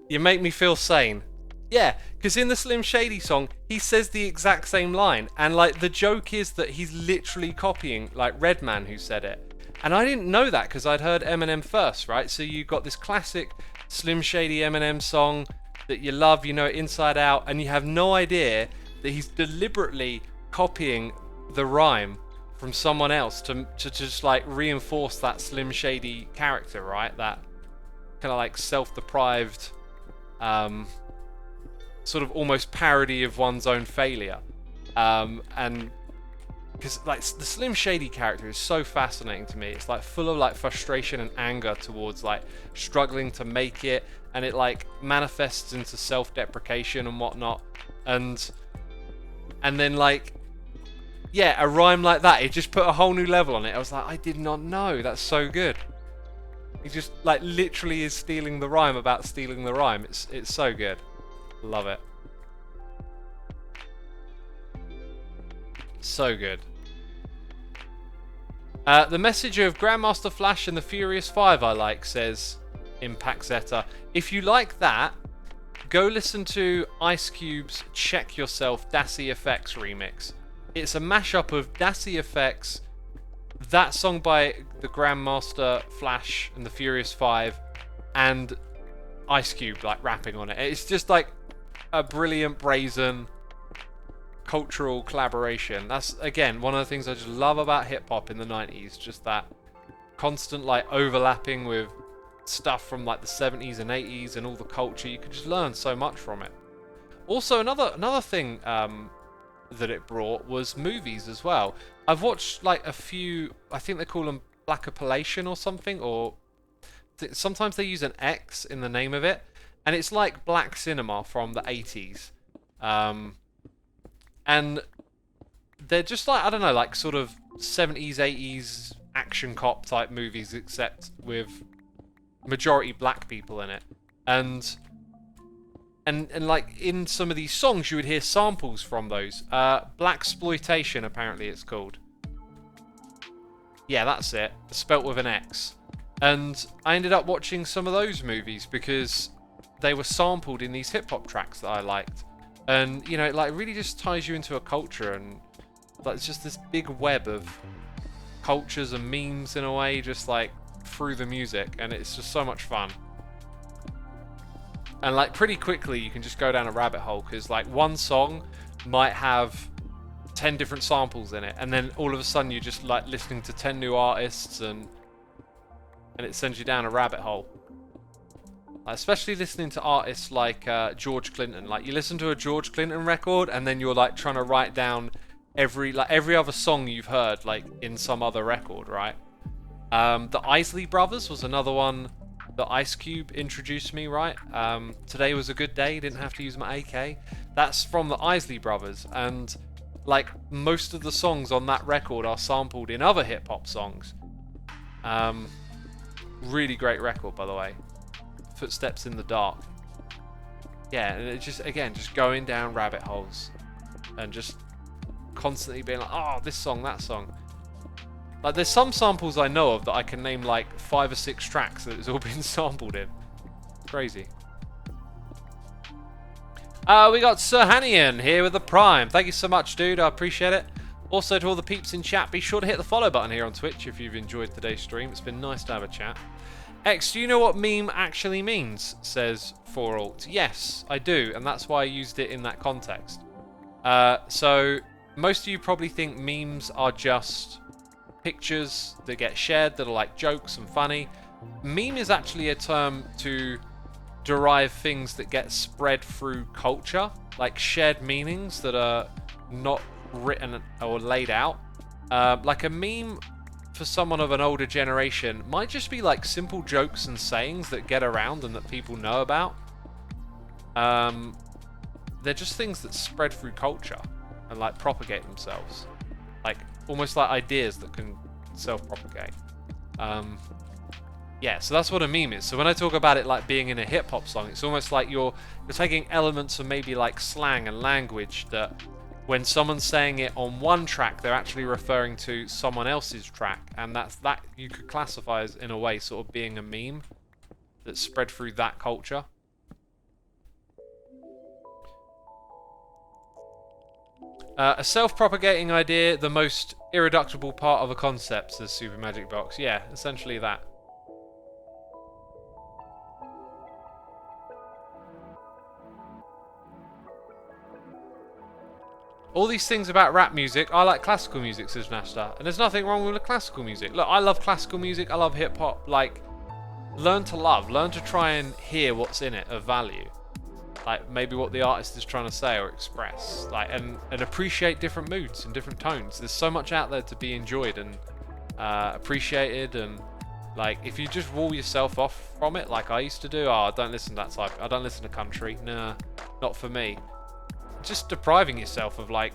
You make me feel sane. Yeah, because in the Slim Shady song, he says the exact same line. And, like, the joke is that he's literally copying, like, Redman who said it. And I didn't know that because I'd heard Eminem first, right? So you got this classic Slim Shady Eminem song that you love, you know it inside out, and you have no idea that he's deliberately copying the rhyme from someone else to just, like, reinforce that Slim Shady character, right? That kind of, like, self-deprived, sort of almost parody of one's own failure. And because, like, the Slim Shady character is so fascinating to me. It's like full of, like, frustration and anger towards, like, struggling to make it, and it, like, manifests into self-deprecation and whatnot. And then, like, yeah, a rhyme like that, it just put a whole new level on it. I was like, I did not know. That's so good. He just, like, literally is stealing the rhyme about stealing the rhyme. It's so good. Love it. So good. The message of Grandmaster Flash and the Furious 5 I like, says Impact Zeta. If you like that, go listen to Ice Cube's Check Yourself Dassy Effects remix. It's a mashup of Dassy Effects, that song by the Grandmaster Flash and the Furious 5, and Ice Cube, like, rapping on it. It's just like a brilliant, brazen cultural collaboration. That's, again, one of the things I just love about hip-hop in the 90s, just that constant, like, overlapping with stuff from, like, the 70s and 80s and all the culture. You could just learn so much from it. Also, another thing that it brought was movies as well. I've watched, like, a few, I think they call them Blackapellation or something, or sometimes they use an X in the name of it, and it's like black cinema from the 80s. And they're just like, I don't know, like sort of 70s, 80s action cop type movies, except with majority black people in it. And like in some of these songs you would hear samples from those. Blaxploitation, apparently it's called. Yeah, that's it. Spelt with an X. And I ended up watching some of those movies because they were sampled in these hip-hop tracks that I liked. And, you know, it like really just ties you into a culture, and like it's just this big web of cultures and memes in a way, just like through the music, and it's just so much fun. And like pretty quickly you can just go down a rabbit hole, because like one song might have 10 different samples in it, and then all of a sudden you're just like listening to 10 new artists, and it sends you down a rabbit hole. Especially listening to artists like George Clinton. Like you listen to a George Clinton record, and then you're like trying to write down every other song you've heard like in some other record, right? The Isley Brothers was another one that Ice Cube introduced me, right? Today Was a Good Day, didn't have to use my AK. That's from the Isley Brothers, and like most of the songs on that record are sampled in other hip hop songs. Really great record, by the way. Footsteps in the Dark. Yeah, and it just, again, just going down rabbit holes and just constantly being like, oh, this song, that song. Like, there's some samples I know of that I can name like 5 or 6 tracks that it's all been sampled in. Crazy. We got Sir Hanian here with the Prime. Thank you so much, dude. I appreciate it. Also, to all the peeps in chat, be sure to hit the follow button here on Twitch if you've enjoyed today's stream. It's been nice to have a chat. X, do you know what meme actually means? Says 4alt. Yes, I do, and that's why I used it in that context. So most of you probably think memes are just pictures that get shared that are like jokes and funny. Meme is actually a term to derive things that get spread through culture, like shared meanings that are not written or laid out. Like a meme for someone of an older generation might just be like simple jokes and sayings that get around and that people know about. They're just things that spread through culture and like propagate themselves, like almost like ideas that can self-propagate. Yeah, so that's what a meme is. So when I talk about it like being in a hip-hop song, it's almost like you're taking elements of maybe like slang and language that when someone's saying it on one track, they're actually referring to someone else's track, and that you could classify as, in a way, sort of being a meme that's spread through that culture. A self-propagating idea, the most irreducible part of a concept, says Super Magic Box. Yeah, essentially that. All these things about rap music, I like classical music, says Nashta, and there's nothing wrong with classical music. Look, I love classical music, I love hip-hop, like, learn to love, learn to try and hear what's in it of value. Like, maybe what the artist is trying to say or express, like, and appreciate different moods and different tones. There's so much out there to be enjoyed and appreciated, and, like, if you just wall yourself off from it, like I used to do, oh, I don't listen to that type, I don't listen to country, nah, not for me. Just depriving yourself of like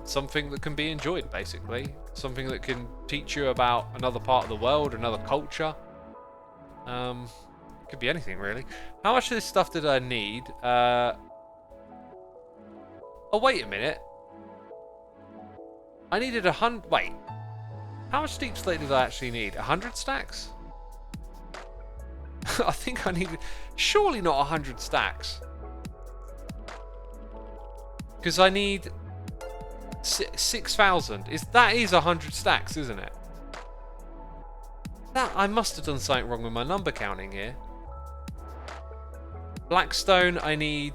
something that can be enjoyed, basically something that can teach you about another part of the world, another culture. Could be anything really. How much of this stuff did I need? Oh, wait a minute, I needed 100. Wait, how much deep slate did I actually need? 100 stacks? I think I needed, surely not 100 stacks. Because I need 6,000. That is 100 stacks, isn't it? That I must have done something wrong with my number counting here. Blackstone, I need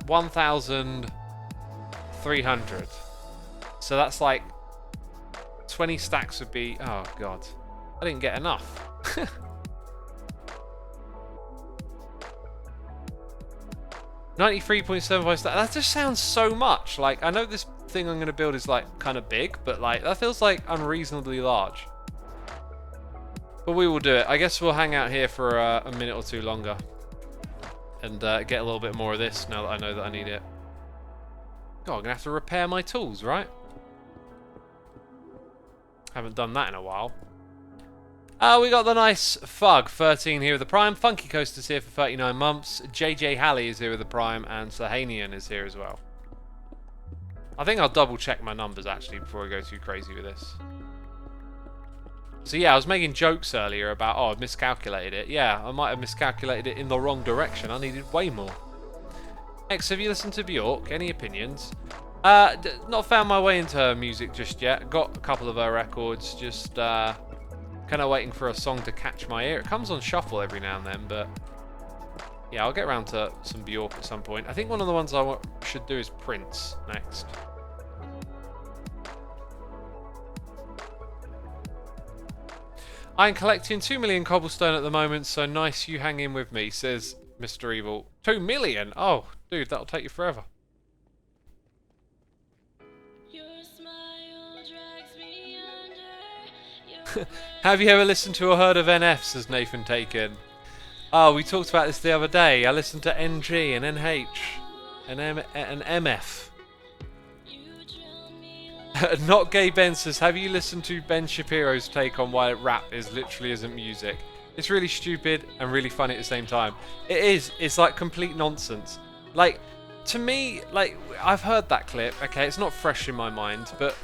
1,300. So that's like 20 stacks would be. Oh god, I didn't get enough. 93.75 stacks. That just sounds so much. Like, I know this thing I'm going to build is like kind of big, but like that feels like unreasonably large. But we will do it. I guess we'll hang out here for a minute or two longer and get a little bit more of this now that I know that I need it. God, I'm going to have to repair my tools, right? Haven't done that in a while. We got the nice Fug 13 here with the Prime. Funky Coaster's here for 39 months. JJ Halley is here with the Prime, and Sahanian is here as well. I think I'll double check my numbers actually before I go too crazy with this. So yeah, I was making jokes earlier about, oh, I've miscalculated it. Yeah, I might have miscalculated it in the wrong direction. I needed way more. X, have you listened to Bjork? Any opinions? Not found my way into her music just yet. Got a couple of her records, just kind of waiting for a song to catch my ear. It comes on shuffle every now and then, but yeah, I'll get around to some Bjork at some point. I think one of the ones I should do is Prince next. I'm collecting 2 million cobblestone at the moment, so nice you hang in with me, says Mr. Evil. 2 million? Oh, dude, that'll take you forever. Have you ever listened to or heard of NF, says Nathan Taken. Oh, we talked about this the other day. I listened to NG and NH and MF. Not Gay Ben says, have you listened to Ben Shapiro's take on why rap is literally isn't music? It's really stupid and really funny at the same time. It is. It's like complete nonsense. Like, to me, like, I've heard that clip. Okay, it's not fresh in my mind, but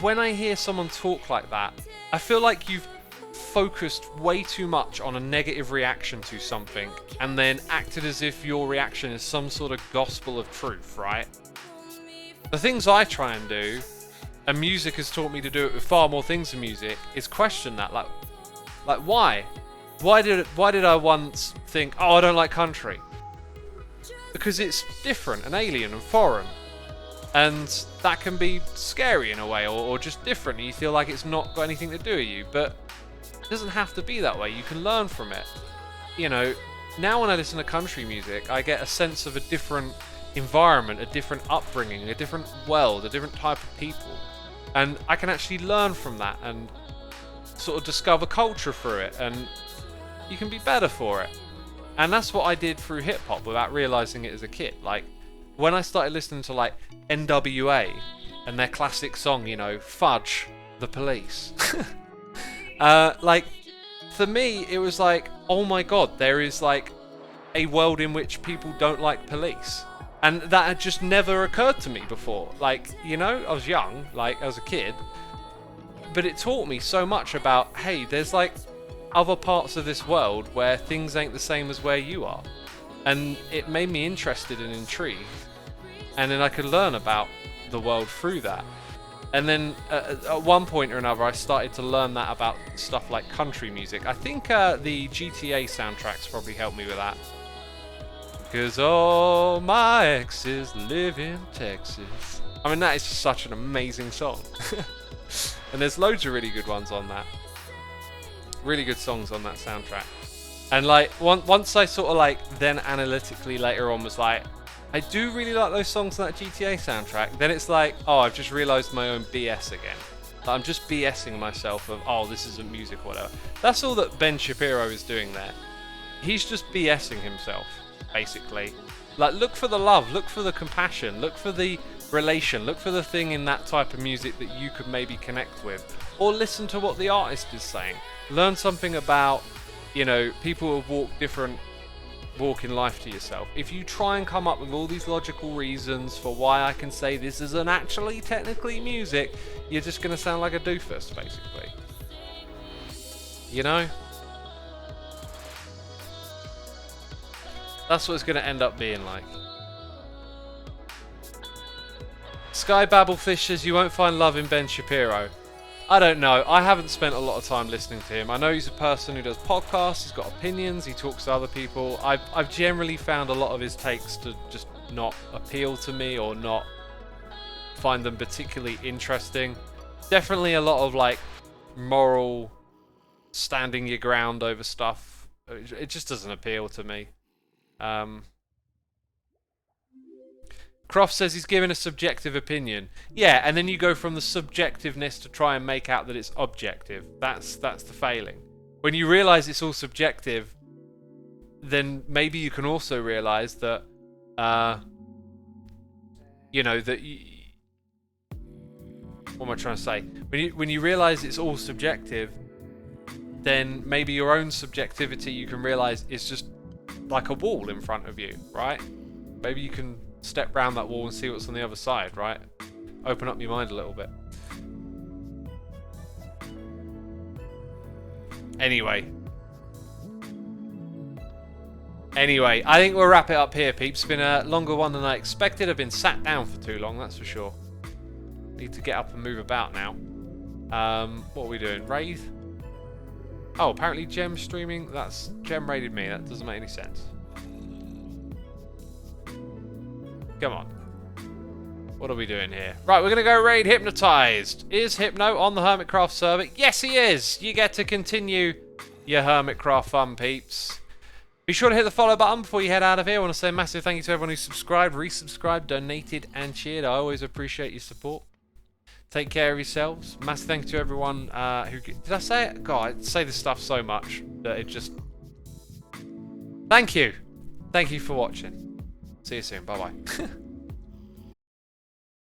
when I hear someone talk like that, I feel like you've focused way too much on a negative reaction to something and then acted as if your reaction is some sort of gospel of truth, right? The things I try and do and music has taught me to do it with far more things than music, is question that. Like why? Why did I once think, oh, I don't like country? Because it's different and alien and foreign. And that can be scary in a way, or just different, and you feel like it's not got anything to do with you. But it doesn't have to be that way. You can learn from it. You know, now when I listen to country music, I get a sense of a different environment, a different upbringing, a different world, a different type of people. And I can actually learn from that and sort of discover culture through it, and you can be better for it. And that's what I did through hip-hop without realising it as a kid. Like, when I started listening to, like, NWA and their classic song, you know, Fudge the Police. Like, for me, it was like, oh my god, there is, like, a world in which people don't like police. And that had just never occurred to me before. Like, you know, I was young, like, as a kid. But it taught me so much about, hey, there's, like, other parts of this world where things ain't the same as where you are. And it made me interested and intrigued. And then I could learn about the world through that. And then at one point or another, I started to learn that about stuff like country music. I think the GTA soundtracks probably helped me with that. Because all my exes live in Texas. I mean, that is just such an amazing song. And there's loads of really good ones on that. Really good songs on that soundtrack. And like once I sort of like then analytically later on was like, I do really like those songs on that GTA soundtrack. Then it's like, oh, I've just realised my own BS again. Like, I'm just BSing myself of, oh, this isn't music or whatever. That's all that Ben Shapiro is doing there. He's just BSing himself, basically. Like, look for the love, look for the compassion, look for the relation, look for the thing in that type of music that you could maybe connect with. Or listen to what the artist is saying. Learn something about, you know, people who walk in life to yourself. If you try and come up with all these logical reasons for why I can say this isn't actually technically music, you're just going to sound like a doofus, basically. You know? That's what it's going to end up being like. Sky Babblefish says you won't find love in Ben Shapiro. I don't know. I haven't spent a lot of time listening to him. I know he's a person who does podcasts, he's got opinions, he talks to other people. I've generally found a lot of his takes to just not appeal to me or not find them particularly interesting. Definitely a lot of like moral standing your ground over stuff. It just doesn't appeal to me. Croft says he's giving a subjective opinion. Yeah, and then you go from the subjectiveness to try and make out that it's objective. That's the failing. When you realise it's all subjective, then maybe you can also realise that, you know, that... what am I trying to say? When you realise it's all subjective, then maybe your own subjectivity, you can realise, is just like a wall in front of you, right? Maybe you can step round that wall and see what's on the other side, right? Open up your mind a little bit. Anyway, I think we'll wrap it up here, peeps. It's been a longer one than I expected. I've been sat down for too long, that's for sure. Need to get up and move about now. What are we doing? Raid? Oh, apparently Gem streaming. That's Gem raided me. That doesn't make any sense. Come on. What are we doing here? Right, we're going to go raid Hypnotized. Is Hypno on the Hermitcraft server? Yes, he is. You get to continue your Hermitcraft fun, peeps. Be sure to hit the follow button before you head out of here. I want to say a massive thank you to everyone who subscribed, resubscribed, donated, and cheered. I always appreciate your support. Take care of yourselves. Massive thank you to everyone who... Did I say it? God, I say this stuff so much that it just... Thank you. Thank you for watching. See you soon. Bye-bye.